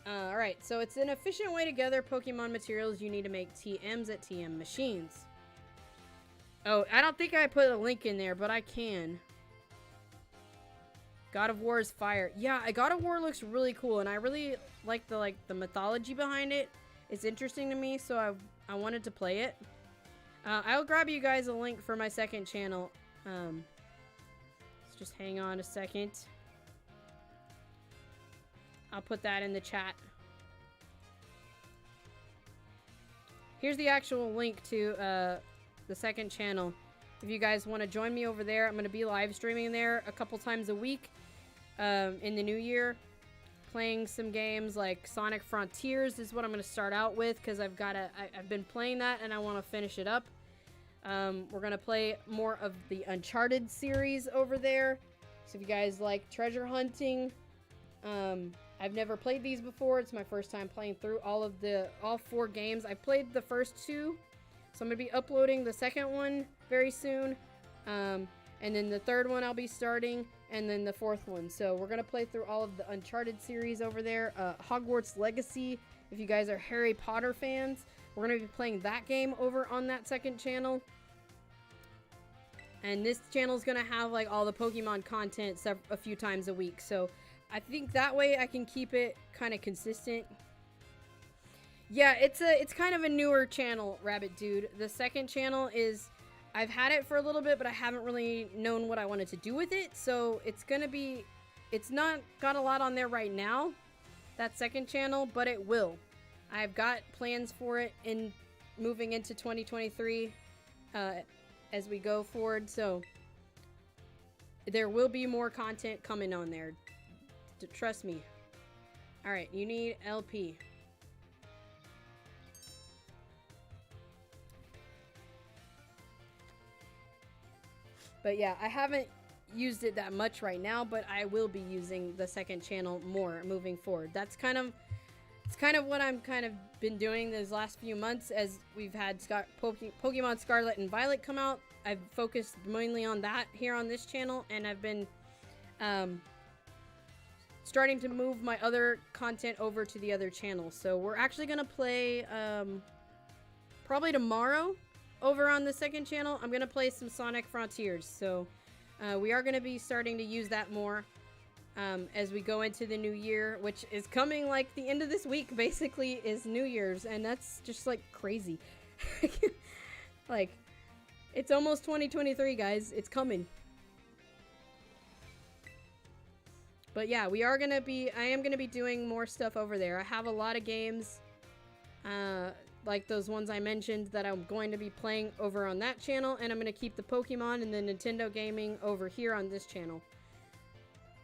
Alright, so it's an efficient way to gather Pokemon materials. You need to make TMs at TM machines. Oh, I don't think I put a link in there, but I can. God of War is fire. Yeah, God of War looks really cool, and I really like the mythology behind it. It's interesting to me, so I wanted to play it. I'll grab you guys a link for my second channel. Let's just hang on a second. I'll put that in the chat. Here's the actual link to the second channel. If you guys want to join me over there, I'm going to be live streaming there a couple times a week in the new year. Playing some games like Sonic Frontiers is what I'm going to start out with, because I've been playing that and I want to finish it up. We're going to play more of the Uncharted series over there. So if you guys like treasure hunting, I've never played these before. It's my first time playing through all 4 games. I played the first 2, so I'm going to be uploading the second one very soon. And then the third one I'll be starting, and then the 4th one. So we're going to play through all of the Uncharted series over there. Hogwarts Legacy, if you guys are Harry Potter fans, we're going to be playing that game over on that second channel. And this channel is going to have like all the Pokemon content a few times a week. So I think that way I can keep it kind of consistent. Yeah, it's kind of a newer channel, Rabbit Dude. The second channel is, I've had it for a little bit, but I haven't really known what I wanted to do with it. So it's not got a lot on there right now, that second channel, but it will. I've got plans for it in moving into 2023 as we go forward. So there will be more content coming on there. Trust me. Alright, you need LP. But yeah, I haven't used it that much right now, but I will be using the second channel more moving forward. It's kind of what I'm been doing these last few months as we've had Pokemon Scarlet and Violet come out. I've focused mainly on that here on this channel, and I've been starting to move my other content over to the other channels. So we're actually going to play probably tomorrow over on the second channel. I'm going to play some Sonic Frontiers. So we are going to be starting to use that more as we go into the new year, which is coming like the end of this week basically is New Year's, and that's just like crazy. Like, it's almost 2023, guys. It's coming. But yeah, I am going to be doing more stuff over there. I have a lot of games, like those ones I mentioned, that I'm going to be playing over on that channel, and I'm going to keep the Pokemon and the Nintendo gaming over here on this channel.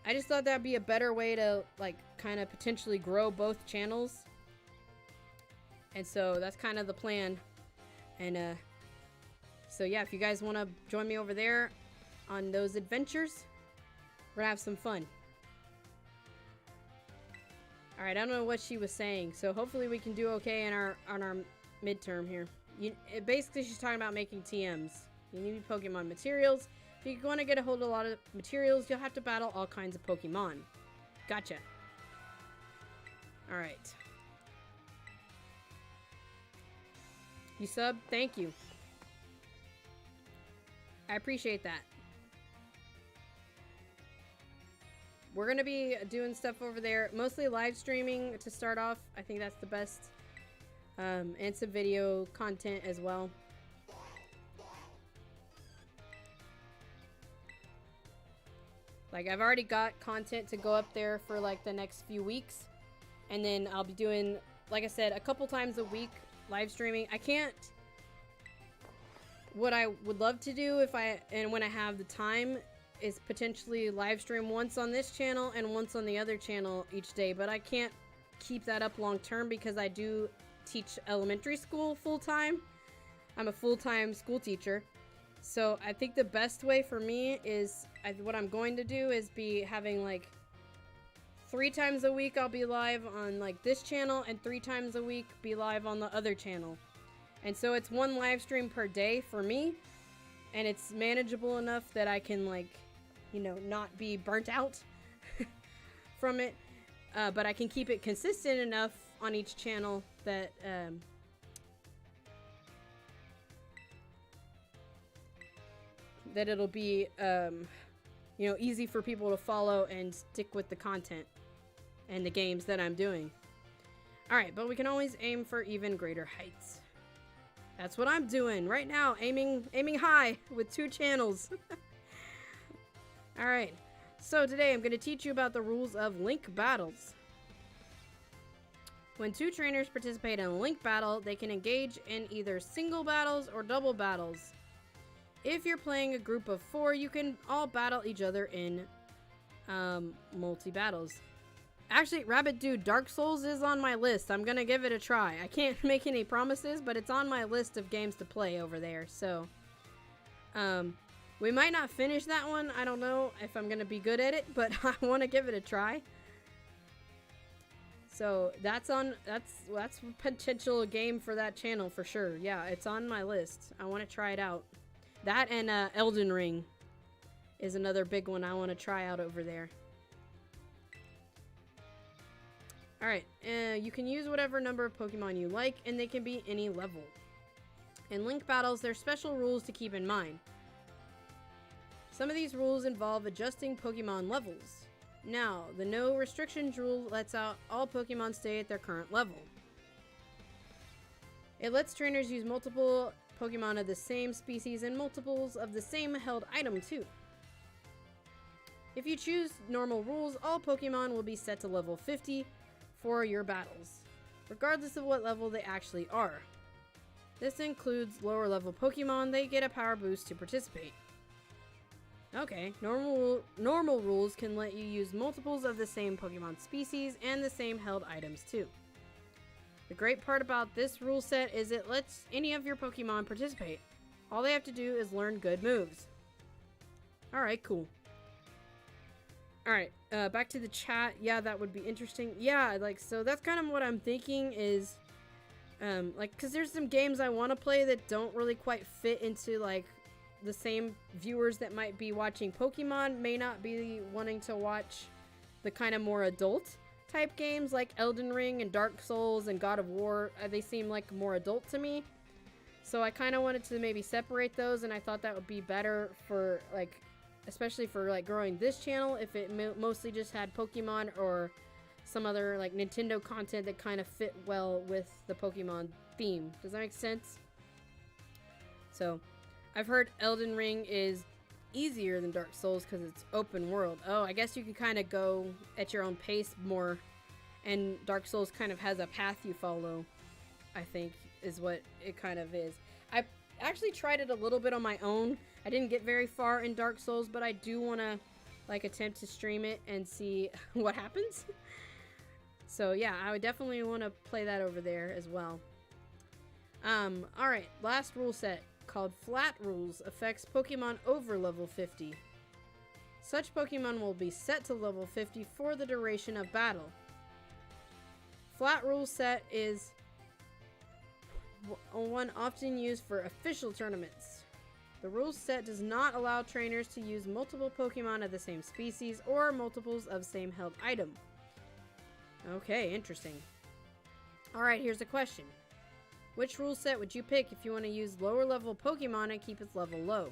I just thought that'd be a better way to, like, kind of potentially grow both channels. And so that's kind of the plan. And, so yeah, if you guys want to join me over there on those adventures, we're going to have some fun. Alright, I don't know what she was saying, so hopefully we can do okay on our midterm here. Basically, she's talking about making TMs. You need Pokemon materials. If you want to get a hold of a lot of materials, you'll have to battle all kinds of Pokemon. Gotcha. Alright. You sub? Thank you. I appreciate that. We're going to be doing stuff over there, mostly live streaming to start off. I think that's the best. And some video content as well. Like, I've already got content to go up there for like the next few weeks. And then I'll be doing, like I said, a couple times a week live streaming. I can't what I would love to do when I have the time is potentially live stream once on this channel and once on the other channel each day, but I can't keep that up long term because I do teach elementary school full time. I'm a full-time school teacher. So I think the best way for me is, what I'm going to do is be having like 3 times a week I'll be live on like this channel, and 3 times a week be live on the other channel. And so it's 1 live stream per day for me, and it's manageable enough that I can, like, you know, not be burnt out from it. But I can keep it consistent enough on each channel that that it'll be, you know, easy for people to follow and stick with the content and the games that I'm doing. Alright, but we can always aim for even greater heights. That's what I'm doing right now, aiming high with 2 channels. Alright, so today I'm going to teach you about the rules of link battles. When 2 trainers participate in a link battle, they can engage in either single battles or double battles. If you're playing a group of 4, you can all battle each other in multi-battles. Actually, Rabbit Dude, Dark Souls is on my list. I'm gonna give it a try. I can't make any promises, but it's on my list of games to play over there. So, we might not finish that one. I don't know if I'm gonna be good at it, but I want to give it a try. So that's a potential game for that channel for sure. Yeah, it's on my list. I want to try it out. That and Elden Ring is another big one I want to try out over there. Alright, you can use whatever number of Pokemon you like, and they can be any level. In Link battles, there's special rules to keep in mind. Some of these rules involve adjusting Pokemon levels. Now, the no restrictions rule lets out all Pokemon stay at their current level. It lets trainers use multiple Pokemon of the same species and multiples of the same held item too. If you choose normal rules, all Pokemon will be set to level 50 for your battles, regardless of what level they actually are. This includes lower level Pokemon. They get a power boost to participate. Okay, normal rules can let you use multiples of the same Pokemon species and the same held items too. The great part about this rule set is it lets any of your Pokemon participate. All they have to do is learn good moves. Alright, cool. Alright, back to the chat. Yeah, that would be interesting. Yeah, like, so that's kind of what I'm thinking is, like, because there's some games I want to play that don't really quite fit into, like, the same viewers that might be watching Pokemon may not be wanting to watch the kind of more adult type games like Elden Ring and Dark Souls and God of War. They seem like more adult to me. So I kind of wanted to maybe separate those, and I thought that would be better for, like, especially for, like, growing this channel if it mostly just had Pokemon or some other, like, Nintendo content that kind of fit well with the Pokemon theme. Does that make sense? So, I've heard Elden Ring is easier than Dark Souls because it's open world. Oh, I guess you can kind of go at your own pace more, and Dark Souls kind of has a path you follow, I think, is what it kind of is. I actually tried it a little bit on my own. I didn't get very far in Dark Souls, but I do want to, like, attempt to stream it and see what happens. So yeah, I would definitely want to play that over there as well. Alright, last rule set, called Flat Rules, affects Pokemon over level 50. Such Pokemon will be set to level 50 for the duration of battle. Flat Rule set is one often used for official tournaments. The rules set does not allow trainers to use multiple Pokemon of the same species or multiples of same held item. Okay, interesting. Alright, here's a question. Which rule set would you pick if you want to use lower level Pokemon and keep its level low?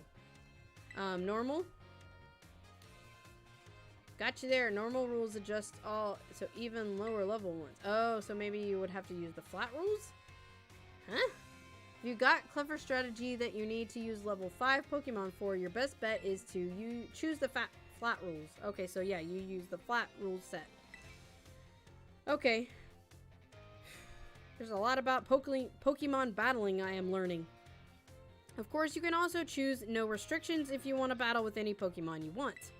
Normal? Got you there. Normal rules adjust all, so even lower level ones. Oh, so maybe you would have to use the flat rules? Huh? If you got clever strategy that you need to use level 5 Pokemon for, your best bet is to choose the flat rules. Okay, so yeah, you use the flat rules set. Okay. There's a lot about Pokemon battling I am learning. Of course, you can also choose no restrictions if you want to battle with any Pokemon you want.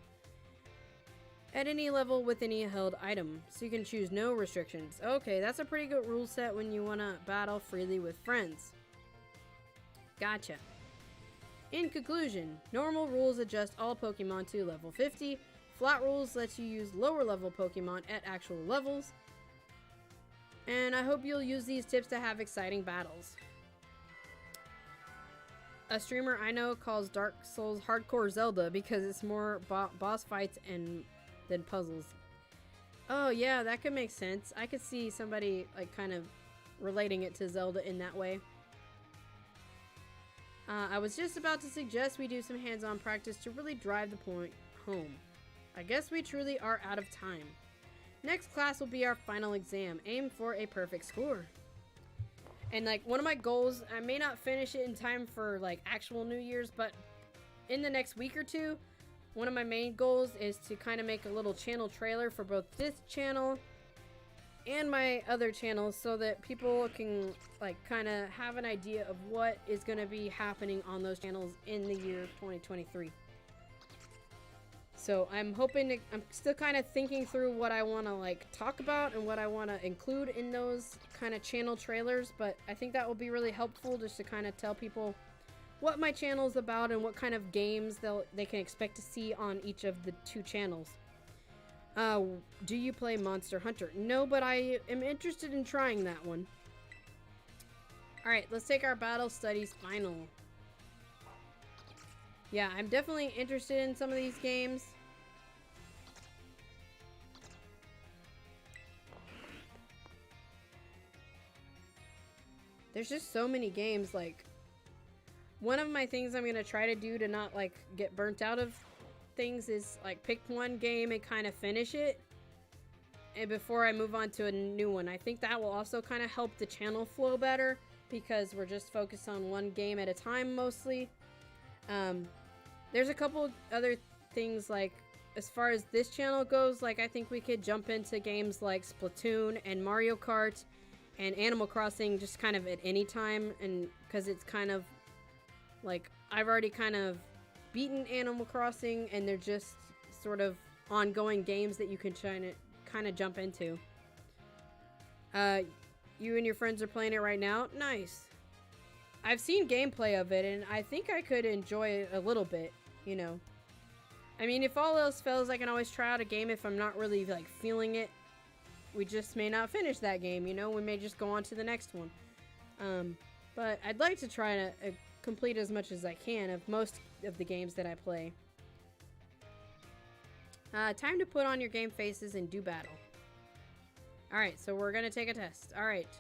At any level with any held item, so you can choose no restrictions. Okay, that's a pretty good rule set when you want to battle freely with friends. Gotcha. In conclusion, normal rules adjust all Pokemon to level 50. Flat rules lets you use lower level Pokemon at actual levels. And I hope you'll use these tips to have exciting battles. A streamer I know calls Dark Souls hardcore Zelda because it's more boss fights than puzzles. Oh yeah, that could make sense. I could see somebody like kind of relating it to Zelda in that way. I was just about to suggest we do some hands-on practice to really drive the point home. I guess we truly are out of time. Next class will be our final exam. Aim for a perfect score. And like one of my goals, I may not finish it in time for like actual New Year's, but in the next week or two, one of my main goals is to kind of make a little channel trailer for both this channel and my other channels so that people can like kind of have an idea of what is going to be happening on those channels in the year 2023. So I'm still kind of thinking through what I want to like talk about and what I want to include in those kind of channel trailers, but I think that will be really helpful just to kind of tell people what my channel is about and what kind of games they can expect to see on each of the two channels. Do you play Monster Hunter? No, but I am interested in trying that one. Alright, let's take our Battle Studies final. Yeah, I'm definitely interested in some of these games. There's just so many games, like... One of my things I'm going to try to do to not, like, get burnt out of things is, like, pick one game and kind of finish it. And before I move on to a new one. I think that will also kind of help the channel flow better. Because we're just focused on one game at a time, mostly. There's a couple other things, like, as far as this channel goes, like, I think we could jump into games like Splatoon and Mario Kart and Animal Crossing just kind of at any time. And because it's kind of... Like, I've already kind of beaten Animal Crossing, and they're just sort of ongoing games that you can kind of jump into. You and your friends are playing it right now? Nice. I've seen gameplay of it, and I think I could enjoy it a little bit, you know. I mean, if all else fails, I can always try out a game if I'm not really, like, feeling it. We just may not finish that game, you know? We may just go on to the next one. But I'd like to try to... complete as much as I can of most of the games that I play. Time to put on your game faces and do battle. Alright, so we're gonna take a test. Alright.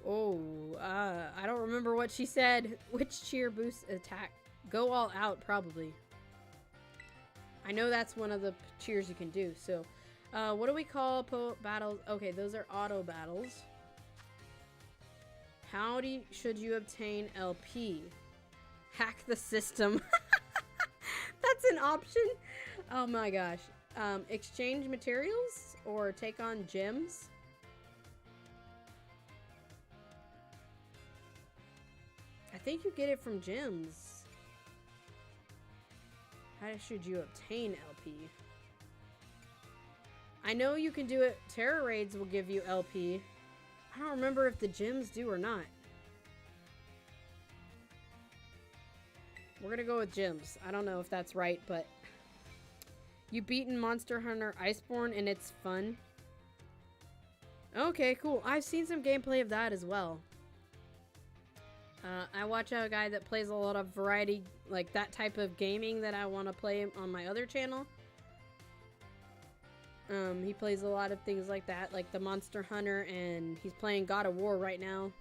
Oh, I don't remember what she said. Which cheer boost attack? Go all out, probably. I know that's one of the cheers you can do, so. What do we call battles? Okay, those are auto battles. How should you obtain LP? Hack the system. That's an option? Oh my gosh. Exchange materials or take on gems? I think you get it from gems. How should you obtain LP? I know you can do it. Terror raids will give you LP. I don't remember if the gems do or not. We're gonna go with gems. I don't know if that's right, but... You've beaten Monster Hunter Iceborne and it's fun. Okay, cool. I've seen some gameplay of that as well. I watch a guy that plays a lot of variety, like that type of gaming that I want to play on my other channel. He plays a lot of things like that, like the Monster Hunter, and he's playing God of War right now.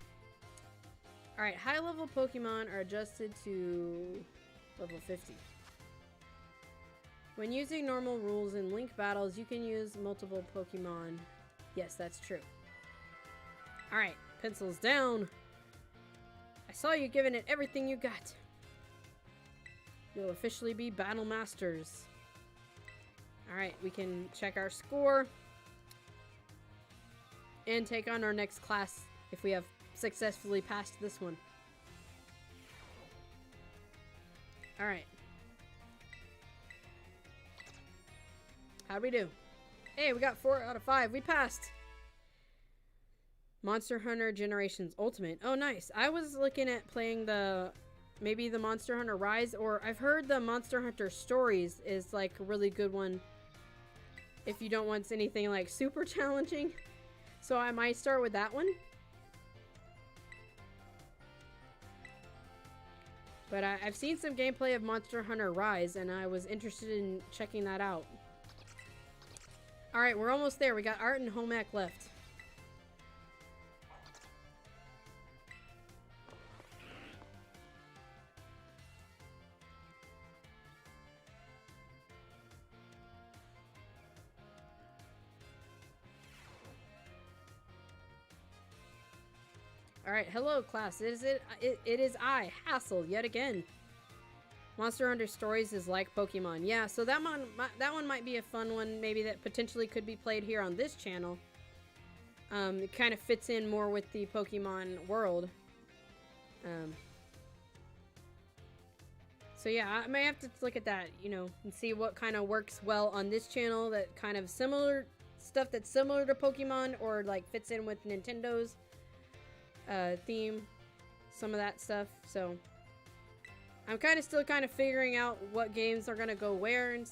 Alright, high level Pokemon are adjusted to level 50. When using normal rules in Link battles, you can use multiple Pokemon. Yes, that's true. Alright, pencils down. I saw you giving it everything you got. You'll officially be Battle Masters. Alright, we can check our score and take on our next class if we have successfully passed this one. Alright. How'd we do? Hey, we got 4 out of 5. We passed. Monster Hunter Generations Ultimate. Oh, nice. I was looking at playing maybe the Monster Hunter Rise, or I've heard the Monster Hunter Stories is like a really good one if you don't want anything like super challenging. So I might start with that one. But I've seen some gameplay of Monster Hunter Rise, and I was interested in checking that out. Alright, we're almost there. We got Art and Home Ec left. Alright, hello class. It is I, Hassel, yet again. Monster Hunter Stories is like Pokemon. Yeah, so that one might be a fun one, maybe that potentially could be played here on this channel. It kind of fits in more with the Pokemon world. So yeah, I may have to look at that, you know, and see what kind of works well on this channel, that kind of similar stuff that's similar to Pokemon or like fits in with Nintendo's theme, some of that stuff. So I'm still figuring out what games are gonna go where in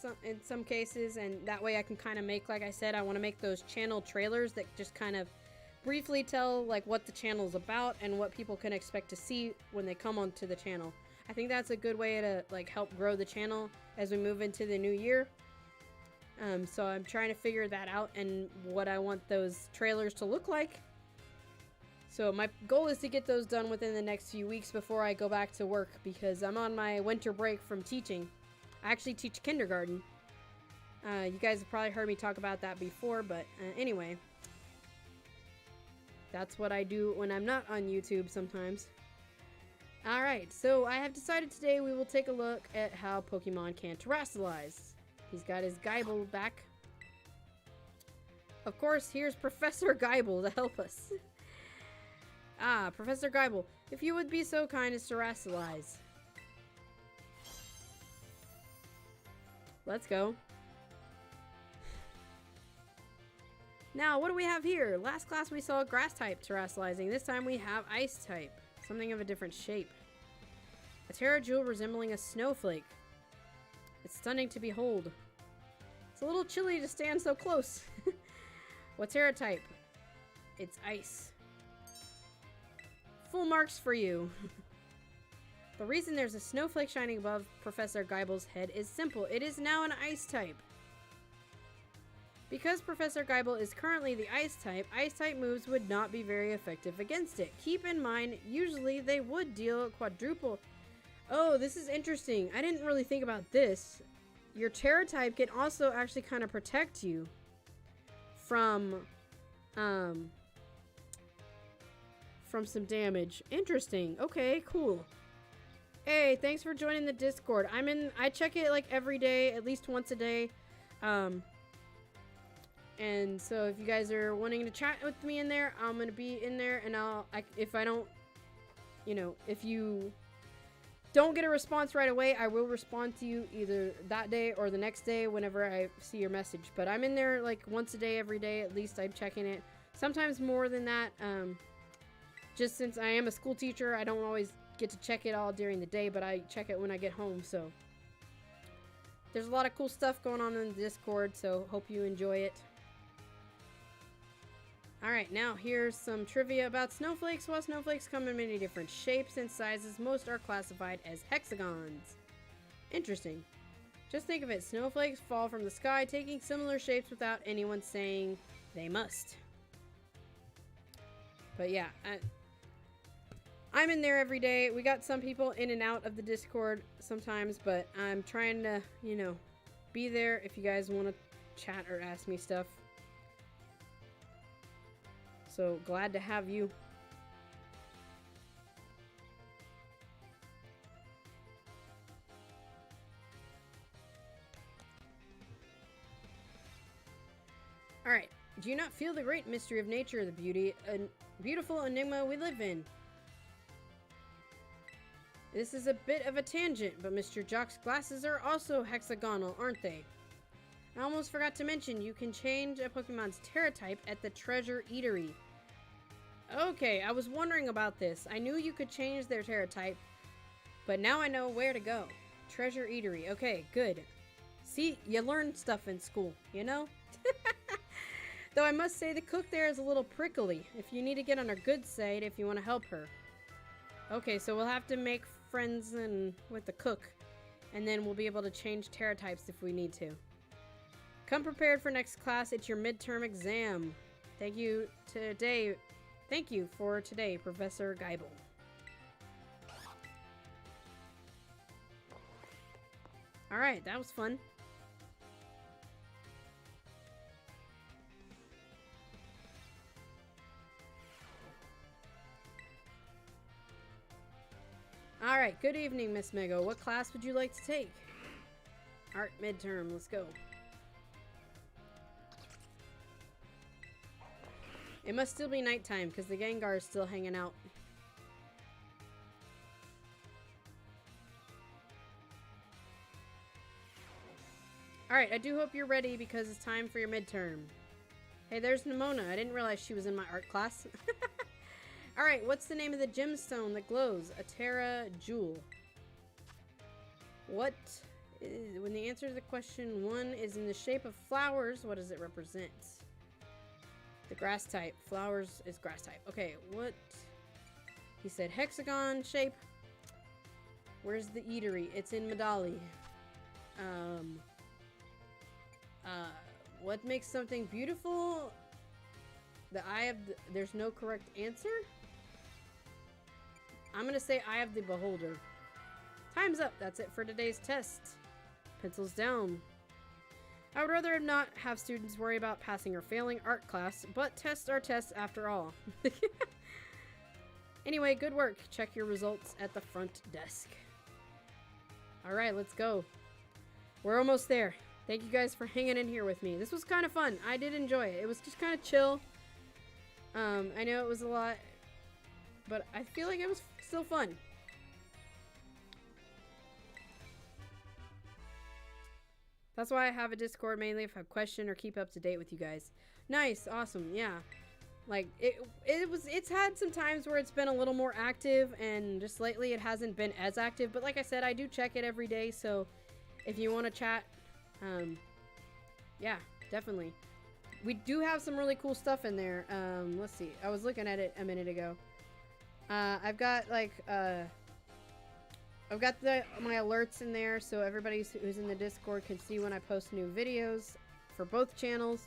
some cases, and that way I can kind of make, like I said, I want to make those channel trailers that just kind of briefly tell like what the channel's about and what people can expect to see when they come onto the channel. I think that's a good way to like help grow the channel as we move into the new year. So I'm trying to figure that out and what I want those trailers to look like. So my goal is to get those done within the next few weeks before I go back to work, because I'm on my winter break from teaching. I actually teach kindergarten. You guys have probably heard me talk about that before, but anyway. That's what I do when I'm not on YouTube sometimes. Alright, so I have decided today we will take a look at how Pokemon can terrestrialize. He's got his Geibel back. Of course, here's Professor Geibel to help us. Ah, Professor Geibel, if you would be so kind as to terrestrialize. Let's go. Now, what do we have here? Last class we saw grass type terrestrializing. This time we have ice type. Something of a different shape. A Terra Jewel resembling a snowflake. It's stunning to behold. It's a little chilly to stand so close. What Terra type? It's ice. Full marks for you. The reason there's a snowflake shining above Professor Geibel's head is simple. It is now an ice type. Because Professor Geibel is currently the ice type moves would not be very effective against it. Keep in mind, usually they would deal quadruple. Oh, this is interesting. I didn't really think about this. Your Terra type can also actually kind of protect you from some damage. Interesting. Okay, cool. Hey, thanks for joining the Discord. I check it like every day, at least once a day. And so if you guys are wanting to chat with me in there, I'm gonna be in there, and if I don't, you know, if you don't get a response right away, I will respond to you either that day or the next day whenever I see your message. But I'm in there like once a day, every day, at least I'm checking it. Sometimes more than that, just since I am a school teacher, I don't always get to check it all during the day, but I check it when I get home, so. There's a lot of cool stuff going on in the Discord, so hope you enjoy it. Alright, now here's some trivia about snowflakes. While snowflakes come in many different shapes and sizes, most are classified as hexagons. Interesting. Just think of it, snowflakes fall from the sky, taking similar shapes without anyone saying they must. But yeah, I'm in there every day. We got some people in and out of the Discord sometimes, but I'm trying to, you know, be there if you guys want to chat or ask me stuff. So glad to have you. Alright, do you not feel the great mystery of nature, the beautiful enigma we live in? This is a bit of a tangent, but Mr. Jock's glasses are also hexagonal, aren't they? I almost forgot to mention, you can change a Pokemon's Terra type at the Treasure Eatery. Okay, I was wondering about this. I knew you could change their Terra type, but now I know where to go. Treasure Eatery. Okay, good. See, you learn stuff in school, you know? Though I must say the cook there is a little prickly. If you need to get on her good side if you want to help her. Okay, so we'll have to make friends with the cook, and then we'll be able to change Terra types if we need to. Come prepared for next class. It's your midterm exam. Thank you for today, Professor Geibel. Alright, that was fun. Alright, good evening, Miss Mego. What class would you like to take? Art midterm, let's go. It must still be nighttime because the Gengar is still hanging out. Alright, I do hope you're ready because it's time for your midterm. Hey, there's Nimona. I didn't realize she was in my art class. Alright, what's the name of the gemstone that glows? A Terra Jewel. When the answer to the question 1 is in the shape of flowers, what does it represent? The grass type. Flowers is grass type. Okay, what? He said hexagon shape. Where's the eatery? It's in Medali. What makes something beautiful? There's no correct answer? I'm gonna say Eye of the Beholder. Time's up. That's it for today's test. Pencils down. I would rather not have students worry about passing or failing art class, but tests are tests after all. Anyway, good work. Check your results at the front desk. Alright, let's go. We're almost there. Thank you guys for hanging in here with me. This was kind of fun. I did enjoy it. It was just kind of chill. I know it was a lot, but I feel like it was still fun. That's why I have a Discord, mainly if I have a question or keep up to date with you guys. Nice, awesome, yeah. Like, it's had some times where it's been a little more active, and just lately it hasn't been as active. But like I said, I do check it every day, so if you want to chat, yeah, definitely. We do have some really cool stuff in there. Let's see. I was looking at it a minute ago. I've got like my alerts in there, so everybody who's in the Discord can see when I post new videos for both channels.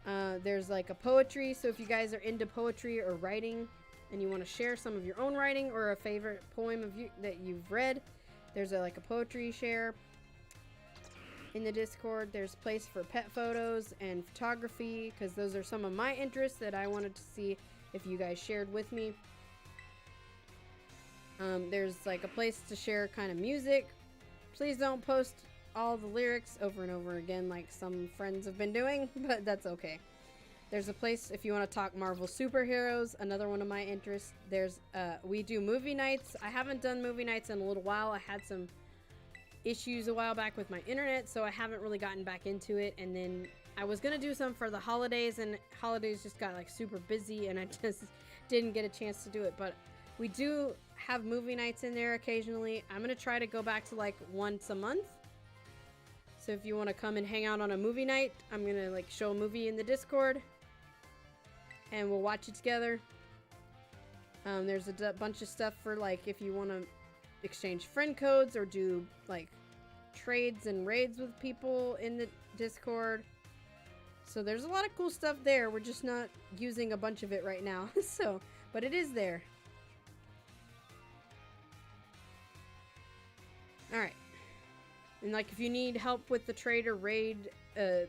There's like a poetry, so if you guys are into poetry or writing and you want to share some of your own writing or a favorite poem that you've read, there's like a poetry share in the Discord. There's a place for pet photos and photography, because those are some of my interests that I wanted to see if you guys shared with me. There's like a place to share kind of music. Please don't post all the lyrics over and over again like some friends have been doing, but that's okay. There's a place if you want to talk Marvel superheroes, another one of my interests. There's we do movie nights. I haven't done movie nights in a little while. I had some issues a while back with my internet, so I haven't really gotten back into it. And then I was gonna do some for the holidays, and holidays just got like super busy, and I just didn't get a chance to do it. But we do have movie nights in there occasionally. I'm gonna try to go back to like once a month. So if you want to come and hang out on a movie night, I'm gonna like show a movie in the Discord and we'll watch it together. There's a bunch of stuff for like if you want to exchange friend codes or do like trades and raids with people in the Discord. So there's a lot of cool stuff there. We're just not using a bunch of it right now. So, but it is there. Alright. And like if you need help with the trade or raid,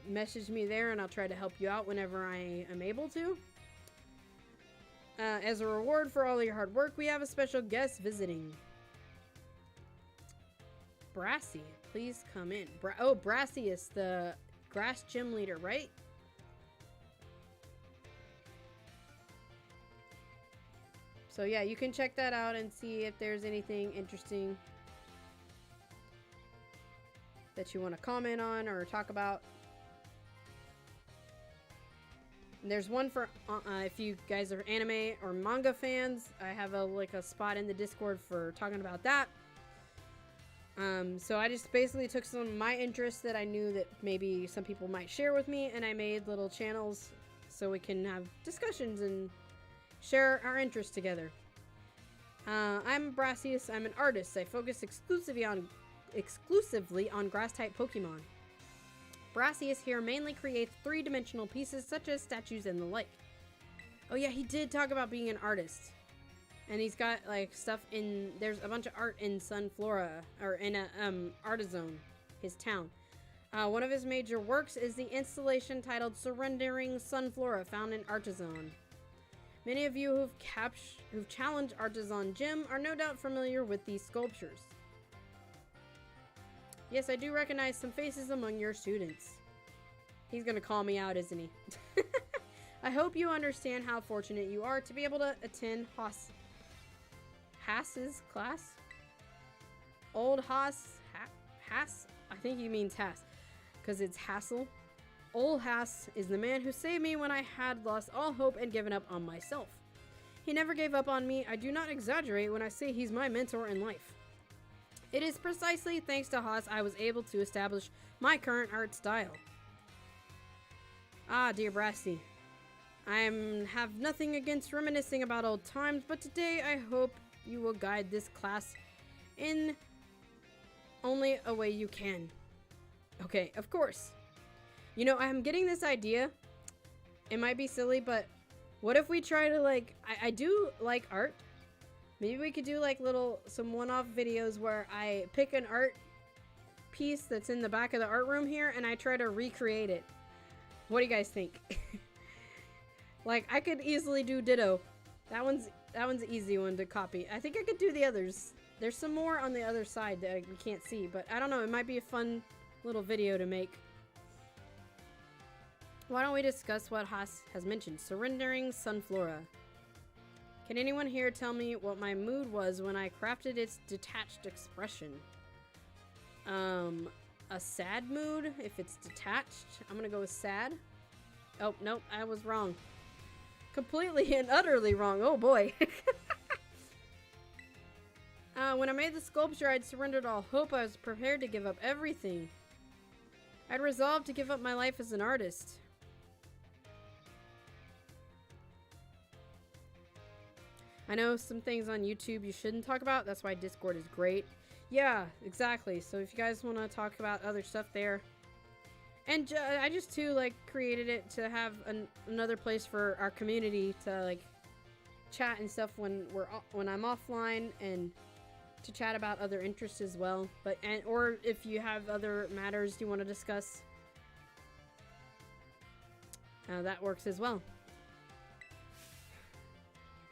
message me there and I'll try to help you out whenever I am able to. As a reward for all your hard work, we have a special guest visiting. Brassy, please come in. Brassy is the grass gym leader, right? So yeah, you can check that out and see if there's anything interesting that you want to comment on or talk about. And there's one for if you guys are anime or manga fans. I have a spot in the Discord for talking about that. So I just basically took some of my interests that I knew that maybe some people might share with me, and I made little channels so we can have discussions and share our interests together. I'm Brassius. I'm an artist. I focus exclusively on grass-type Pokemon. Brassius here mainly creates three-dimensional pieces such as statues and the like. Oh yeah, he did talk about being an artist. And he's got like stuff in, there's a bunch of art in Sunflora, or in Artizone, his town. One of his major works is the installation titled Surrendering Sunflora, found in Artizone. Many of you who've challenged Artizone Gym are no doubt familiar with these sculptures. Yes, I do recognize some faces among your students. He's gonna call me out, isn't he? I hope you understand how fortunate you are to be able to attend Haas's class? Old Haas? I think he means Haas, because it's Hassel. Old Haas is the man who saved me when I had lost all hope and given up on myself. He never gave up on me. I do not exaggerate when I say he's my mentor in life. It is precisely thanks to Haas I was able to establish my current art style. Ah, dear Brassy. I have nothing against reminiscing about old times, but today I hope you will guide this class in only a way you can. Okay, of course. You know, I'm getting this idea. It might be silly, but what if we try to I do like art. Maybe we could do some one-off videos where I pick an art piece that's in the back of the art room here and I try to recreate it. What do you guys think? I could easily do ditto. That one's an easy one to copy. I think I could do the others. There's some more on the other side that we can't see, but I don't know. It might be a fun little video to make. Why don't we discuss what Haas has mentioned? Surrendering Sunflora. Can anyone here tell me what my mood was when I crafted its detached expression? A sad mood if it's detached. I'm gonna go with sad. Oh, nope, I was wrong. Completely and utterly wrong. Oh boy. When I made the sculpture, I'd surrendered all hope. I was prepared to give up everything. I'd resolved to give up my life as an artist. I know some things on YouTube you shouldn't talk about. That's why Discord is great. Yeah, exactly. So if you guys want to talk about other stuff there. And I just too created it to have another place for our community to chat and stuff when I'm offline, and to chat about other interests as well. Or if you have other matters you want to discuss, that works as well.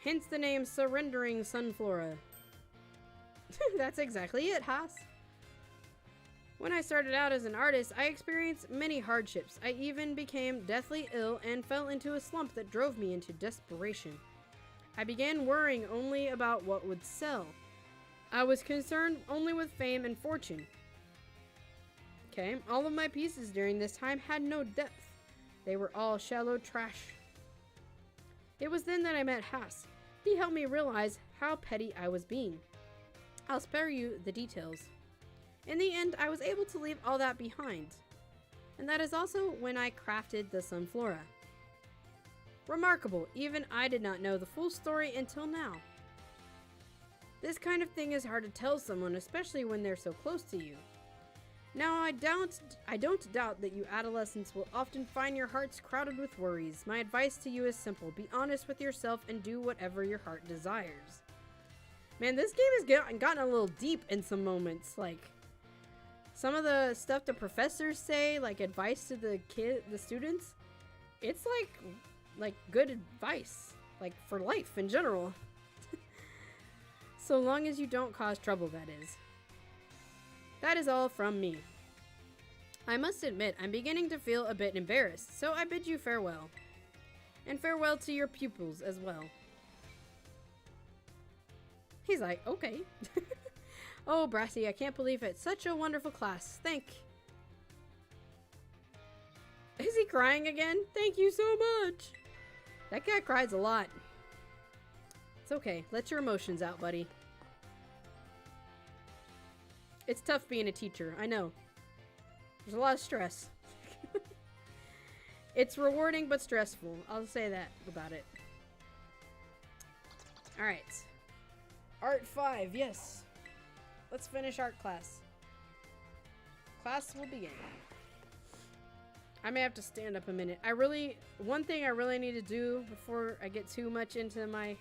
Hence the name Surrendering Sunflora. That's exactly it, Haas. When I started out as an artist, I experienced many hardships. I even became deathly ill and fell into a slump that drove me into desperation. I began worrying only about what would sell. I was concerned only with fame and fortune. Okay, all of my pieces during this time had no depth. They were all shallow trash. It was then that I met Haas. He helped me realize how petty I was being. I'll spare you the details. In the end, I was able to leave all that behind. And that is also when I crafted the Sunflora. Remarkable, even I did not know the full story until now. This kind of thing is hard to tell someone, especially when they're so close to you. Now, I don't doubt that you adolescents will often find your hearts crowded with worries. My advice to you is simple. Be honest with yourself and do whatever your heart desires. Man, this game has gotten a little deep in some moments. Some of the stuff the professors say, advice to the students, it's like good advice, for life in general. So long as you don't cause trouble, that is. That is all from me. I must admit, I'm beginning to feel a bit embarrassed, so I bid you farewell. And farewell to your pupils as well. He's like, okay. Oh, Brassy, I can't believe it. Such a wonderful class. Is he crying again? Thank you so much. That guy cries a lot. It's okay. Let your emotions out, buddy. It's tough being a teacher. I know. There's a lot of stress. It's rewarding but stressful. I'll say that about it. Alright. Art 5, yes. Let's finish art class. Class will begin. I may have to stand up a minute. One thing I really need to do before I get too much into my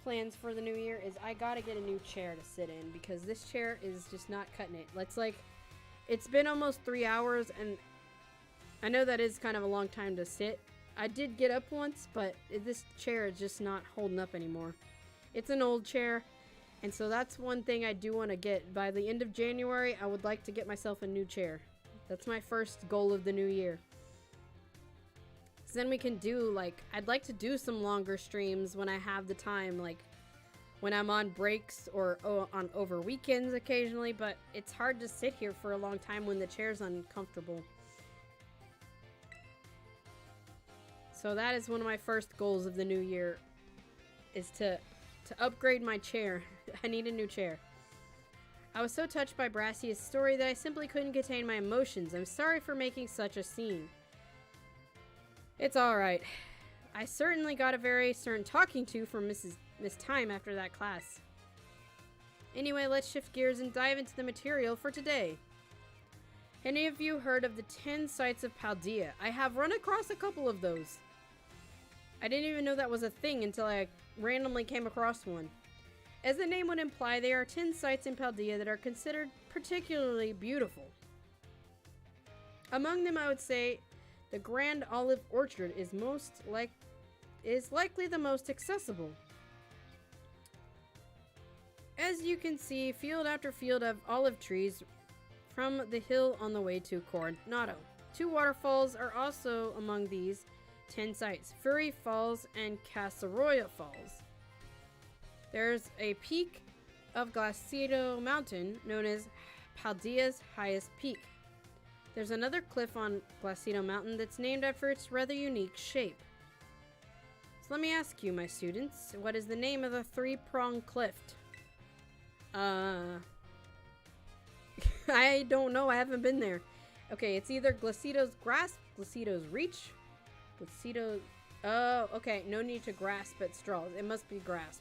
plans for the new year is I gotta get a new chair to sit in, because this chair is just not cutting it. It's been almost 3 hours, and I know that is kind of a long time to sit. I did get up once, but this chair is just not holding up anymore. It's an old chair, and so that's one thing I do want to get. By the end of January, I would like to get myself a new chair. That's my first goal of the new year. So then we can do, I'd like to do some longer streams when I have the time, when I'm on breaks or on over weekends occasionally, but it's hard to sit here for a long time when the chair's uncomfortable. So that is one of my first goals of the new year, is to upgrade my chair. I need a new chair. I was so touched by Brassy's story that I simply couldn't contain my emotions. I'm sorry for making such a scene. It's alright. I certainly got a very stern talking to from Miss Time after that class. Anyway, let's shift gears and dive into the material for today. Any of you heard of the 10 sites of Paldea? I have run across a couple of those. I didn't even know that was a thing until I randomly came across one. As the name would imply, there are 10 sites in Paldea that are considered particularly beautiful. Among them, I would say the Grand Olive Orchard is likely the most accessible. As you can see, field after field of olive trees from the hill on the way to Coronado. 2 waterfalls are also among these 10 sites, Fury Falls and Casaroya Falls. There's a peak of Glacido Mountain known as Paldea's highest peak. There's another cliff on Glacido Mountain that's named after its rather unique shape. So let me ask you, my students, what is the name of the 3-pronged cliff? I don't know, I haven't been there. Okay, it's either Glacido's Grasp, Glacido's Reach, Glacido... Oh, okay, no need to grasp at straws. It must be grasp.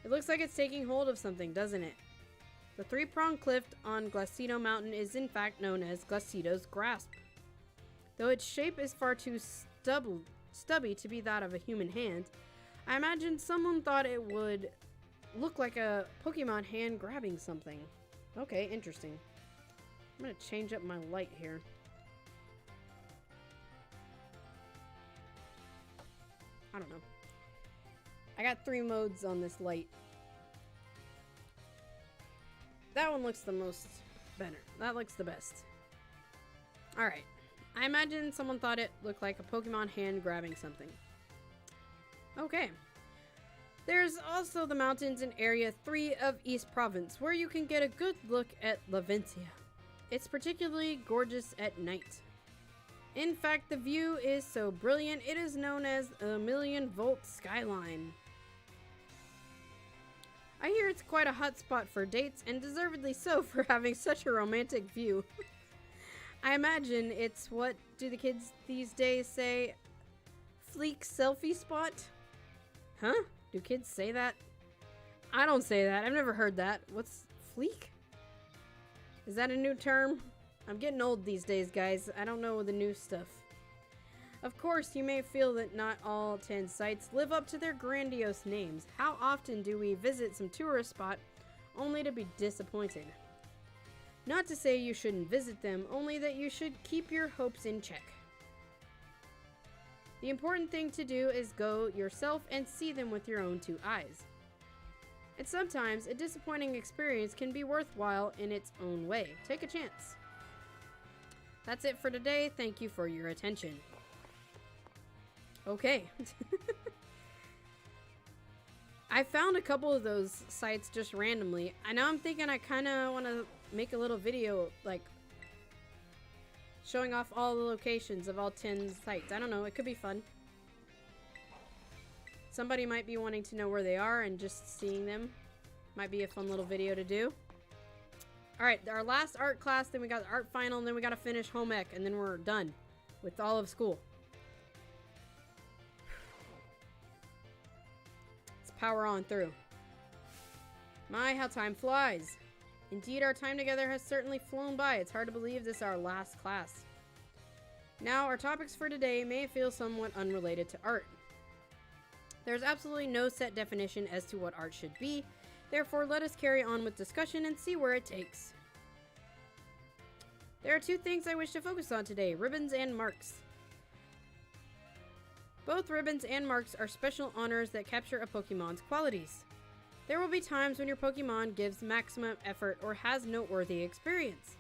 It looks like it's taking hold of something, doesn't it? The 3-pronged cliff on Glacido Mountain is in fact known as Glacido's Grasp. Though its shape is far too stubby to be that of a human hand, I imagine someone thought it would look like a Pokemon hand grabbing something. Okay, interesting. I'm gonna change up my light here. I don't know. I got 3 modes on this light. That one looks the most better. That looks the best. Alright. I imagine someone thought it looked like a Pokemon hand grabbing something. Okay. There's also the mountains in Area 3 of East Province, where you can get a good look at Lavencia. It's particularly gorgeous at night. In fact, the view is so brilliant, it is known as a million-volt skyline. I hear it's quite a hot spot for dates, and deservedly so for having such a romantic view. I imagine it's, what do the kids these days say, fleek selfie spot? Huh? Do kids say that? I don't say that. I've never heard that. What's fleek? Is that a new term? I'm getting old these days, guys. I don't know the new stuff. Of course, you may feel that not all 10 sites live up to their grandiose names. How often do we visit some tourist spot only to be disappointed? Not to say you shouldn't visit them, only that you should keep your hopes in check. The important thing to do is go yourself and see them with your own 2 eyes. And sometimes a disappointing experience can be worthwhile in its own way. Take a chance. That's it for today. Thank you for your attention. Okay. I found a couple of those sites just randomly. I know I'm thinking I kind of want to make a little video, like, showing off all the locations of all 10 sites. I don't know, it could be fun. Somebody might be wanting to know where they are, and just seeing them might be a fun little video to do. Alright, our last art class, then we got the art final, and then we gotta finish home ec, and then we're done with all of school. Let's power on through. My, how time flies. Indeed, our time together has certainly flown by. It's hard to believe this is our last class. Now, our topics for today may feel somewhat unrelated to art. There's absolutely no set definition as to what art should be. Therefore, let us carry on with discussion and see where it takes. There are two things I wish to focus on today, ribbons and marks. Both ribbons and marks are special honors that capture a Pokemon's qualities. There will be times when your Pokemon gives maximum effort or has noteworthy experience.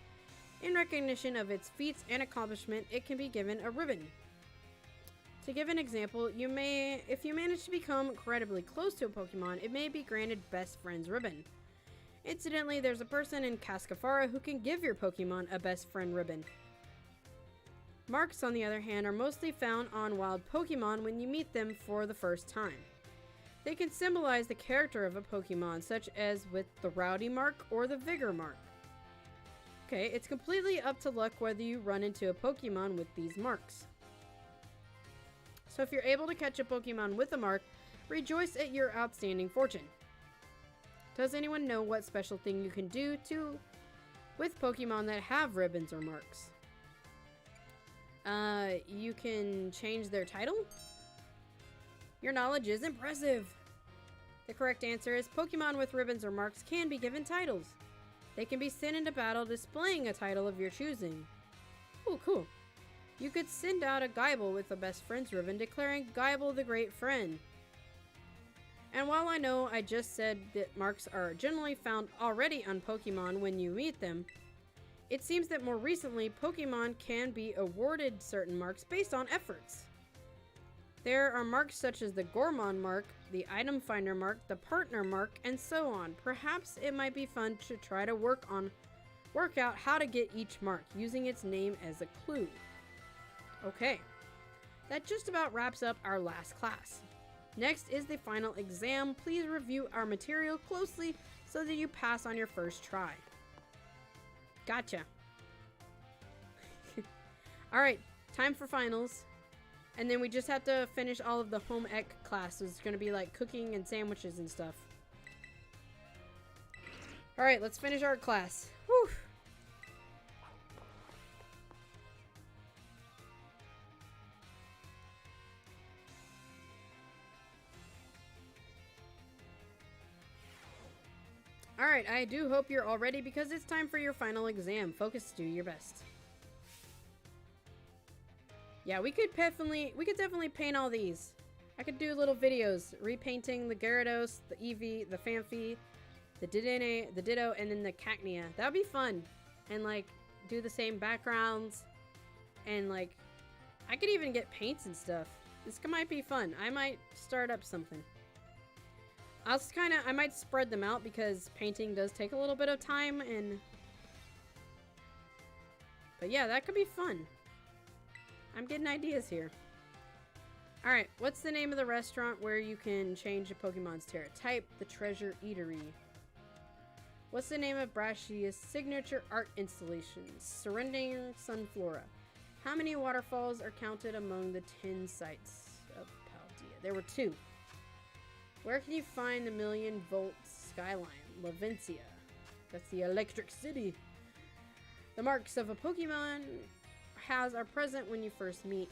In recognition of its feats and accomplishment, it can be given a ribbon. To give an example, if you manage to become incredibly close to a Pokemon, it may be granted Best Friend's ribbon. Incidentally, there's a person in Cascafara who can give your Pokemon a Best Friend ribbon. Marks, on the other hand, are mostly found on wild Pokemon when you meet them for the first time. They can symbolize the character of a Pokemon, such as with the Rowdy mark or the Vigor mark. Okay, it's completely up to luck whether you run into a Pokemon with these marks. So if you're able to catch a Pokemon with a mark, rejoice at your outstanding fortune. Does anyone know what special thing you can do with Pokemon that have ribbons or marks? You can change their title? Your knowledge is impressive! The correct answer is Pokemon with ribbons or marks can be given titles. They can be sent into battle displaying a title of your choosing. Oh, cool. You could send out a Guyball with a Best Friends ribbon declaring Guyball the Great Friend. And while I know I just said that marks are generally found already on Pokemon when you meet them, it seems that more recently Pokemon can be awarded certain marks based on efforts. There are marks such as the Gourmand mark, the Item Finder mark, the Partner mark, and so on. Perhaps it might be fun to try to work out how to get each mark using its name as a clue. Okay, that just about wraps up our last class. Next is the final exam. Please review our material closely so that you pass on your first try. Gotcha. Alright, time for finals. And then we just have to finish all of the home ec classes. It's going to be like cooking and sandwiches and stuff. Alright, let's finish art class. Whew. Alright, I do hope you're all ready because it's time for your final exam. Focus, do your best. Yeah, we could definitely paint all these. I could do little videos repainting the Gyarados, the Eevee, the Phanpy, the Dedenne, the Ditto, and then the Cacnea. That would be fun. And like do the same backgrounds and like I could even get paints and stuff. This might be fun. I might start up something. I might spread them out because painting does take a little bit of time but yeah, that could be fun. I'm getting ideas here. Alright, what's the name of the restaurant where you can change a Pokemon's Terra type? The Treasure Eatery. What's the name of Brashia's signature art installations? Surrendering Sunflora. How many waterfalls are counted among the 10 sites of Paldea? There were 2. Where can you find the million-volt skyline? Lavencia. That's the Electric City. The marks of a Pokemon are present when you first meet,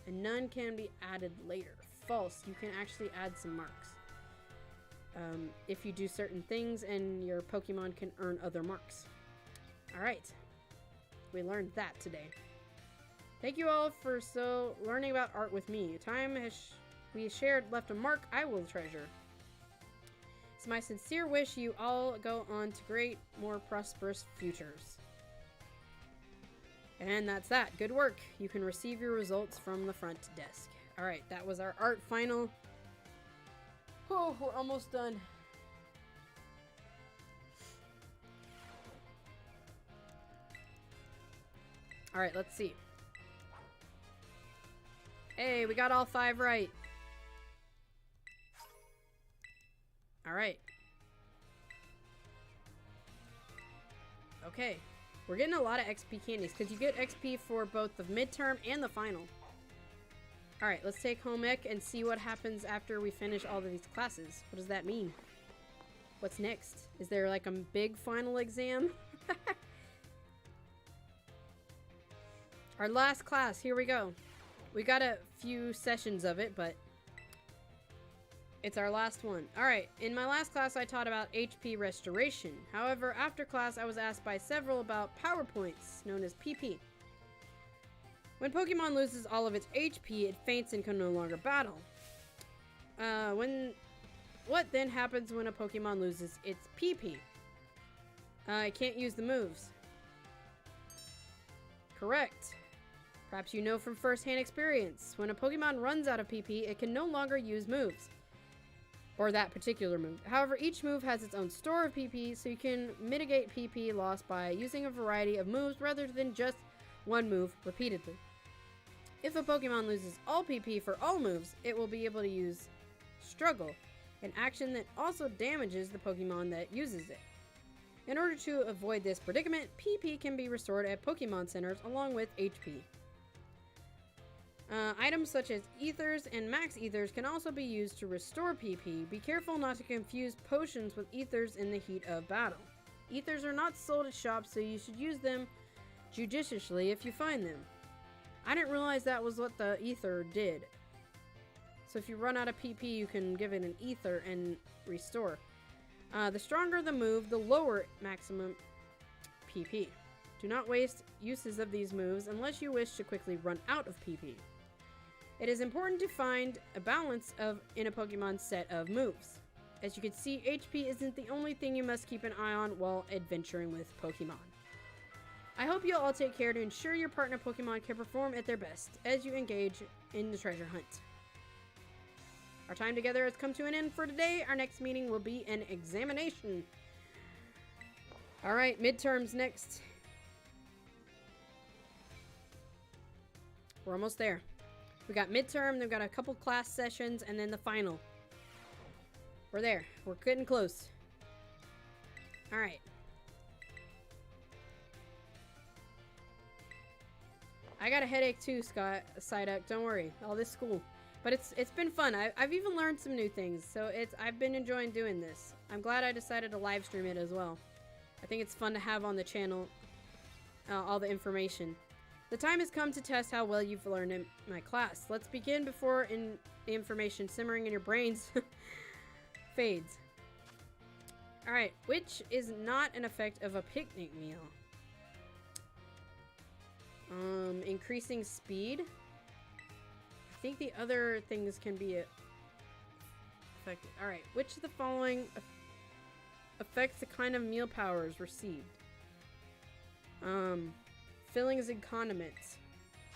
and none can be added later. False. You can actually add some marks. If you do certain things, and your Pokemon can earn other marks. Alright. We learned that today. Thank you all for learning about art with me. Time we shared left a mark I will treasure. It's my sincere wish you all go on to great, more prosperous futures. And that's that. Good work. You can receive your results from the front desk. Alright, that was our art final. Oh, we're almost done. Alright, let's see. Hey, we got all 5 right. Alright. Okay. We're getting a lot of XP candies, because you get XP for both the midterm and the final. Alright, let's take home ec and see what happens after we finish all of these classes. What does that mean? What's next? Is there like a big final exam? Our last class, here we go. We got a few sessions of it, but it's our last one. Alright, in my last class I taught about HP restoration. However, after class I was asked by several about power points, known as PP. When Pokemon loses all of its HP, it faints and can no longer battle. What then happens when a Pokemon loses its PP? It can't use the moves. Correct. Perhaps you know from first-hand experience. When a Pokemon runs out of PP, it can no longer use moves. Or that particular move. However, each move has its own store of PP, so you can mitigate PP loss by using a variety of moves rather than just one move repeatedly. If a Pokemon loses all PP for all moves, it will be able to use Struggle, an action that also damages the Pokemon that uses it. In order to avoid this predicament, PP can be restored at Pokemon Centers along with HP. Items such as Ethers and Max Ethers can also be used to restore PP. Be careful not to confuse potions with Ethers in the heat of battle. Ethers are not sold at shops, so you should use them judiciously if you find them. I didn't realize that was what the Ether did. So if you run out of PP, you can give it an Ether and restore. The stronger the move, the lower maximum PP. Do not waste uses of these moves unless you wish to quickly run out of PP. It is important to find a balance in a Pokemon set of moves. As you can see, HP isn't the only thing you must keep an eye on while adventuring with Pokemon. I hope you'll all take care to ensure your partner Pokemon can perform at their best as you engage in the treasure hunt. Our time together has come to an end for today. Our next meeting will be an examination. Alright, midterms next. We're almost there. We got midterm, they've got a couple class sessions, and then the final. We're there. We're getting close. Alright. I got a headache too, Scott. Psyduck. Don't worry. All this school. But it's been fun. I've even learned some new things. So I've been enjoying doing this. I'm glad I decided to live stream it as well. I think it's fun to have on the channel all the information. The time has come to test how well you've learned in my class. Let's begin before the information simmering in your brains fades. Alright, which is not an effect of a picnic meal? Increasing speed? I think the other things can be affected. Alright, which of the following affects the kind of meal powers received? Fillings and condiments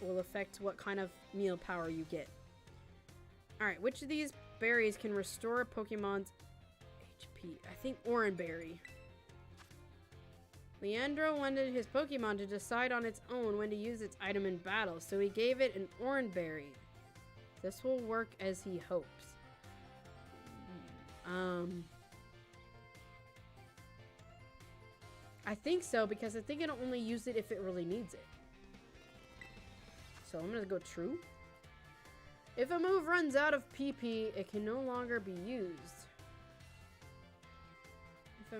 will affect what kind of meal power you get. Alright, which of these berries can restore a Pokemon's HP? I think Oran Berry. Leandro wanted his Pokemon to decide on its own when to use its item in battle, so he gave it an Oran Berry. This will work as he hopes. I think so, because I think it'll only use it if it really needs it. So I'm gonna go true. If a move runs out of PP, it can no longer be used. If a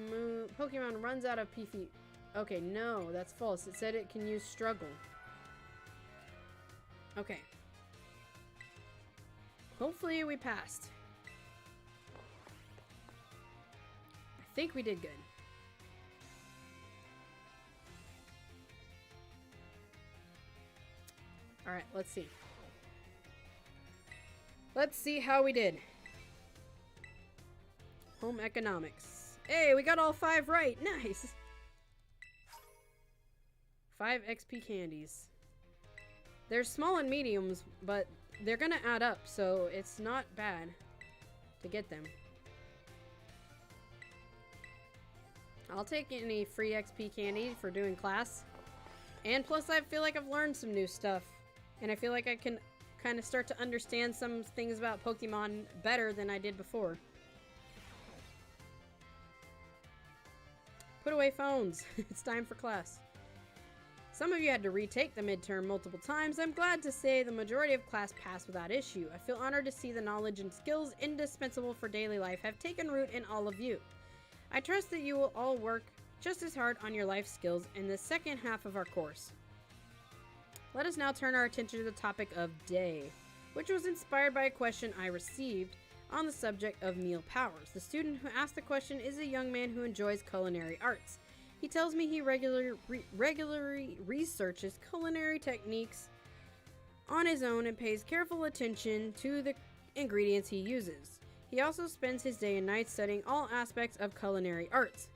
Pokemon runs out of PP... Okay, no, that's false. It said it can use Struggle. Okay. Hopefully we passed. I think we did good. Alright, let's see. Let's see how we did. Home economics. Hey, we got all 5 right. Nice. 5 XP candies. They're small and mediums, but they're gonna add up, so it's not bad to get them. I'll take any free XP candy for doing class. And plus I feel like I've learned some new stuff. And I feel like I can kind of start to understand some things about Pokemon better than I did before. Put away phones. It's time for class. Some of you had to retake the midterm multiple times. I'm glad to say the majority of class passed without issue. I feel honored to see the knowledge and skills indispensable for daily life have taken root in all of you. I trust that you will all work just as hard on your life skills in the second half of our course. Let us now turn our attention to the topic of day, which was inspired by a question I received on the subject of meal powers. The student who asked the question is a young man who enjoys culinary arts. He tells me he regularly researches culinary techniques on his own and pays careful attention to the ingredients he uses. He also spends his day and night studying all aspects of culinary arts.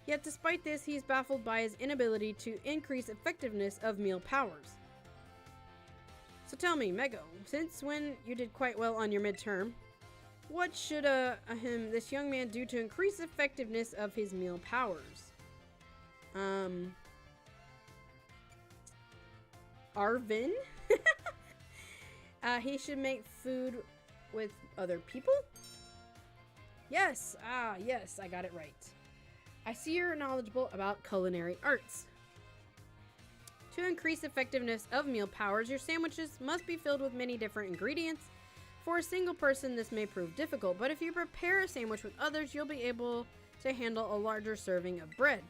Yet despite this, he's baffled by his inability to increase effectiveness of meal powers. So tell me, Mego, since when you did quite well on your midterm, what should this young man do to increase effectiveness of his meal powers? Arvin? He should make food with other people? Yes, yes, I got it right. I see you're knowledgeable about culinary arts. To increase effectiveness of meal powers, your sandwiches must be filled with many different ingredients. For a single person, this may prove difficult, but if you prepare a sandwich with others, you'll be able to handle a larger serving of bread.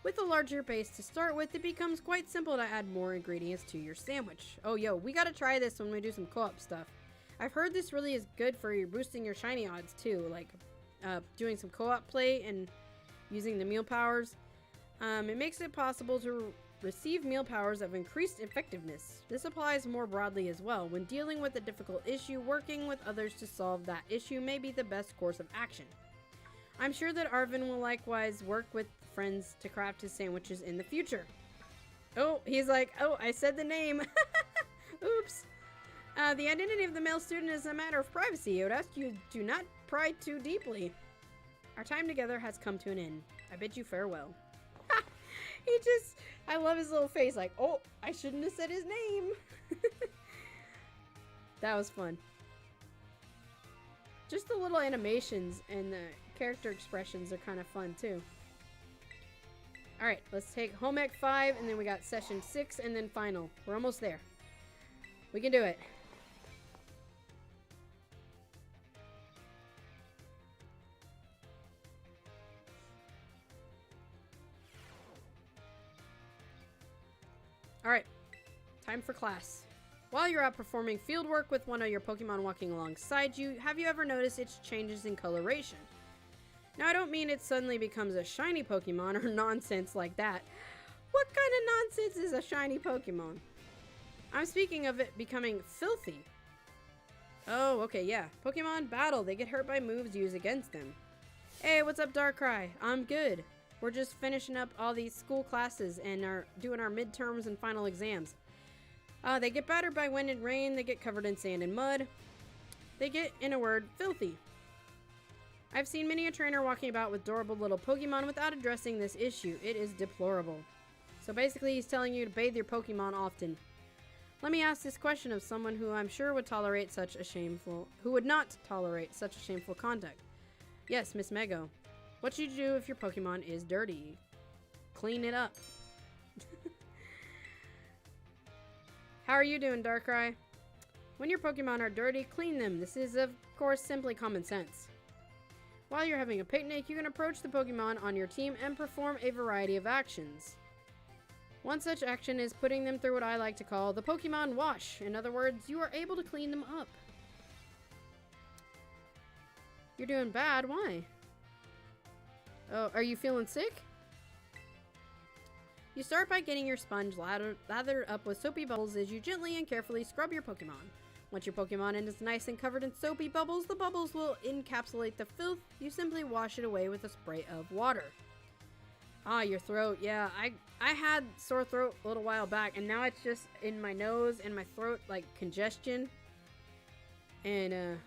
With a larger base to start with, it becomes quite simple to add more ingredients to your sandwich. Oh, yo, we gotta try this when we do some co-op stuff. I've heard this really is good for boosting your shiny odds too, like doing some co-op play and using the meal powers. It makes it possible to receive meal powers of increased effectiveness. This applies more broadly as well. When dealing with a difficult issue, working with others to solve that issue may be the best course of action. I'm sure that Arvin will likewise work with friends to craft his sandwiches in the future. Oh, he's like, oh, I said the name. Oops. The identity of the male student is a matter of privacy. I would ask you do not pry too deeply. Our time together has come to an end. I bid you farewell. I love his little face, like, oh, I shouldn't have said his name. That was fun. Just the little animations and the character expressions are kind of fun, too. Alright, let's take home ec 5, and then we got session 6, and then final. We're almost there. We can do it. Alright, time for class. While you're out performing field work with one of your Pokemon walking alongside you, have you ever noticed its changes in coloration? Now, I don't mean it suddenly becomes a shiny Pokemon or nonsense like that. What kind of nonsense is a shiny Pokemon? I'm speaking of it becoming filthy. Oh, okay, yeah. Pokemon battle. They get hurt by moves used against them. Hey, what's up, Darkrai? I'm good. We're just finishing up all these school classes and are doing our midterms and final exams. They get battered by wind and rain. They get covered in sand and mud. They get, in a word, filthy. I've seen many a trainer walking about with adorable little Pokemon without addressing this issue. It is deplorable. So basically, he's telling you to bathe your Pokemon often. Let me ask this question of someone who I'm sure would tolerate such a shameful, who would not tolerate such a shameful conduct. Yes, Miss Mego. What should you do if your Pokemon is dirty? Clean it up. How are you doing, Darkrai? When your Pokemon are dirty, clean them. This is, of course, simply common sense. While you're having a picnic, you can approach the Pokemon on your team and perform a variety of actions. One such action is putting them through what I like to call the Pokemon wash. In other words, you are able to clean them up. You're doing bad? Why? Oh, are you feeling sick? You start by getting your sponge lathered up with soapy bubbles as you gently and carefully scrub your Pokemon. Once your Pokemon is nice and covered in soapy bubbles, the bubbles will encapsulate the filth. You simply wash it away with a spray of water. Ah, your throat. Yeah, I had sore throat a little while back, and now it's just in my nose and my throat, like congestion. And,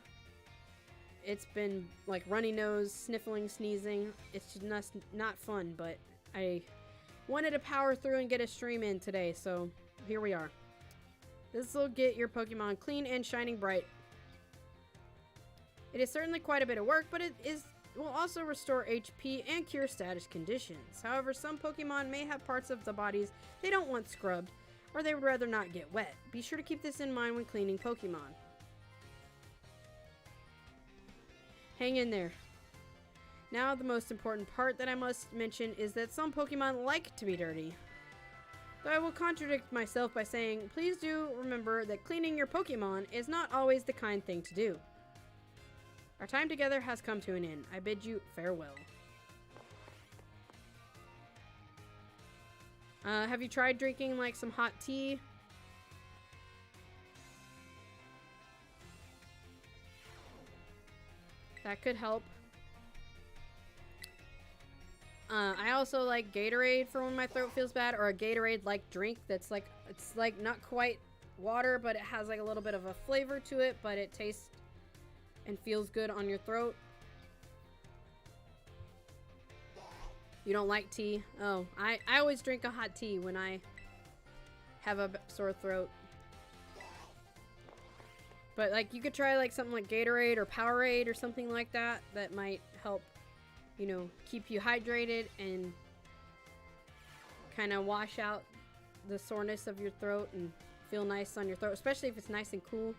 it's been like runny nose, sniffling, sneezing. It's just not fun, but I wanted to power through and get a stream in today, so here we are. This will get your Pokemon clean and shining bright. It is certainly quite a bit of work, but will also restore HP and cure status conditions. However, some Pokemon may have parts of the bodies they don't want scrubbed, or they would rather not get wet. Be sure to keep this in mind when cleaning Pokemon. Hang in there. Now, the most important part that I must mention is that some Pokemon like to be dirty. Though I will contradict myself by saying, please do remember that cleaning your Pokemon is not always the kind thing to do. Our time together has come to an end. I bid you farewell. Have you tried drinking like some hot tea? That could help. I also like Gatorade for when my throat feels bad, or a Gatorade-like drink that's like, it's like not quite water, but it has like a little bit of a flavor to it, but it tastes and feels good on your throat. You don't like tea? Oh, I always drink a hot tea when I have a sore throat. But like, you could try like something like Gatorade or Powerade or something like that. That might help, you know, keep you hydrated and kind of wash out the soreness of your throat and feel nice on your throat, especially if it's nice and cool.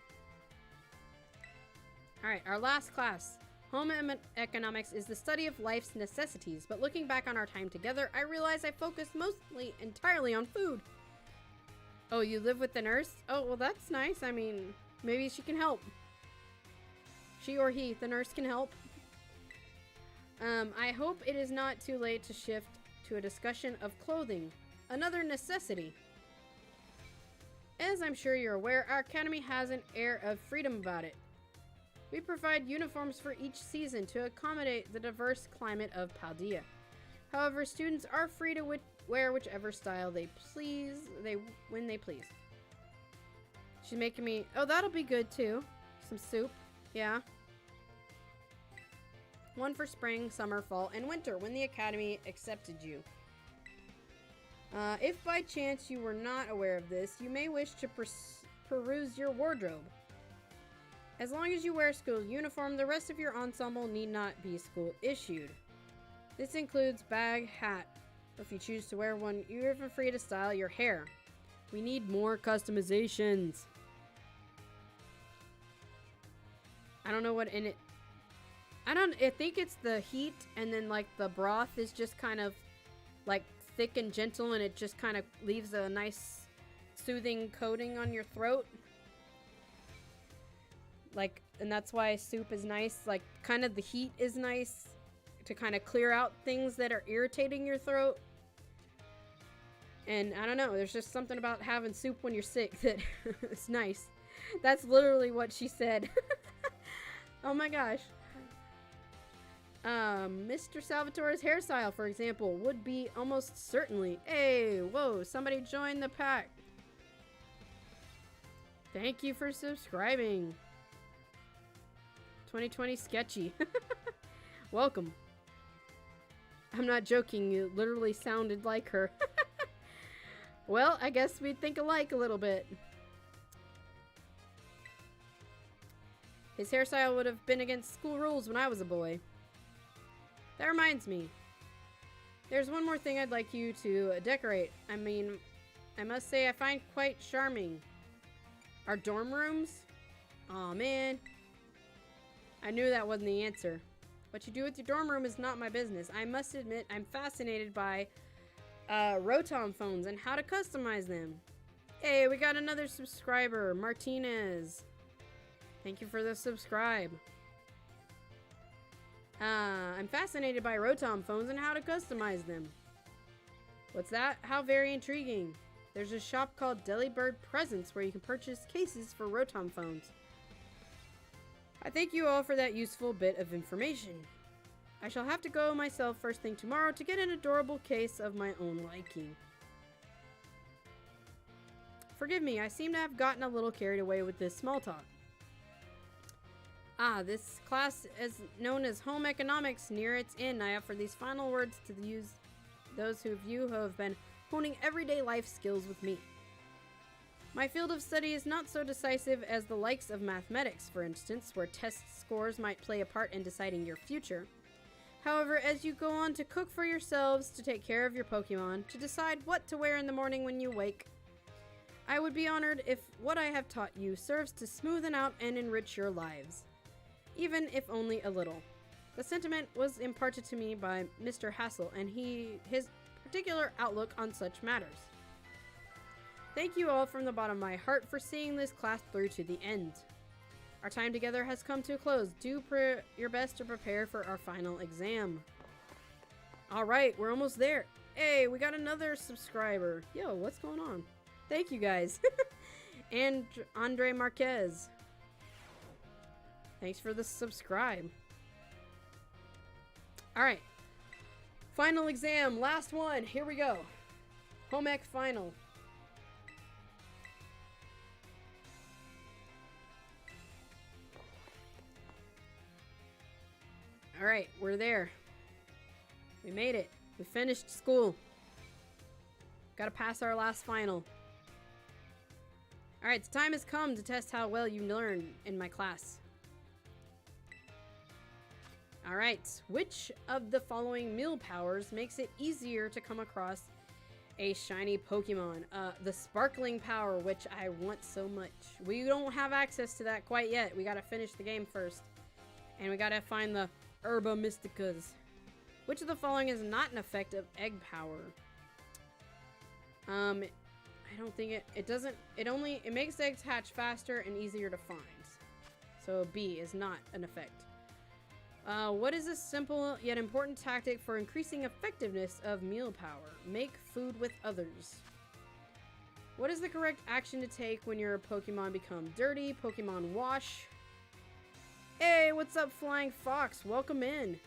Alright, our last class. Home economics is the study of life's necessities, but looking back on our time together, I realize I focused mostly entirely on food. Oh, you live with the nurse? Oh, well that's nice. I mean, maybe she can help. She or he, the nurse can help. I hope it is not too late to shift to a discussion of clothing, another necessity. As I'm sure you're aware, our academy has an air of freedom about it. We provide uniforms for each season to accommodate the diverse climate of Paldea. However, students are free to wear whichever style they please, when they please. She's making me... Oh, that'll be good too. Some soup. Yeah. One for spring, summer, fall, and winter when the academy accepted you. If by chance you were not aware of this, you may wish to peruse your wardrobe. As long as you wear school uniform, the rest of your ensemble need not be school issued. This includes bag, hat. If you choose to wear one, you're even free to style your hair. We need more customizations. I don't know what in it. I think it's the heat, and then like the broth is just kind of like thick and gentle, and it just kind of leaves a nice soothing coating on your throat. Like, and that's why soup is nice. Like, kind of the heat is nice to kind of clear out things that are irritating your throat. And I don't know, there's just something about having soup when you're sick that is nice. That's literally what she said. Oh my gosh. Mr. Salvatore's hairstyle, for example, would be almost certainly... Hey, whoa, somebody joined the pack. Thank you for subscribing. 2020 sketchy. Welcome. I'm not joking, you literally sounded like her. Well, I guess we think alike a little bit. His hairstyle would have been against school rules when I was a boy. That reminds me. There's one more thing I'd like you to decorate. I mean, I must say I find quite charming. Our dorm rooms? Aw, man. I knew that wasn't the answer. What you do with your dorm room is not my business. I must admit, I'm fascinated by Rotom phones and how to customize them. Hey, we got another subscriber, Martinez. Thank you for the subscribe. I'm fascinated by Rotom phones and how to customize them. What's that? How very intriguing. There's a shop called Delibird Presents where you can purchase cases for Rotom phones. I thank you all for that useful bit of information. I shall have to go myself first thing tomorrow to get an adorable case of my own liking. Forgive me, I seem to have gotten a little carried away with this small talk. This class is known as Home Economics. Near its end, I offer these final words to use those of you who have been honing everyday life skills with me. My field of study is not so decisive as the likes of mathematics, for instance, where test scores might play a part in deciding your future. However, as you go on to cook for yourselves, to take care of your Pokemon, to decide what to wear in the morning when you wake, I would be honored if what I have taught you serves to smoothen out and enrich your lives, even if only a little. The sentiment was imparted to me by Mr. Hassel and his particular outlook on such matters. Thank you all from the bottom of my heart for seeing this class through to the end. Our time together has come to a close. Do your best to prepare for our final exam. Alright, we're almost there. Hey, we got another subscriber. Yo, what's going on? Thank you guys. And Andre Marquez. Thanks for the subscribe. Alright. Final exam. Last one. Here we go. Home Ec final. Alright, we're there. We made it. We finished school. Gotta pass our last final. Alright, the time has come to test how well you learn in my class. Alright, which of the following meal powers makes it easier to come across a shiny Pokemon? The sparkling power, which I want so much. We don't have access to that quite yet. We gotta finish the game first. And we gotta find the Herba Mysticas. Which of the following is not an effect of egg power? I don't think it makes eggs hatch faster and easier to find. So B is not an effect. What is a simple yet important tactic for increasing effectiveness of meal power? Make food with others. What is the correct action to take when your Pokemon become dirty? Pokemon wash. Hey, what's up, Flying Fox? Welcome in.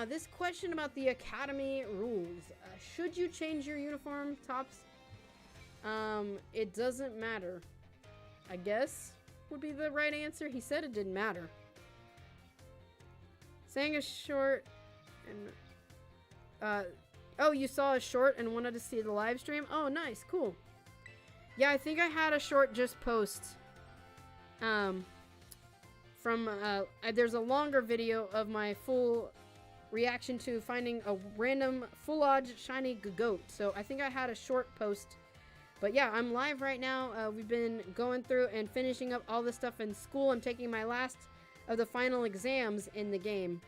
This question about the Academy rules. Should you change your uniform, Tops? It doesn't matter. I guess would be the right answer. He said it didn't matter. Sang a short and oh, you saw a short and wanted to see the live stream? Oh, nice, cool. Yeah, I think I had a short just post. There's a longer video of my full reaction to finding a random full-odge shiny goat. So I think I had a short post. But yeah, I'm live right now. We've been going through and finishing up all the stuff in school. I'm taking my last of the final exams in the game.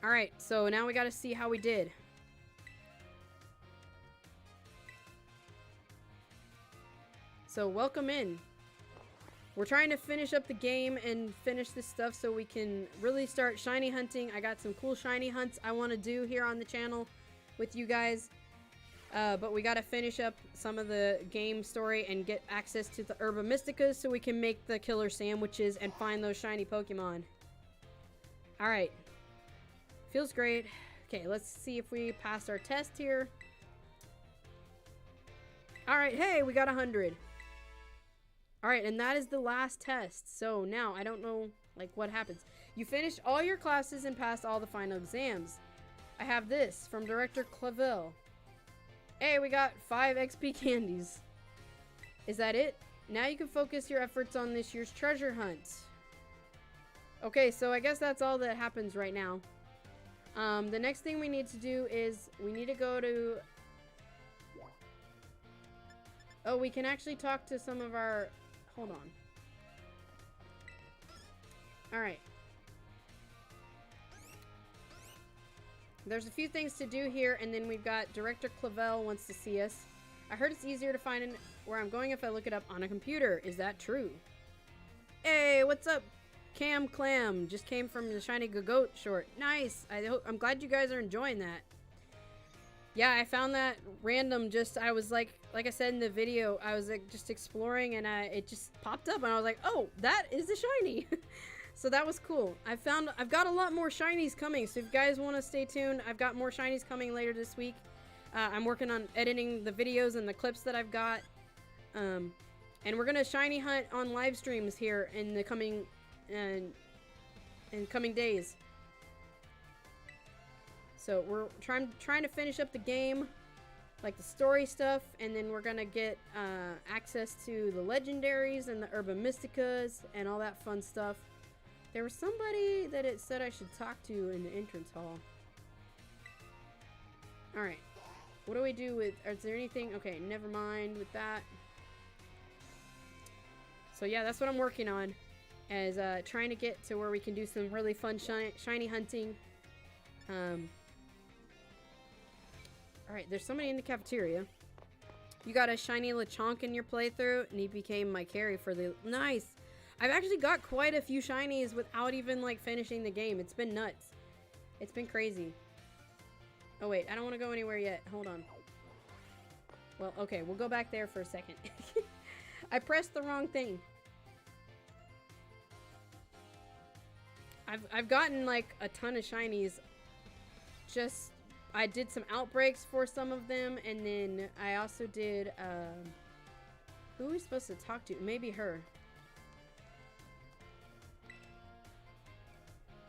Alright, so now we gotta see how we did. So welcome in. We're trying to finish up the game and finish this stuff so we can really start shiny hunting. I got some cool shiny hunts I want to do here on the channel with you guys. But we got to finish up some of the game story and get access to the Herba Mysticas so we can make the killer sandwiches and find those shiny Pokemon. Alright. Feels great. Okay, let's see if we passed our test here. Alright, hey, we got 100. Alright, and that is the last test. So now, I don't know, like, what happens. You finished all your classes and passed all the final exams. I have this from Director Clavel. Hey, we got 5 XP candies. Is that it? Now you can focus your efforts on this year's treasure hunt. Okay, so I guess that's all that happens right now. The next thing we need to do is we need to go to... Oh, we can actually talk to some of our... Hold on. Alright. There's a few things to do here, and then we've got Director Clavel wants to see us. I heard it's easier to find where I'm going if I look it up on a computer. Is that true? Hey, what's up? Cam Clam just came from the Shiny Goat short. Nice. I'm glad you guys are enjoying that. Yeah, I found that random. I was like I said in the video, I was like just exploring and it just popped up and I was like, oh, that is a shiny. So that was cool. I've got a lot more shinies coming. So if you guys want to stay tuned, I've got more shinies coming later this week. I'm working on editing the videos and the clips that I've got. And we're gonna shiny hunt on live streams here in the coming coming days. So we're trying to finish up the game, like the story stuff, and then we're gonna get access to the legendaries and the Urban Mysticas and all that fun stuff. There was somebody that it said I should talk to in the entrance hall. Alright. What do we do with... Is there anything... Okay, never mind with that. So yeah, that's what I'm working on. Is trying to get to where we can do some really fun shiny hunting. Alright, there's somebody in the cafeteria. You got a shiny Lechonk in your playthrough, and he became my carry for the... Nice! I've actually got quite a few shinies without even, like, finishing the game. It's been nuts. It's been crazy. Oh, wait. I don't want to go anywhere yet. Hold on. Well, okay. We'll go back there for a second. I pressed the wrong thing. I've gotten, like, a ton of shinies. Just... I did some outbreaks for some of them, and then I also did, who are we supposed to talk to? Maybe her.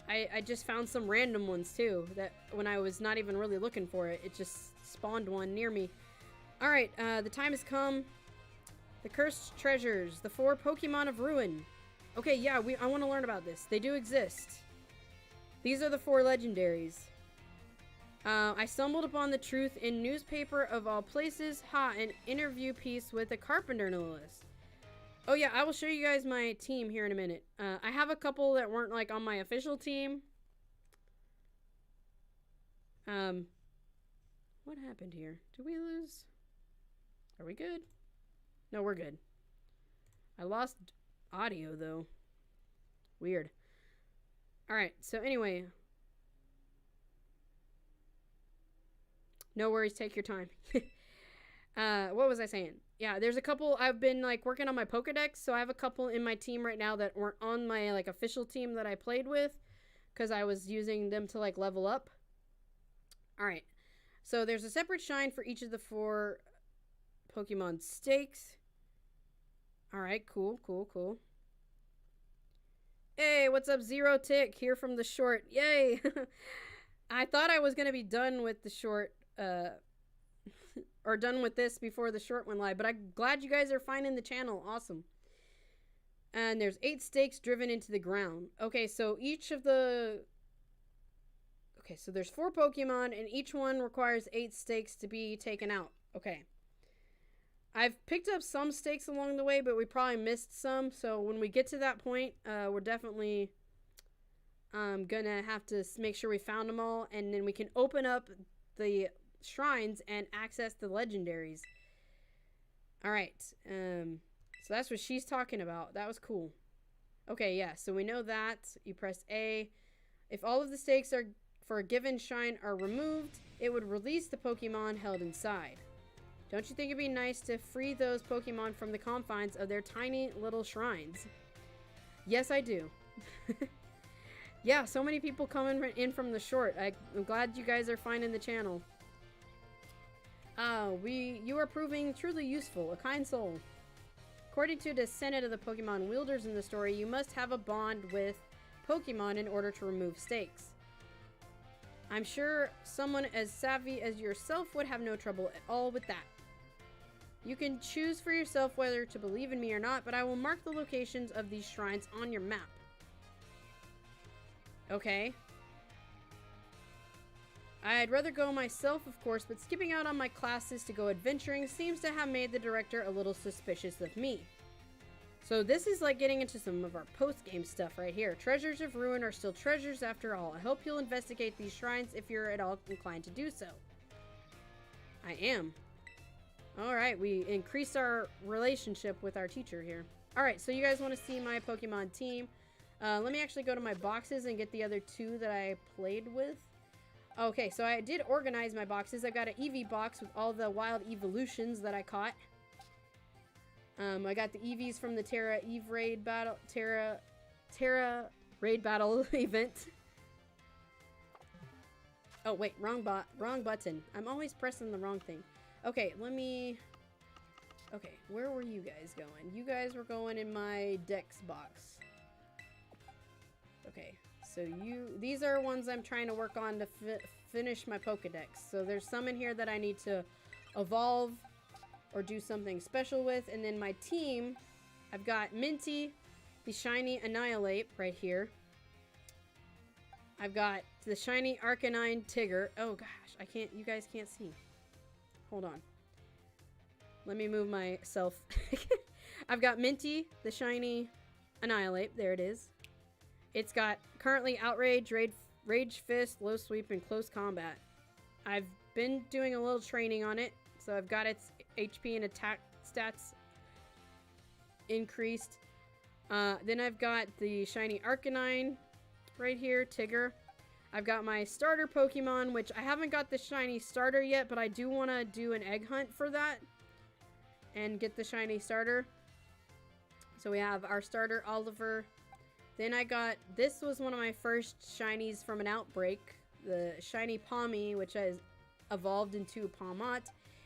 I just found some random ones too, that when I was not even really looking for it, it just spawned one near me. Alright, the time has come. The cursed treasures, the 4 Pokemon of Ruin. Okay, yeah, I want to learn about this. They do exist. These are the 4 legendaries. I stumbled upon the truth in newspaper of all places. Ha, an interview piece with a carpenter, no less. Oh yeah, I will show you guys my team here in a minute. I have a couple that weren't like on my official team. What happened here? Did we lose? Are we good? No, we're good. I lost audio though. Weird. Alright, so anyway. No worries, take your time. What was I saying? Yeah, there's a couple. I've been like working on my Pokedex, so I have a couple in my team right now that weren't on my like official team that I played with, because I was using them to like level up. Alright, so there's a separate shine for each of the 4 Pokemon stakes. Alright, cool. Hey, what's up, Zero Tick? Here from the short. Yay! I thought I was going to be done with the short, or done with this before the short went live, but I'm glad you guys are finding the channel. Awesome. And there's 8 stakes driven into the ground. Okay, so each of the... Okay, so there's 4 Pokemon, and each one requires 8 stakes to be taken out. Okay. I've picked up some stakes along the way, but we probably missed some, so when we get to that point, we're definitely... gonna have to make sure we found them all, and then we can open up the shrines and access the legendaries. Alright, so that's what she's talking about. That was cool. Okay, yeah, so we know that. You press A. If all of the stakes are for a given shrine are removed, it would release the Pokemon held inside. Don't you think it'd be nice to free those Pokemon from the confines of their tiny little shrines? Yes, I do. Yeah, so many people coming in from the short. I'm glad you guys are finding the channel. You are proving truly useful, a kind soul. According to the Senate of the Pokemon wielders in the story, you must have a bond with Pokemon in order to remove stakes. I'm sure someone as savvy as yourself would have no trouble at all with that. You can choose for yourself whether to believe in me or not, but I will mark the locations of these shrines on your map. Okay. I'd rather go myself, of course, but skipping out on my classes to go adventuring seems to have made the director a little suspicious of me. So this is like getting into some of our post-game stuff right here. Treasures of Ruin are still treasures after all. I hope you'll investigate these shrines if you're at all inclined to do so. I am. Alright, we increased our relationship with our teacher here. Alright, so you guys want to see my Pokemon team. Let me actually go to my boxes and get the other 2 that I played with. Okay, so I did organize my boxes. I've got an Eevee box with all the wild evolutions that I caught. I got the Eevees from the Terra Raid Battle event. Oh wait, wrong button. I'm always pressing the wrong thing. Okay, let me Okay, where were you guys going? You guys were going in my Dex box. Okay, so these are ones I'm trying to work on to finish my Pokedex. So there's some in here that I need to evolve or do something special with. And then my team, I've got Minty, the shiny Annihilate right here. I've got the shiny Arcanine Tigger. Oh gosh, you guys can't see. Hold on. Let me move myself. I've got Minty, the shiny Annihilate. There it is. It's got currently Outrage, Rage Fist, Low Sweep, and Close Combat. I've been doing a little training on it, so I've got its HP and attack stats increased. Then I've got the shiny Arcanine right here, Tigger. I've got my starter Pokemon, which I haven't got the shiny starter yet, but I do want to do an egg hunt for that and get the shiny starter. So we have our starter, Oliver. Then I got, this was one of my first shinies from an outbreak, the shiny Palmy, which has evolved into Palmot.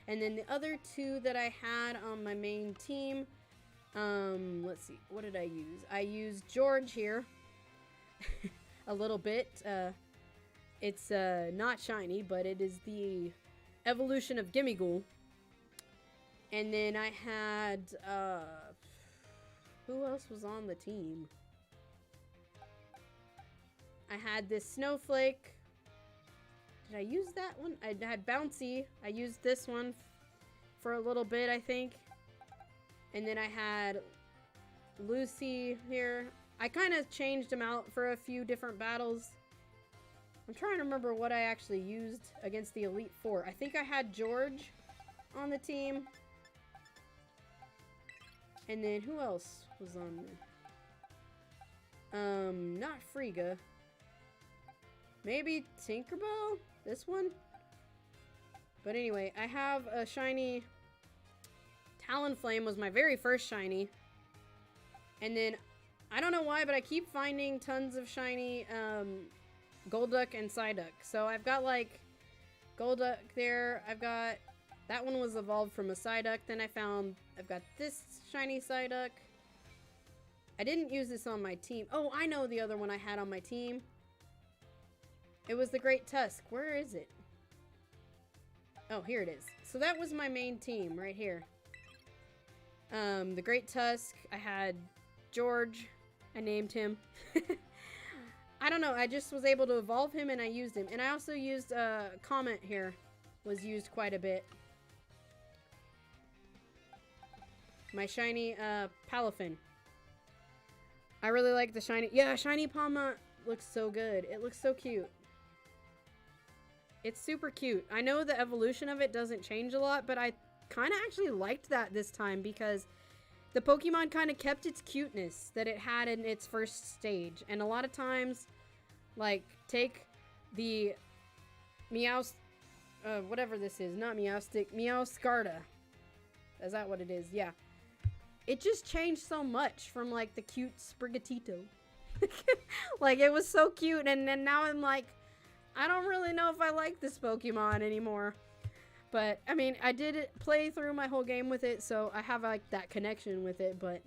And then the other two that I had on my main team, let's see, what did I use? I used George here a little bit. It's not shiny, but it is the evolution of Gimmighoul. And then I had, who else was on the team? I had this Snowflake. Did I use that one? I had Bouncy. I used this one for a little bit, I think. And then I had Lucy here. I kind of changed them out for a few different battles. I'm trying to remember what I actually used against the Elite Four. I think I had George on the team. And then who else was on there? Not Frigga. Maybe Tinkerbell? This one? But anyway, I have a shiny Talonflame was my very first shiny. And then, I don't know why, but I keep finding tons of shiny Golduck and Psyduck. So I've got like Golduck there. I've got, that one was evolved from a Psyduck. Then I've got this shiny Psyduck. I didn't use this on my team. Oh, I know the other one I had on my team. It was the Great Tusk. Where is it? Oh, here it is. So that was my main team right here. The Great Tusk. I had George. I named him. I don't know. I just was able to evolve him and I used him. And I also used Comet here. Was used quite a bit. My shiny Palafin. I really like the shiny. Yeah, shiny Palma looks so good. It looks so cute. It's super cute. I know the evolution of it doesn't change a lot, but I kind of actually liked that this time because the Pokemon kind of kept its cuteness that it had in its first stage. And a lot of times, like, take the whatever this is, not Meowstic, Meowscarda. Is that what it is? Yeah. It just changed so much from, like, the cute Sprigatito. Like, it was so cute, and then now I'm like, I don't really know if I like this Pokemon anymore. But, I mean, I did play through my whole game with it, so I have, like, that connection with it, but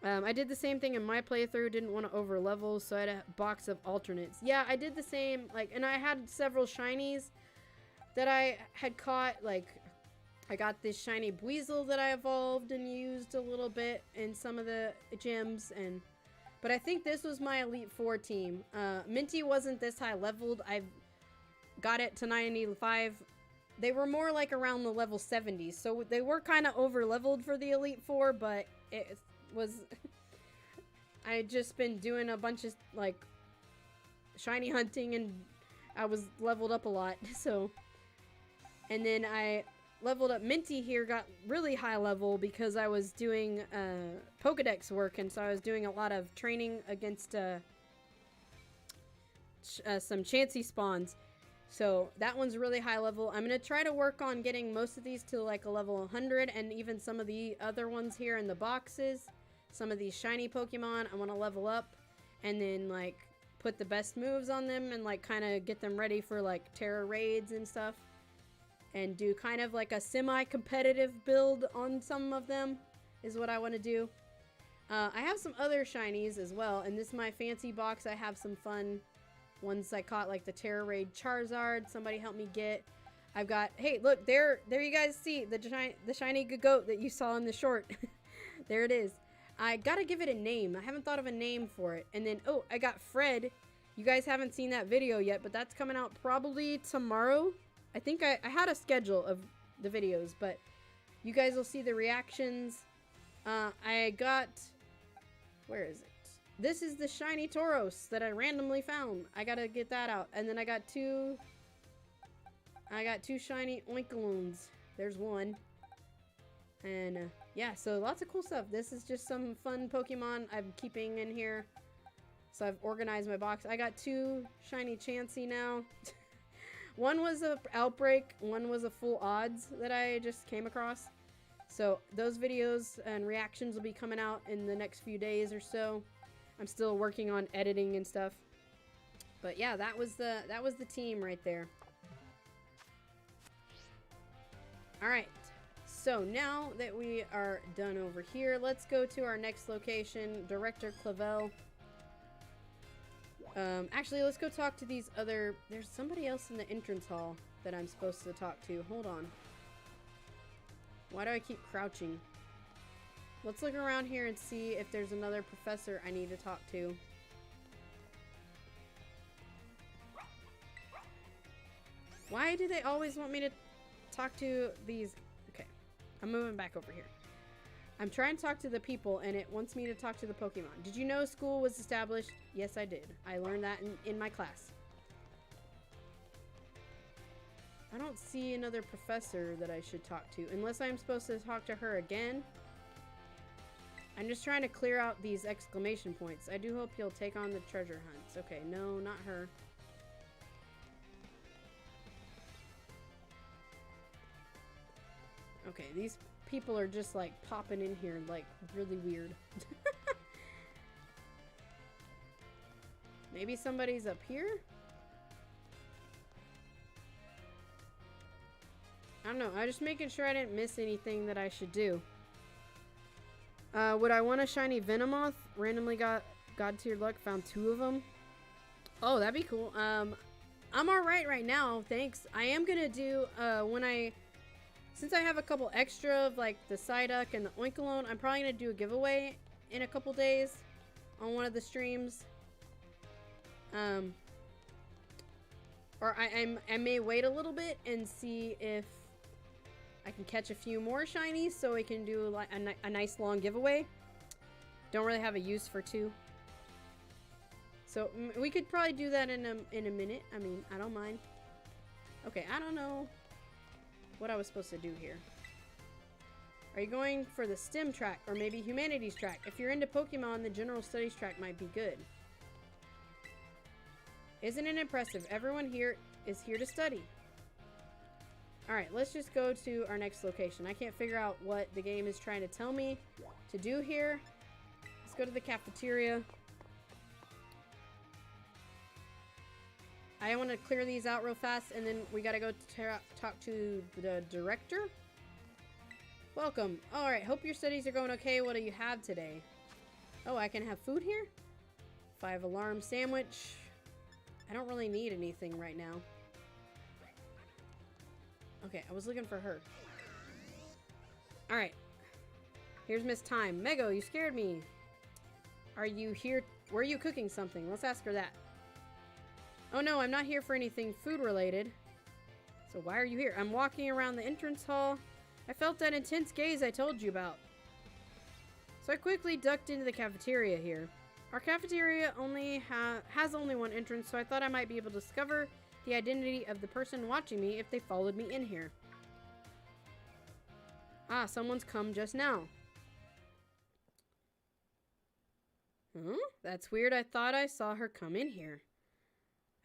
I did the same thing in my playthrough, didn't want to over level, so I had a box of alternates. Yeah, I did the same, like, and I had several shinies that I had caught, like, I got this shiny Buizel that I evolved and used a little bit in some of the gyms, but I think this was my Elite Four team. Minty wasn't this high leveled. I've got it to 95. They were more like around the level 70s, so they were kind of over leveled for the Elite Four, but it was I had just been doing a bunch of like shiny hunting and I was leveled up a lot. So, and then I leveled up Minty here, got really high level because I was doing Pokedex work, and so I was doing a lot of training against some Chansey spawns. So that one's really high level. I'm going to try to work on getting most of these to like a level 100, and even some of the other ones here in the boxes. Some of these shiny Pokemon I want to level up and then like put the best moves on them and like kind of get them ready for like Terra raids and stuff. and do kind of like a semi-competitive build on some of them is what I want to do. I have some other shinies as well. And this is my fancy box. I have some fun ones I caught, like the Terra Raid Charizard. Somebody helped me get. I've got, hey, look, there you guys see the shiny goat that you saw in the short. There it is. I gotta give it a name. I haven't thought of a name for it. And then, oh, I got Fred. You guys haven't seen that video yet, but that's coming out probably tomorrow. I think I had a schedule of the videos, but you guys will see the reactions. I got, where is it? This is the shiny Tauros that I randomly found. I gotta get that out. And then I got two shiny Oinkoloons. There's one. And yeah, so lots of cool stuff. This is just some fun Pokemon I'm keeping in here. So I've organized my box. I got two shiny Chansey now. One was a outbreak, one was a full odds that I just came across. So those videos and reactions will be coming out in the next few days or so. I'm still working on editing and stuff. But yeah, that was the team right there. All right. So now that we are done over here, let's go to our next location, Director Clavel. Actually, let's go talk to these other... There's somebody else in the entrance hall that I'm supposed to talk to. Hold on. Why do I keep crouching? Let's look around here and see if there's another professor I need to talk to. Why do they always want me to talk to these... Okay, I'm moving back over here. I'm trying to talk to the people, and it wants me to talk to the Pokemon. Did you know school was established? Yes, I did. I learned that in my class. I don't see another professor that I should talk to, unless I'm supposed to talk to her again. I'm just trying to clear out these exclamation points. I do hope you'll take on the treasure hunts. Okay, no, not her. Okay, these people are just like popping in here like really weird. Maybe somebody's up here? I don't know. I'm just making sure I didn't miss anything that I should do. Would I want a shiny Venomoth? Randomly got Godtier luck, found 2 of them. Oh, that'd be cool. I'm alright right now, thanks. I am gonna do, since I have a couple extra of like the Psyduck and the Oinkologne, I'm probably gonna do a giveaway in a couple days on one of the streams. Or I may wait a little bit and see if I can catch a few more shinies so we can do like a nice long giveaway. Don't really have a use for 2. So we could probably do that in a minute. I mean, I don't mind. Okay, I don't know what I was supposed to do here. Are you going for the STEM track or maybe humanities track? If you're into Pokemon, the general studies track might be good. Isn't it impressive? Everyone here is here to study. Alright, let's just go to our next location. I can't figure out what the game is trying to tell me to do here. Let's go to the cafeteria. I want to clear these out real fast, and then we gotta go talk to the director. Welcome. Alright, hope your studies are going okay. What do you have today? Oh, I can have food here? 5 alarm sandwich. I don't really need anything right now. Okay, I was looking for her. Alright. Here's Miss Time. Mego, you scared me. Are you here? Were you cooking something? Let's ask her that. Oh no, I'm not here for anything food related. So why are you here? I'm walking around the entrance hall. I felt that intense gaze I told you about. So I quickly ducked into the cafeteria here. Our cafeteria has only one entrance, so I thought I might be able to discover the identity of the person watching me if they followed me in here. Ah, someone's come just now. Huh? That's weird. I thought I saw her come in here.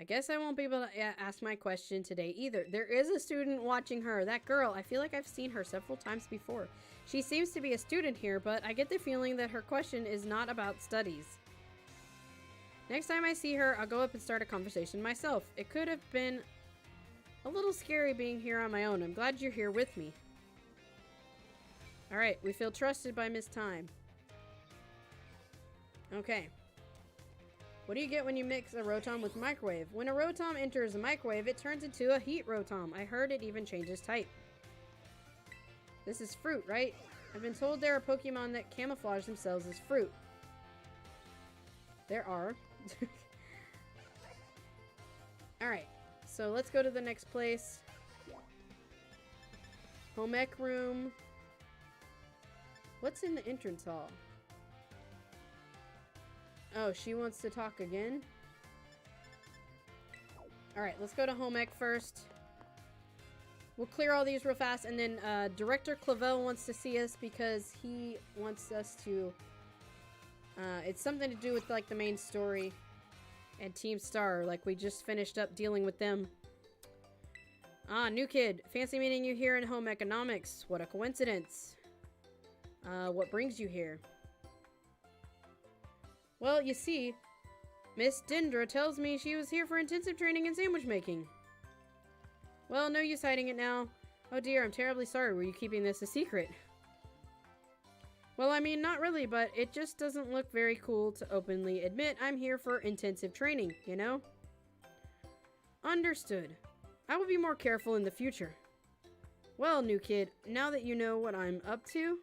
I guess I won't be able to ask my question today either. There is a student watching her. That girl, I feel like I've seen her several times before. She seems to be a student here, but I get the feeling that her question is not about studies. Next time I see her, I'll go up and start a conversation myself. It could have been A little scary being here on my own. I'm glad you're here with me. Alright, we feel trusted by Miss Time. Okay. What do you get when you mix a Rotom with microwave? When a Rotom enters a microwave, it turns into a heat Rotom. I heard it even changes type. This is fruit, right? I've been told there are Pokemon that camouflage themselves as fruit. There are. Alright, so let's go to the next place. Home ec room. What's in the entrance hall? Oh, she wants to talk again? Alright, let's go to home ec first. We'll clear all these real fast, and then Director Clavel wants to see us because he wants us to... it's something to do with, like, the main story and Team Star. Like, we just finished up dealing with them. Ah, new kid. Fancy meeting you here in home economics. What a coincidence. What brings you here? Well, you see, Miss Dendra tells me she was here for intensive training in sandwich making. Well, no use hiding it now. Oh dear, I'm terribly sorry. Were you keeping this a secret? Well, I mean, not really, but it just doesn't look very cool to openly admit I'm here for intensive training, you know? Understood. I will be more careful in the future. Well, new kid, now that you know what I'm up to,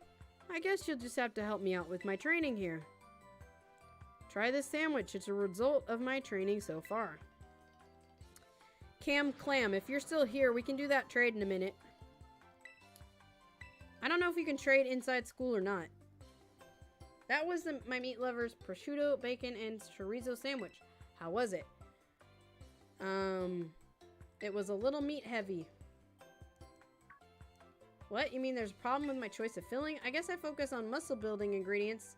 I guess you'll just have to help me out with my training here. Try this sandwich. It's a result of my training so far. Clam, if you're still here, we can do that trade in a minute. I don't know if you can trade inside school or not. That was my meat lover's prosciutto, bacon, and chorizo sandwich. How was it? It was a little meat heavy. What? You mean there's a problem with my choice of filling? I guess I focus on muscle building ingredients.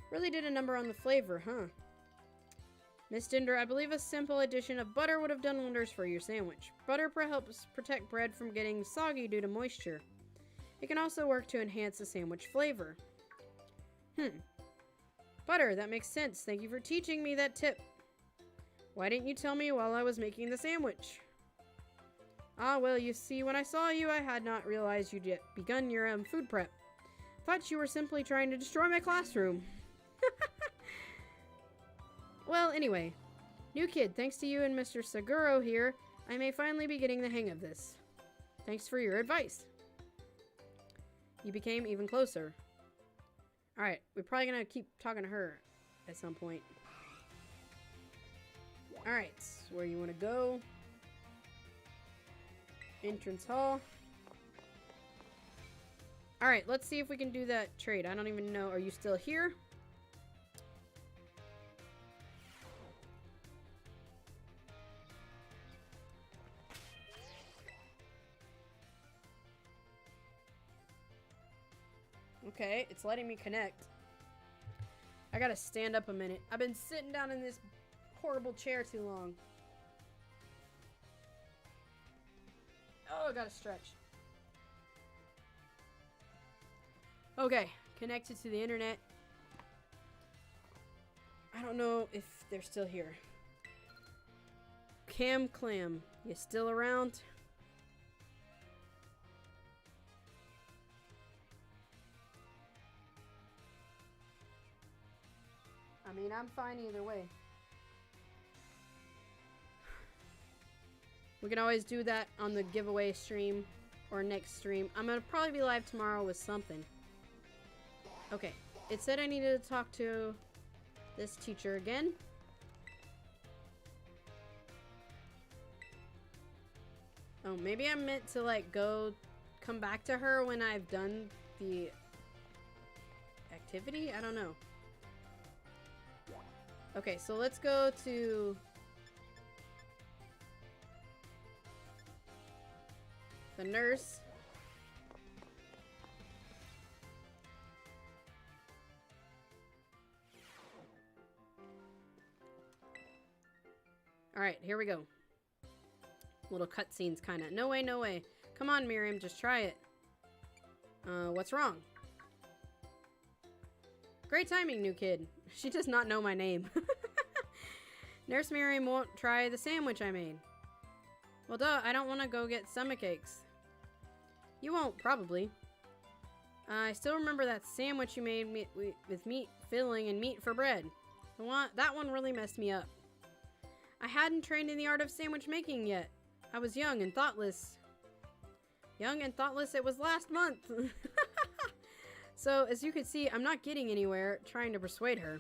Really did a number on the flavor, huh? Miss Dinder, I believe a simple addition of butter would have done wonders for your sandwich. Butter helps protect bread from getting soggy due to moisture. It can also work to enhance the sandwich flavor. Butter, that makes sense. Thank you for teaching me that tip. Why didn't you tell me while I was making the sandwich? Ah, well, you see, when I saw you, I had not realized you'd yet begun your food prep. Thought you were simply trying to destroy my classroom. Well, anyway, new kid, thanks to you and Mr. Seguro here, I may finally be getting the hang of this. Thanks for your advice. You became even closer. Alright, we're probably gonna keep talking to her at some point. Alright, where you wanna go? Entrance hall. Alright, let's see if we can do that trade. I don't even know. Are you still here? Okay, it's letting me connect. I gotta stand up a minute. I've been sitting down in this horrible chair too long. Oh, I gotta stretch. Okay, connected to the internet. I don't know if they're still here. Clam, you still around? I mean, I'm fine either way. We can always do that on the giveaway stream or next stream. I'm gonna probably be live tomorrow with something. Okay, it said I needed to talk to this teacher again. Oh, maybe I'm meant to like come back to her when I've done the activity? I don't know. Okay, so let's go to the nurse. Alright, here we go. Little cutscenes, kinda. No way, no way. Come on, Miriam, just try it. What's wrong? Great timing, new kid. She does not know my name. Nurse Miriam won't try the sandwich I made. Well, duh, I don't want to go get stomach aches. You won't, probably. I still remember that sandwich you made me with meat filling and meat for bread. That one really messed me up. I hadn't trained in the art of sandwich making yet. I was young and thoughtless. Young and thoughtless, it was last month. So, as you can see, I'm not getting anywhere trying to persuade her.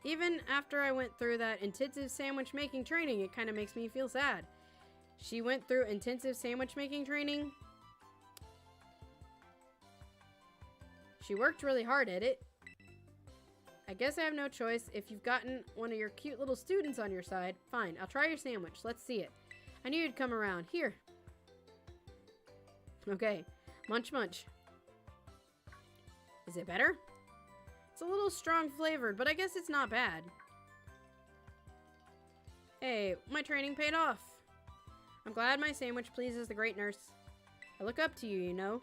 Even after I went through that intensive sandwich making training, it kind of makes me feel sad. She went through intensive sandwich making training. She worked really hard at it. I guess I have no choice. If you've gotten one of your cute little students on your side, fine, I'll try your sandwich. Let's see it. I knew you'd come around. Here. Okay. Munch, munch. Is it better? It's a little strong flavored, but I guess it's not bad. Hey, my training paid off. I'm glad my sandwich pleases the great nurse. I look up to you, you know.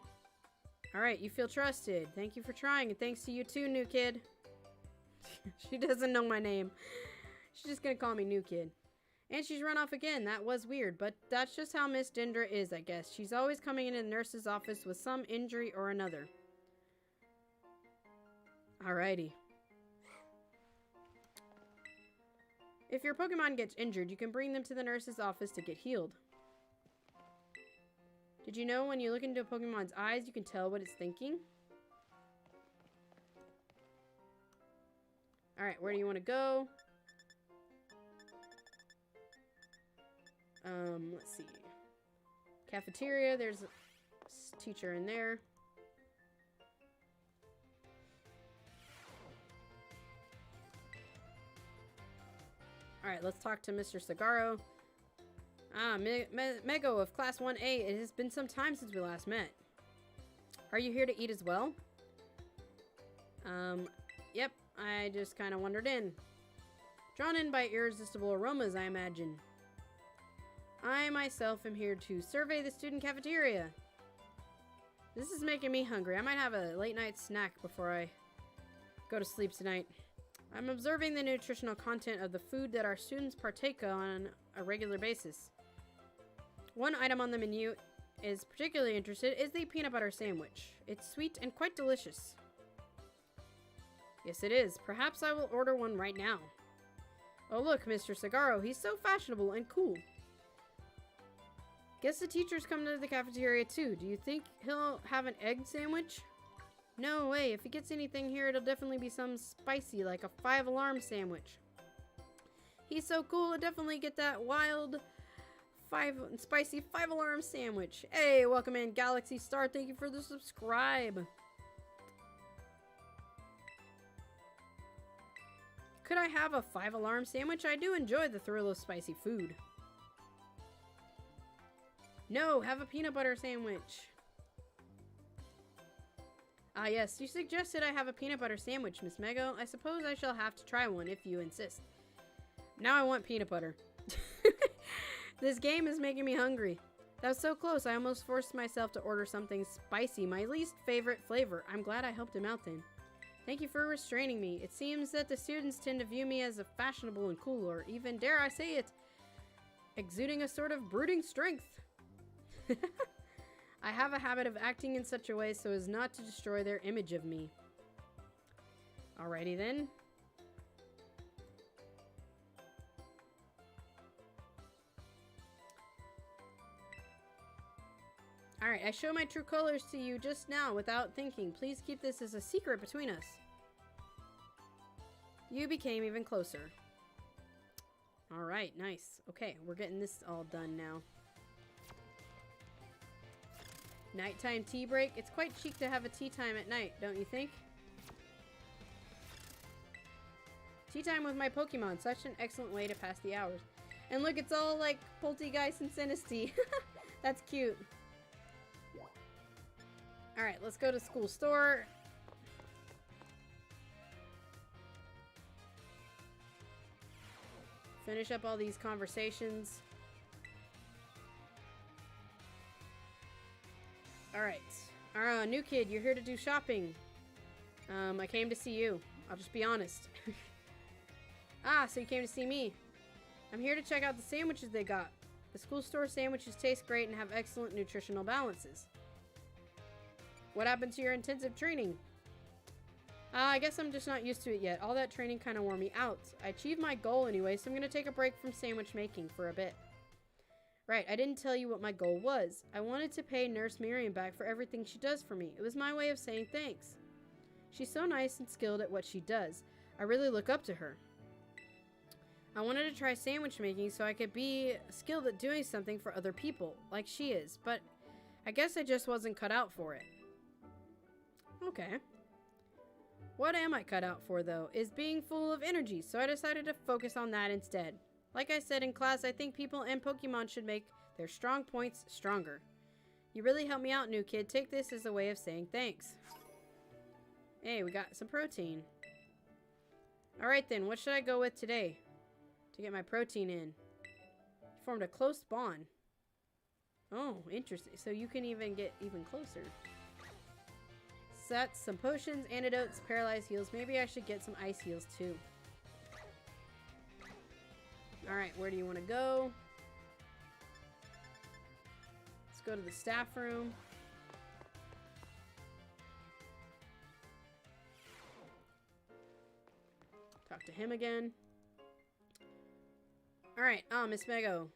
Alright, you feel trusted. Thank you for trying, and thanks to you too, new kid. She doesn't know my name. She's just gonna call me new kid. And she's run off again. That was weird, but that's just how Miss Dendra is, I guess. She's always coming into the nurse's office with some injury or another. Alrighty. If your Pokemon gets injured, you can bring them to the nurse's office to get healed. Did you know when you look into a Pokemon's eyes, you can tell what it's thinking? Alright, where do you want to go? Let's see. Cafeteria, there's a teacher in there. Alright, let's talk to Mr. Sagaro. Mego of Class 1A, it has been some time since we last met. Are you here to eat as well? Yep, I just kind of wandered in. Drawn in by irresistible aromas, I imagine. I myself am here to survey the student cafeteria. This is making me hungry. I might have a late night snack before I go to sleep tonight. I'm observing the nutritional content of the food that our students partake on a regular basis. One item on the menu is particularly interested is the peanut butter sandwich. It's sweet and quite delicious. Yes, it is. Perhaps I will order one right now. Oh, look, Mr. Sagaro. He's so fashionable and cool. Guess the teachers come to the cafeteria too. Do you think he'll have an egg sandwich? No way. If he gets anything here, it'll definitely be some spicy, like a 5-alarm sandwich. He's so cool, I'll definitely get that wild, spicy 5-alarm sandwich. Hey, welcome in, Galaxy Star. Thank you for the subscribe. Could I have a 5-alarm sandwich? I do enjoy the thrill of spicy food. No, have a peanut butter sandwich. Ah, yes, you suggested I have a peanut butter sandwich, Miss Mego. I suppose I shall have to try one if you insist. Now I want peanut butter. This game is making me hungry. That was so close, I almost forced myself to order something spicy, my least favorite flavor. I'm glad I helped him out then. Thank you for restraining me. It seems that the students tend to view me as a fashionable and cool, or even, dare I say it, exuding a sort of brooding strength. I have a habit of acting in such a way so as not to destroy their image of me. Alrighty then. Alright, I show my true colors to you just now without thinking. Please keep this as a secret between us. You became even closer. Alright, nice. Okay, we're getting this all done now. Nighttime tea break. It's quite chic to have a tea time at night, don't you think? Tea time with my Pokemon. Such an excellent way to pass the hours. And look, it's all like Poltegeist and Sinistea. That's cute. Alright, let's go to school store. Finish up all these conversations. Alright. New kid, you're here to do shopping. I came to see you. I'll just be honest. Ah, so you came to see me. I'm here to check out the sandwiches they got. The school store sandwiches taste great and have excellent nutritional balances. What happened to your intensive training? I guess I'm just not used to it yet. All that training kind of wore me out. I achieved my goal anyway, so I'm going to take a break from sandwich making for a bit. Right, I didn't tell you what my goal was. I wanted to pay Nurse Miriam back for everything she does for me. It was my way of saying thanks. She's so nice and skilled at what she does. I really look up to her. I wanted to try sandwich making so I could be skilled at doing something for other people, like she is, but I guess I just wasn't cut out for it. Okay. What am I cut out for, though, is being full of energy, so I decided to focus on that instead. Like I said in class, I think people and Pokemon should make their strong points stronger. You really helped me out, new kid. Take this as a way of saying thanks. Hey, we got some protein. Alright then, what should I go with today to get my protein in? You formed a close bond. Oh, interesting. So you can even get even closer. Sets, some potions, antidotes, paralyzed heals. Maybe I should get some ice heals too. Alright, where do you want to go? Let's go to the staff room. Talk to him again. Alright, Miss Mego.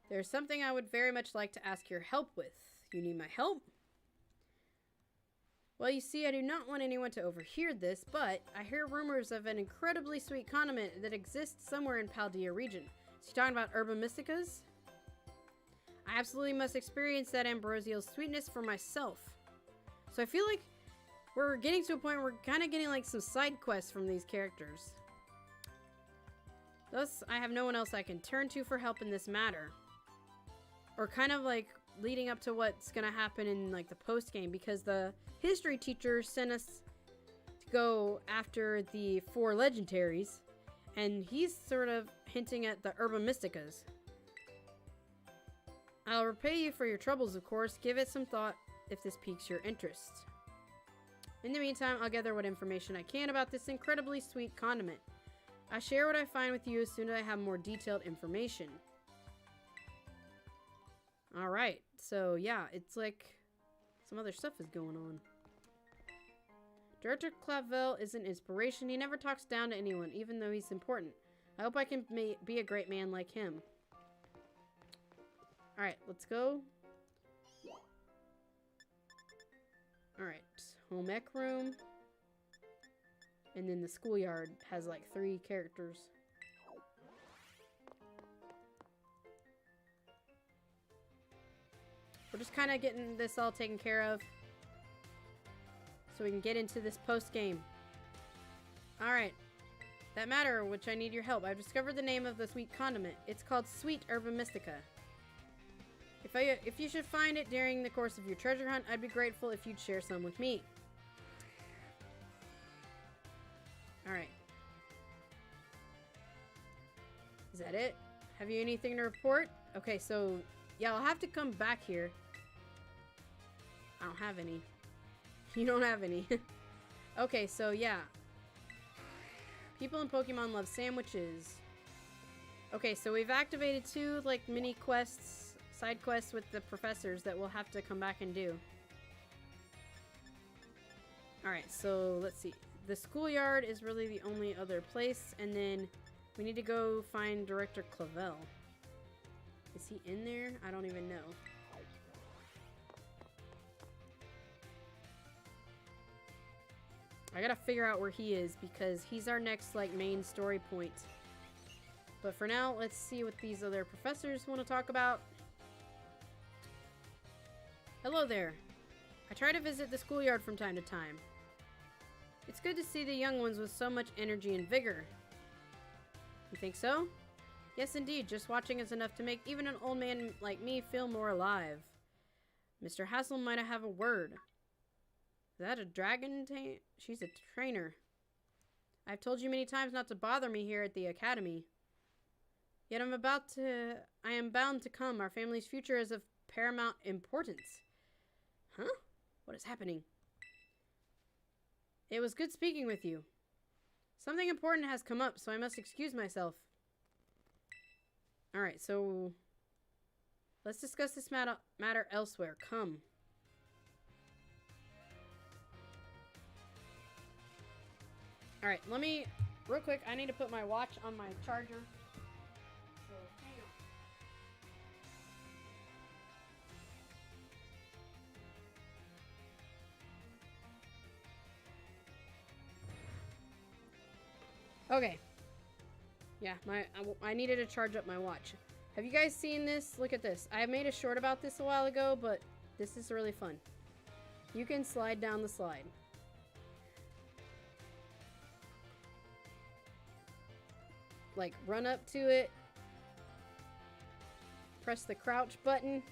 There's something I would very much like to ask your help with. You need my help? Well, you see, I do not want anyone to overhear this, but I hear rumors of an incredibly sweet condiment that exists somewhere in Paldea region. Is he talking about Herba Mysticas? I absolutely must experience that ambrosial sweetness for myself. So I feel like we're getting to a point where we're kind of getting like some side quests from these characters. Thus, I have no one else I can turn to for help in this matter. Or kind of like leading up to what's gonna happen in like the post game, because the history teacher sent us to go after the 4 legendaries, and he's sort of hinting at the Herba Mysticas. I'll repay you for your troubles, of course. Give it some thought if this piques your interest. In the meantime, I'll gather what information I can about this incredibly sweet condiment. I'll share what I find with you as soon as I have more detailed information. Alright, so yeah, it's like some other stuff is going on. Director Clavel is an inspiration. He never talks down to anyone, even though he's important. I hope I can be a great man like him. Alright, let's go. Alright, home ec room. And then the schoolyard has like 3 characters. We're just kind of getting this all taken care of so we can get into this post-game. Alright. That matter, which I need your help. I've discovered the name of the sweet condiment. It's called Sweet Herba Mystica. If you should find it during the course of your treasure hunt, I'd be grateful if you'd share some with me. Alright. Is that it? Have you anything to report? Okay, so yeah, I'll have to come back here. I don't have any. You don't have any. Okay, so yeah. People in Pokemon love sandwiches. Okay, so we've activated 2 like mini quests, side quests with the professors that we'll have to come back and do. Alright, so let's see. The schoolyard is really the only other place, and then we need to go find Director Clavel. Is he in there? I don't even know. I gotta figure out where he is, because he's our next like main story point. But for now, let's see what these other professors want to talk about. Hello there. I try to visit the schoolyard from time to time. It's good to see the young ones with so much energy and vigor. You think so? Yes, indeed. Just watching is enough to make even an old man like me feel more alive. Mr. Hassel might have a word. Is that a dragon? She's a trainer. I've told you many times not to bother me here at the academy. Yet I am bound to come. Our family's future is of paramount importance. Huh? What is happening? It was good speaking with you. Something important has come up, so I must excuse myself. Alright, so Let's discuss this matter elsewhere. Come. Alright, let me... Real quick, I need to put my watch on my charger. So, hang on. Okay. Yeah, I needed to charge up my watch. Have you guys seen this? Look at this. I made a short about this a while ago, but this is really fun. You can slide down the slide. Like, run up to it, press the crouch button,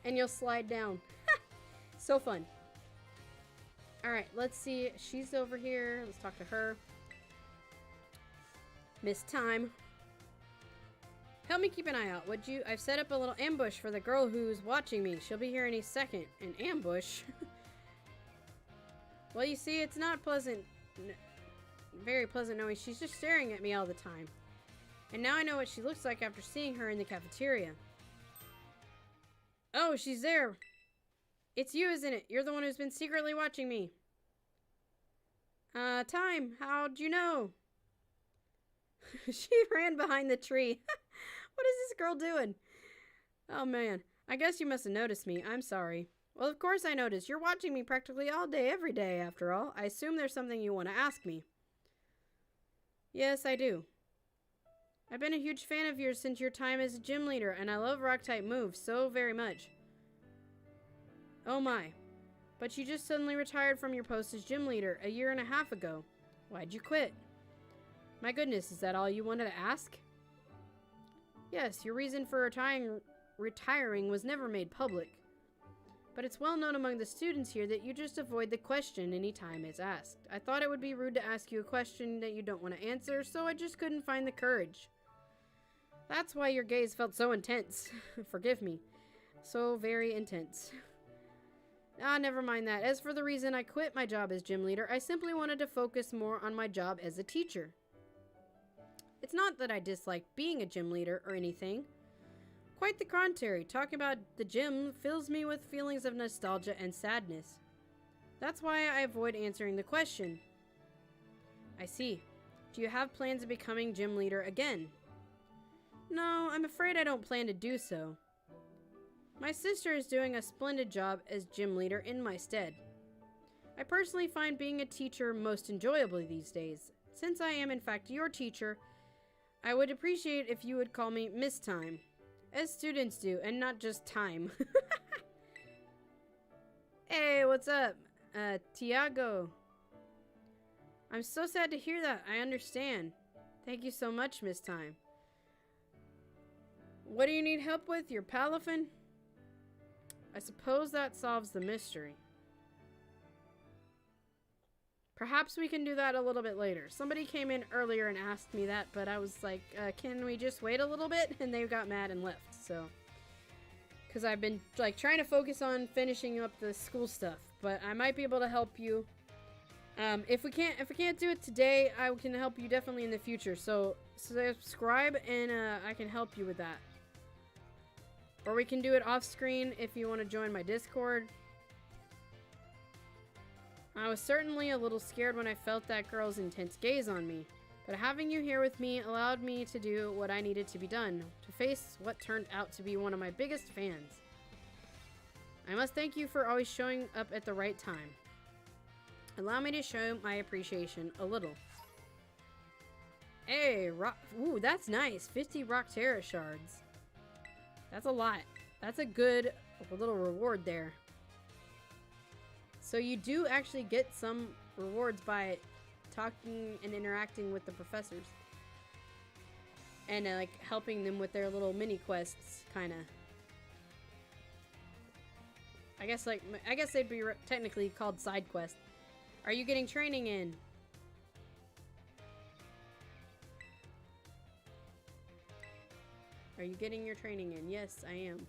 and you'll slide down. So fun. Alright, let's see. She's over here. Let's talk to her. Miss Time. Help me keep an eye out, would you? I've set up a little ambush for the girl who's watching me. She'll be here any second. An ambush? Well, you see, it's not pleasant. Very pleasant knowing she's just staring at me all the time. And now I know what she looks like after seeing her in the cafeteria. Oh, she's there. It's you, isn't it? You're the one who's been secretly watching me. Time, how'd you know? She ran behind the tree. What is this girl doing? Oh man, I guess you must have noticed me. I'm sorry. Well, of course I noticed. You're watching me practically all day, every day, after all. I assume there's something you want to ask me. Yes, I do. I've been a huge fan of yours since your time as a gym leader, and I love rock-type moves so very much. Oh my. But you just suddenly retired from your post as gym leader a year and a half ago. Why'd you quit? My goodness, is that all you wanted to ask? Yes, your reason for retiring was never made public. But it's well known among the students here that you just avoid the question any time it's asked. I thought it would be rude to ask you a question that you don't want to answer, so I just couldn't find the courage. That's why your gaze felt so intense. Forgive me. So very intense. Ah, never mind that. As for the reason I quit my job as gym leader, I simply wanted to focus more on my job as a teacher. It's not that I dislike being a gym leader or anything. Quite the contrary, talking about the gym fills me with feelings of nostalgia and sadness. That's why I avoid answering the question. I see. Do you have plans of becoming gym leader again? No, I'm afraid I don't plan to do so. My sister is doing a splendid job as gym leader in my stead. I personally find being a teacher most enjoyable these days. Since I am in fact your teacher, I would appreciate if you would call me Miss Time. As students do, and not just Time. Hey, what's up? Tiago. I'm so sad to hear that. I understand. Thank you so much, Miss Time. What do you need help with? Your Palafin? I suppose that solves the mystery. Perhaps we can do that a little bit later. Somebody came in earlier and asked me that, but I was like, can we just wait a little bit? And they got mad and left, so. Because I've been, like, trying to focus on finishing up the school stuff. But I might be able to help you. If we can't do it today, I can help you definitely in the future. So subscribe and I can help you with that. Or we can do it off screen if you want to join my Discord. I was certainly a little scared when I felt that girl's intense gaze on me, but having you here with me allowed me to do what I needed to be done, to face what turned out to be one of my biggest fans. I must thank you for always showing up at the right time. Allow me to show my appreciation a little. Hey, ooh, that's nice. 50 Rock Terra shards. That's a lot. That's a good little reward there. So you do actually get some rewards by talking and interacting with the professors. And like helping them with their little mini quests, kind of. I guess they'd be technically called side quests. Are you getting training in? Are you getting your training in? Yes, I am.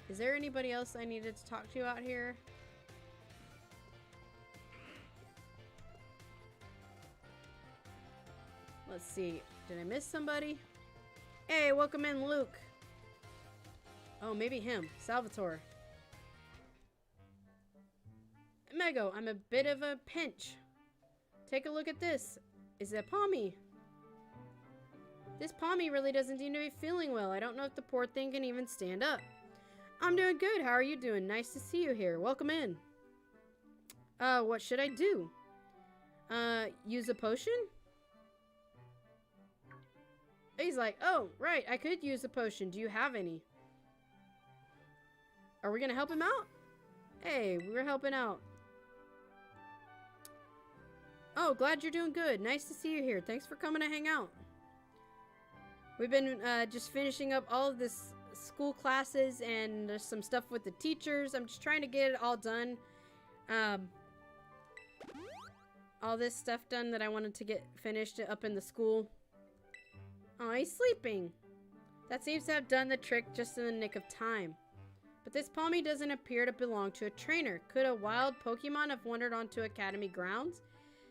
Is there anybody else I needed to talk to out here? Let's see. Did I miss somebody? Hey, welcome in, Luke. Oh, maybe him. Salvatore. Mego, I'm a bit of a pinch. Take a look at this. Is it Pommy? This Pommy really doesn't seem to be feeling well. I don't know if the poor thing can even stand up. I'm doing good. How are you doing? Nice to see you here. Welcome in. What should I do? Use a potion? He's like, oh, right. I could use a potion. Do you have any? Are we gonna help him out? Hey, we're helping out. Oh, glad you're doing good. Nice to see you here. Thanks for coming to hang out. We've been just finishing up all of this school classes and there's some stuff with the teachers. I'm just trying to get it all done. All this stuff done that I wanted to get finished up in the school. Oh, he's sleeping. That seems to have done the trick just in the nick of time. But this Pommy doesn't appear to belong to a trainer. Could a wild Pokemon have wandered onto Academy grounds?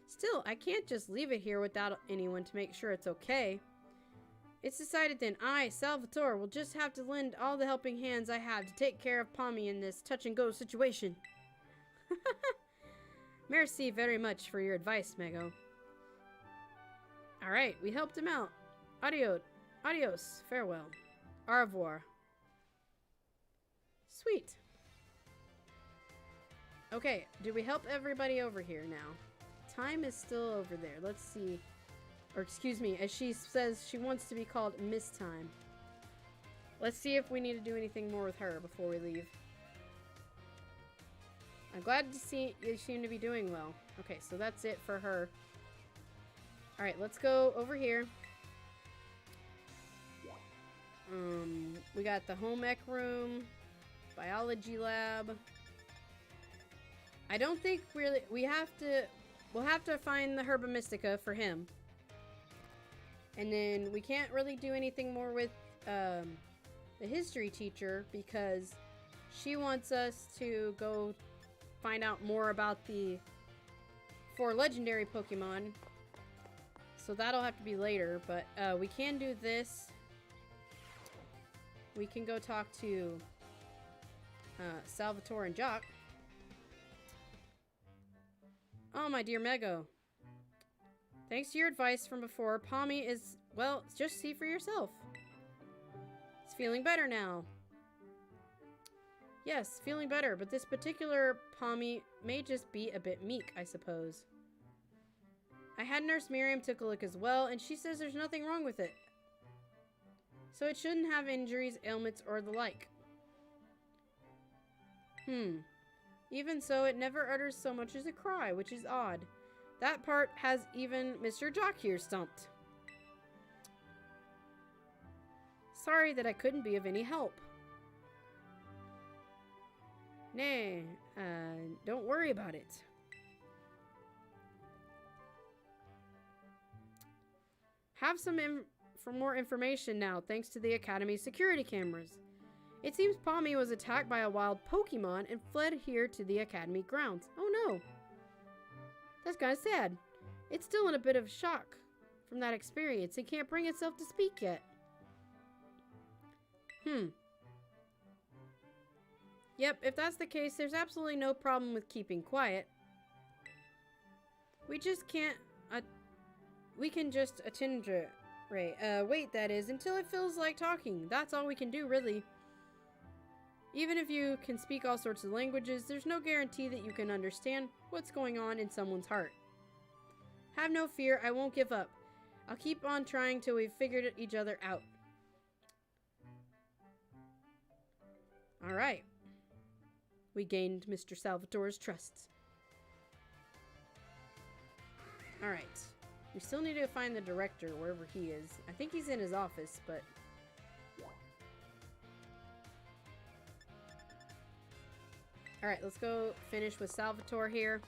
Still, I can't just leave it here without anyone to make sure it's okay. It's decided then. I, Salvatore, will just have to lend all the helping hands I have to take care of Pommy in this touch-and-go situation. Merci very much for your advice, Mego. Alright, we helped him out. Adios. Farewell. Au revoir. Sweet. Okay, do we help everybody over here now? Time is still over there. Let's see. Or excuse me, as she says, she wants to be called Miss Time. Let's see if we need to do anything more with her before we leave. I'm glad to see you seem to be doing well. Okay, so that's it for her. Alright, let's go over here. We got the home ec room, biology lab. I don't think really we'll have to find the Herba Mystica for him. And then we can't really do anything more with the history teacher because she wants us to go find out more about the 4 legendary Pokemon. So that'll have to be later, but we can do this. We can go talk to Salvatore and Jock. Oh, my dear Mego. Thanks to your advice from before, Pommy is, well, just see for yourself. It's feeling better now. Yes, feeling better, but this particular Pommy may just be a bit meek, I suppose. I had Nurse Miriam take a look as well, and she says there's nothing wrong with it. So it shouldn't have injuries, ailments, or the like. Even so, it never utters so much as a cry, which is odd. That part has even Mr. Jock here stumped. Sorry that I couldn't be of any help. Nay, don't worry about it. Have for more information now, thanks to the Academy security cameras. It seems Pommy was attacked by a wild Pokemon and fled here to the Academy grounds. Oh no. That's kind of sad. It's still in a bit of shock from that experience and can't bring itself to speak yet. Yep, if that's the case, there's absolutely no problem with keeping quiet. We just can't... we can just wait, that is, until it feels like talking. That's all we can do, really. Even if you can speak all sorts of languages, there's no guarantee that you can understand what's going on in someone's heart. Have no fear, I won't give up. I'll keep on trying till we've figured each other out. Alright. We gained Mr. Salvatore's trust. Alright. We still need to find the director, wherever he is. I think he's in his office, but... Alright, let's go finish with Salvatore here.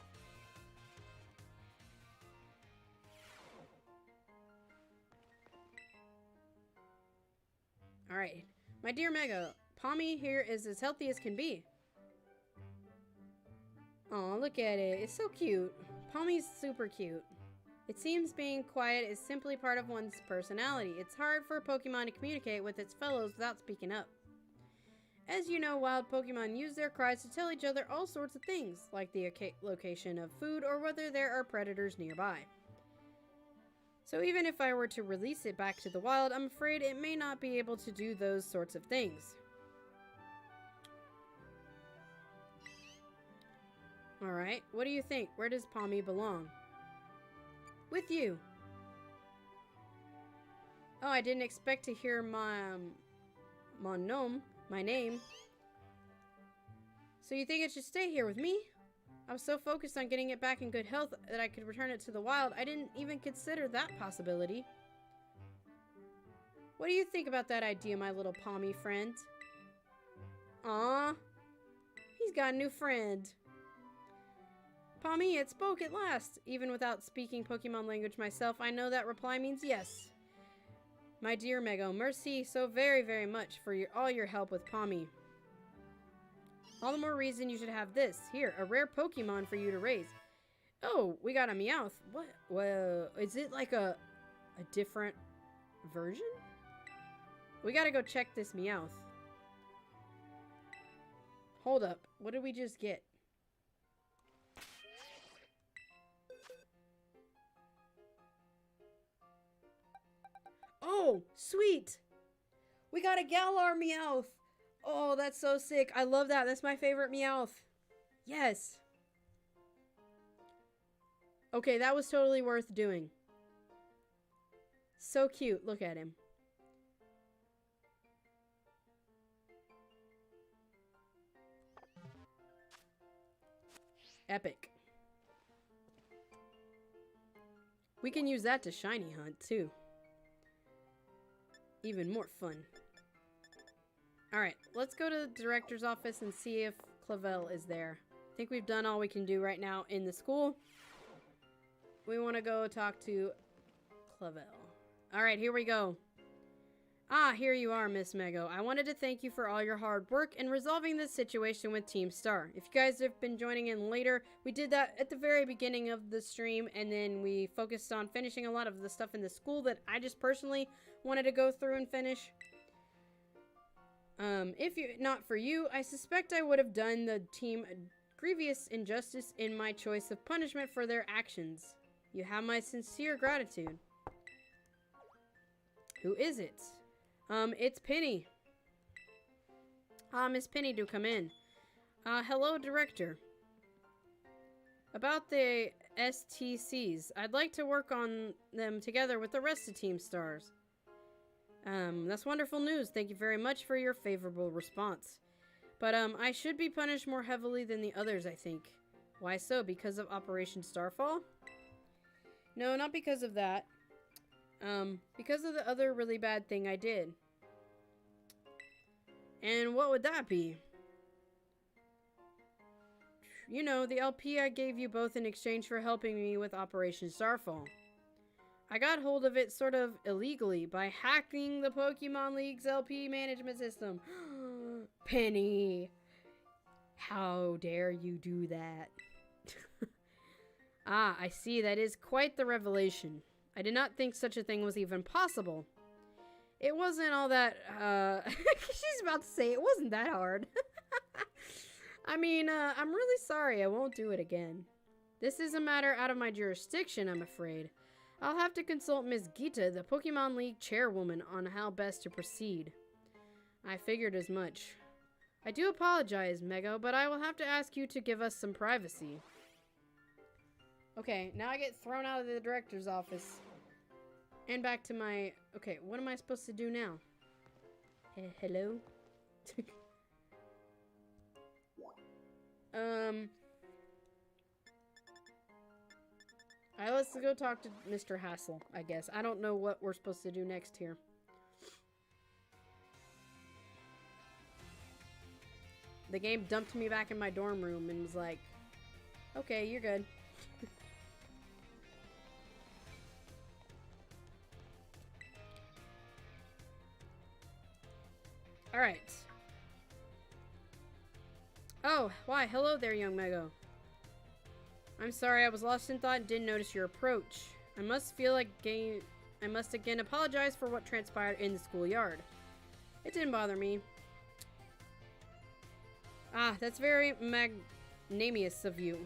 Alright. My dear Mego, Pommy here is as healthy as can be. Aw, look at it. It's so cute. Pommy's super cute. It seems being quiet is simply part of one's personality. It's hard for a Pokemon to communicate with its fellows without speaking up. As you know, wild Pokemon use their cries to tell each other all sorts of things, like the location of food or whether there are predators nearby. So even if I were to release it back to the wild, I'm afraid it may not be able to do those sorts of things. Alright, what do you think? Where does Palmy belong? With you. Oh, I didn't expect to hear my name. So you think it should stay here with me? I was so focused on getting it back in good health that I could return it to the wild, I didn't even consider that possibility. What do you think about that idea, my little Palmy friend? Aww. He's got a new friend. Palmy, it spoke at last. Even without speaking Pokemon language myself, I know that reply means yes. My dear Mego, merci so very, very much for all your help with Palmy. All the more reason you should have this. Here, a rare Pokemon for you to raise. Oh, we got a Meowth. What? Well, is it like a different version? We gotta go check this Meowth. Hold up. What did we just get? Oh, sweet! We got a Galar Meowth! Oh, that's so sick. I love that. That's my favorite Meowth. Yes. Okay, that was totally worth doing. So cute. Look at him. Epic. We can use that to shiny hunt, too. Even more fun. Alright, let's go to the director's office and see if Clavel is there. I think we've done all we can do right now in the school. We want to go talk to Clavel. Alright, here we go. Ah, here you are, Miss Mego. I wanted to thank you for all your hard work in resolving this situation with Team Star. If you guys have been joining in later, we did that at the very beginning of the stream, and then we focused on finishing a lot of the stuff in the school that I just personally wanted to go through and finish. If not for you, I suspect I would have done the team a grievous injustice in my choice of punishment for their actions. You have my sincere gratitude. Who is it? It's Penny. Miss Penny, do come in. Hello, Director. About the STCs, I'd like to work on them together with the rest of Team Stars. That's wonderful news. Thank you very much for your favorable response. But, I should be punished more heavily than the others, I think. Why so? Because of Operation Starfall? No, not because of that. Because of the other really bad thing I did. And what would that be? You know, the LP I gave you both in exchange for helping me with Operation Starfall. I got hold of it sort of illegally by hacking the Pokemon League's LP management system. Penny! How dare you do that? Ah, I see. That is quite the revelation. I did not think such a thing was even possible. It wasn't all that, she's about to say it wasn't that hard. I mean, I'm really sorry. I won't do it again. This is a matter out of my jurisdiction, I'm afraid. I'll have to consult Miss Gita, the Pokemon League chairwoman, on how best to proceed. I figured as much. I do apologize, Mego, but I will have to ask you to give us some privacy. Okay, now I get thrown out of the director's office. And back to my... Okay, what am I supposed to do now? Hello? Alright, let's go talk to Mr. Hassel, I guess. I don't know what we're supposed to do next here. The game dumped me back in my dorm room and was like, okay, you're good. Alright. Oh, why? Hello there, young Mego. I'm sorry, I was lost in thought and didn't notice your approach. I must again apologize for what transpired in the schoolyard. It didn't bother me. Ah, that's very magnanimous of you.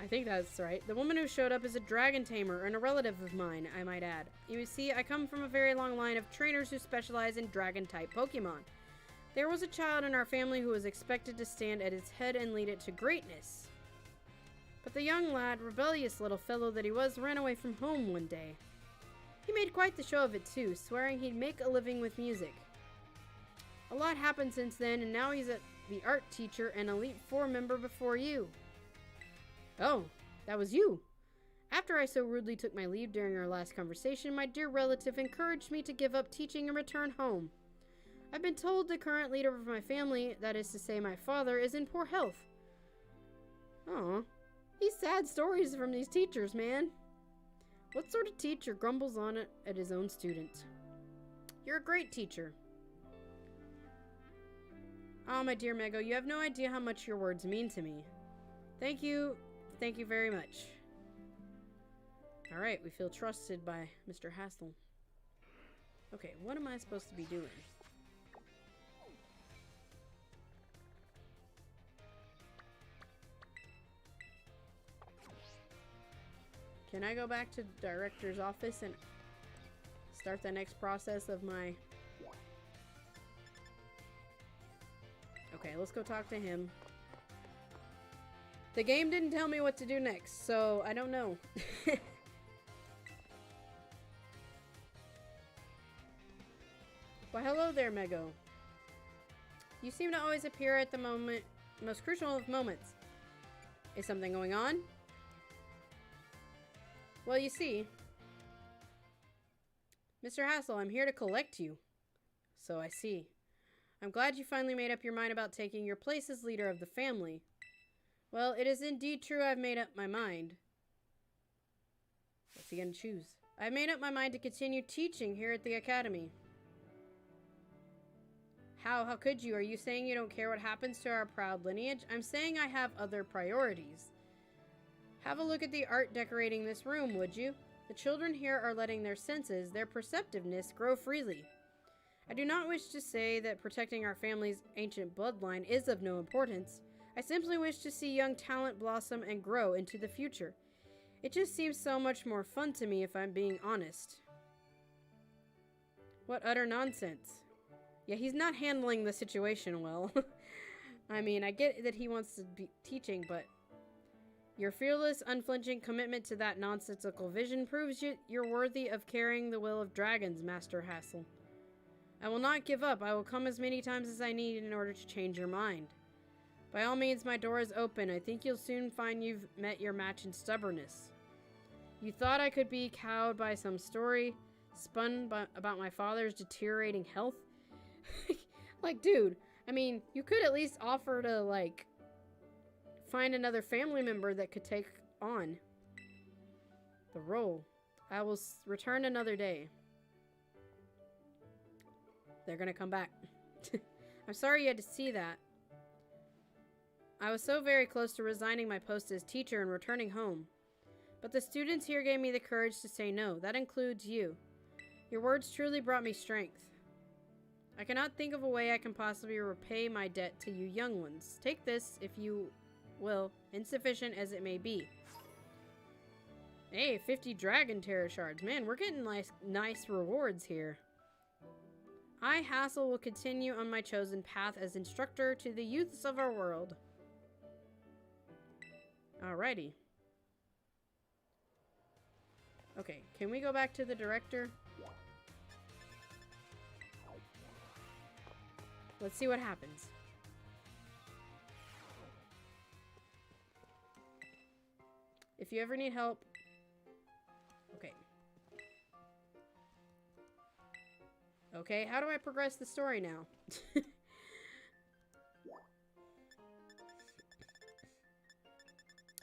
I think that's right. The woman who showed up is a dragon tamer and a relative of mine, I might add. You see, I come from a very long line of trainers who specialize in dragon-type Pokemon. There was a child in our family who was expected to stand at its head and lead it to greatness. But the young lad, rebellious little fellow that he was, ran away from home one day. He made quite the show of it too, swearing he'd make a living with music. A lot happened since then, and now he's the art teacher and Elite Four member before you. Oh, that was you. After I so rudely took my leave during our last conversation, my dear relative encouraged me to give up teaching and return home. I've been told the current leader of my family, that is to say my father, is in poor health. Aw, these sad stories from these teachers, man. What sort of teacher grumbles on it at his own student? You're a great teacher. Oh, my dear Mego, you have no idea how much your words mean to me. Thank you very much. Alright, we feel trusted by Mr. Hassel. Okay, what am I supposed to be doing? Can I go back to the director's office and start the next process of my... Okay, let's go talk to him. The game didn't tell me what to do next, so I don't know. Well, hello there, Mego. You seem to always appear at the most crucial of moments. Is something going on? Well, you see, Mr. Hassel, I'm here to collect you. So I see. I'm glad you finally made up your mind about taking your place as leader of the family. Well, it is indeed true I've made up my mind. What's he gonna choose? I've made up my mind to continue teaching here at the academy. How could you? Are you saying you don't care what happens to our proud lineage? I'm saying I have other priorities. Have a look at the art decorating this room, would you? The children here are letting their senses, their perceptiveness, grow freely. I do not wish to say that protecting our family's ancient bloodline is of no importance. I simply wish to see young talent blossom and grow into the future. It just seems so much more fun to me if I'm being honest. What utter nonsense. Yeah, he's not handling the situation well. I mean, I get that he wants to be teaching, but your fearless, unflinching commitment to that nonsensical vision proves you're worthy of carrying the will of dragons, Master Hassel. I will not give up. I will come as many times as I need in order to change your mind. By all means, my door is open. I think you'll soon find you've met your match in stubbornness. You thought I could be cowed by some story spun about my father's deteriorating health? Like, dude, I mean, you could at least offer to, like, find another family member that could take on the role. I will return another day. They're gonna come back. I'm sorry you had to see that. I was so very close to resigning my post as teacher and returning home. But the students here gave me the courage to say no. That includes you. Your words truly brought me strength. I cannot think of a way I can possibly repay my debt to you young ones. Take this, if you will, insufficient as it may be. Hey, 50 Dragon Terror Shards. Man, we're getting nice rewards here. I, Hassel, will continue on my chosen path as instructor to the youths of our world. Alrighty. Okay, can we go back to the director? Let's see what happens. If you ever need help... Okay. Okay, how do I progress the story now?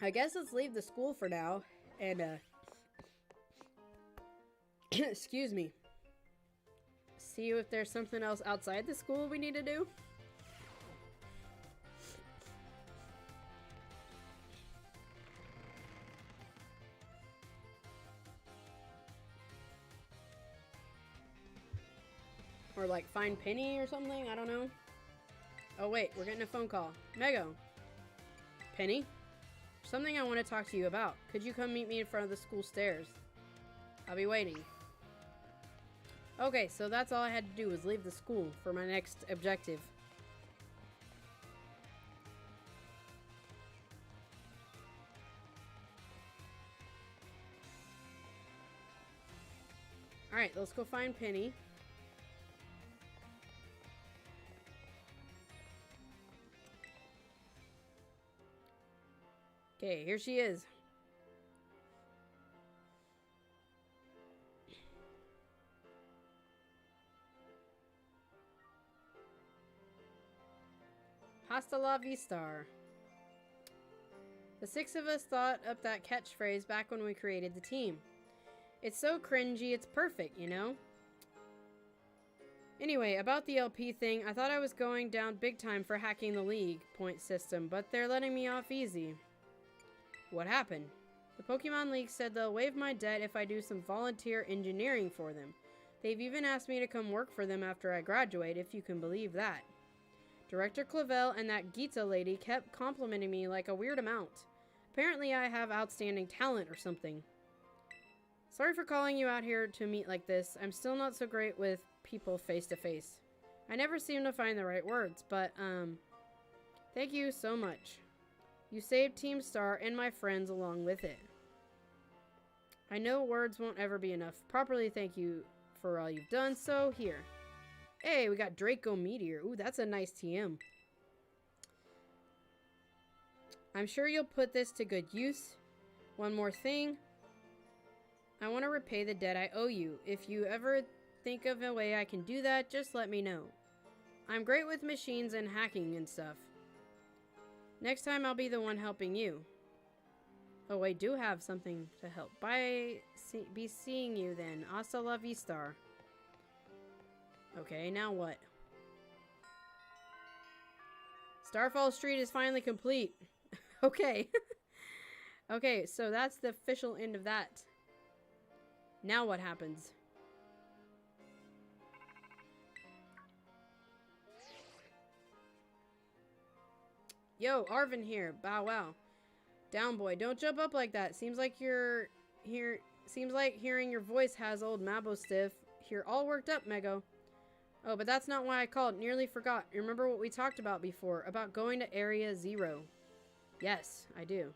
I guess let's leave the school for now, and, excuse me. See if there's something else outside the school we need to do. Or like find Penny or something, I don't know. Oh wait, we're getting a phone call. Mego. Penny? Something I want to talk to you about. Could you come meet me in front of the school stairs? I'll be waiting. Okay, so that's all I had to do was leave the school for my next objective. Alright, let's go find Penny. Okay, here she is. Hasta la vista. The six of us thought up that catchphrase back when we created the team. It's so cringy, it's perfect, you know? Anyway, about the LP thing, I thought I was going down big time for hacking the League point system, but they're letting me off easy. What happened? The Pokemon League said they'll waive my debt if I do some volunteer engineering for them. They've even asked me to come work for them after I graduate, if you can believe that. Director Clavel and that Gita lady kept complimenting me like a weird amount. Apparently I have outstanding talent or something. Sorry for calling you out here to meet like this. I'm still not so great with people face to face. I never seem to find the right words, but, thank you so much. You saved Team Star and my friends along with it. I know words won't ever be enough. Properly thank you for all you've done, so here. Hey, we got Draco Meteor. Ooh, that's a nice TM. I'm sure you'll put this to good use. One more thing. I want to repay the debt I owe you. If you ever think of a way I can do that, just let me know. I'm great with machines and hacking and stuff. Next time I'll be the one helping you. Oh, I do have something to help. Be seeing you then. Hasta la vista. Okay, now what? Starfall Street is finally complete. Okay. Okay, so that's the official end of that. Now what happens? Yo, Arvin here. Bow wow. Down boy, don't jump up like that. Seems like hearing your voice has old Mabo stiff. Here, all worked up, Mego. Oh, but that's not why I called. Nearly forgot. Remember what we talked about before? About going to Area 0. Yes, I do.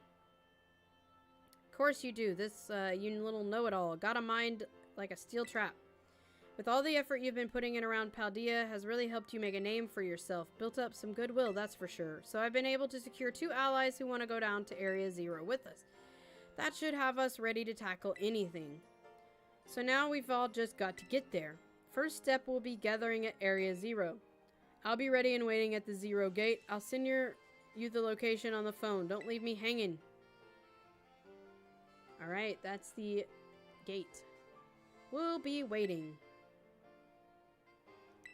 Of course you do. This, you little know-it-all. Got a mind like a steel trap. With all the effort you've been putting in around Paldea has really helped you make a name for yourself. Built up some goodwill, that's for sure. So I've been able to secure 2 allies who want to go down to Area 0 with us. That should have us ready to tackle anything. So now we've all just got to get there. First step will be gathering at Area 0. I'll be ready and waiting at the 0 gate. I'll send you the location on the phone. Don't leave me hanging. Alright, that's the gate. We'll be waiting.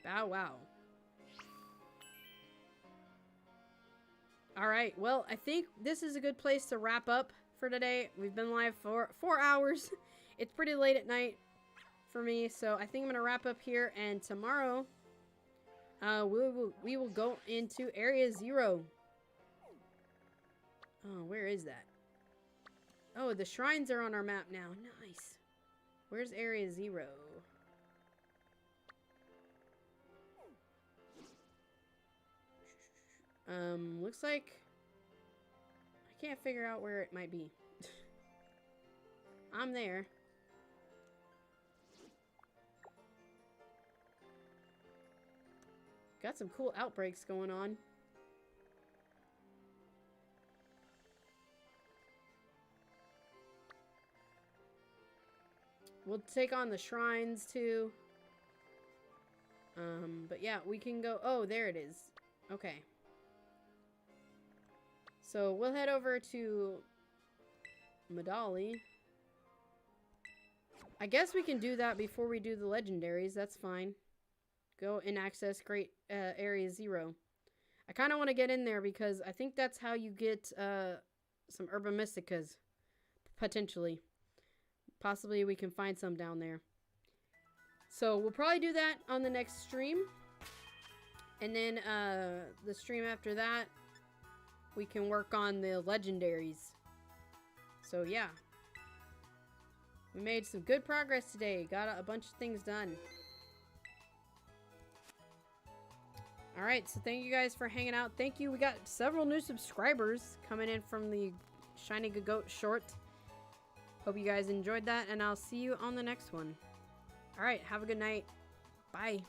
Bow wow. Alright, well, I think this is a good place to wrap up for today. We've been live for 4 hours. It's pretty late at night for me, so I think I'm going to wrap up here, and tomorrow we will go into Area 0. Oh, where is that? Oh, the shrines are on our map now. Nice. Where's Area 0? Looks like I can't figure out where it might be. I'm there. Got some cool outbreaks going on. We'll take on the shrines too. But yeah, we can go. Oh, there it is. Okay. So we'll head over to Medali. I guess we can do that before we do the legendaries. That's fine. Go and access Great Area 0. I kind of want to get in there because I think that's how you get some Herba Mysticas. Potentially. Possibly we can find some down there. So we'll probably do that on the next stream. And then the stream after that, we can work on the legendaries. So yeah. We made some good progress today. Got a bunch of things done. Alright, so thank you guys for hanging out. Thank you. We got several new subscribers coming in from the Shiny Goat short. Hope you guys enjoyed that, and I'll see you on the next one. Alright, have a good night. Bye.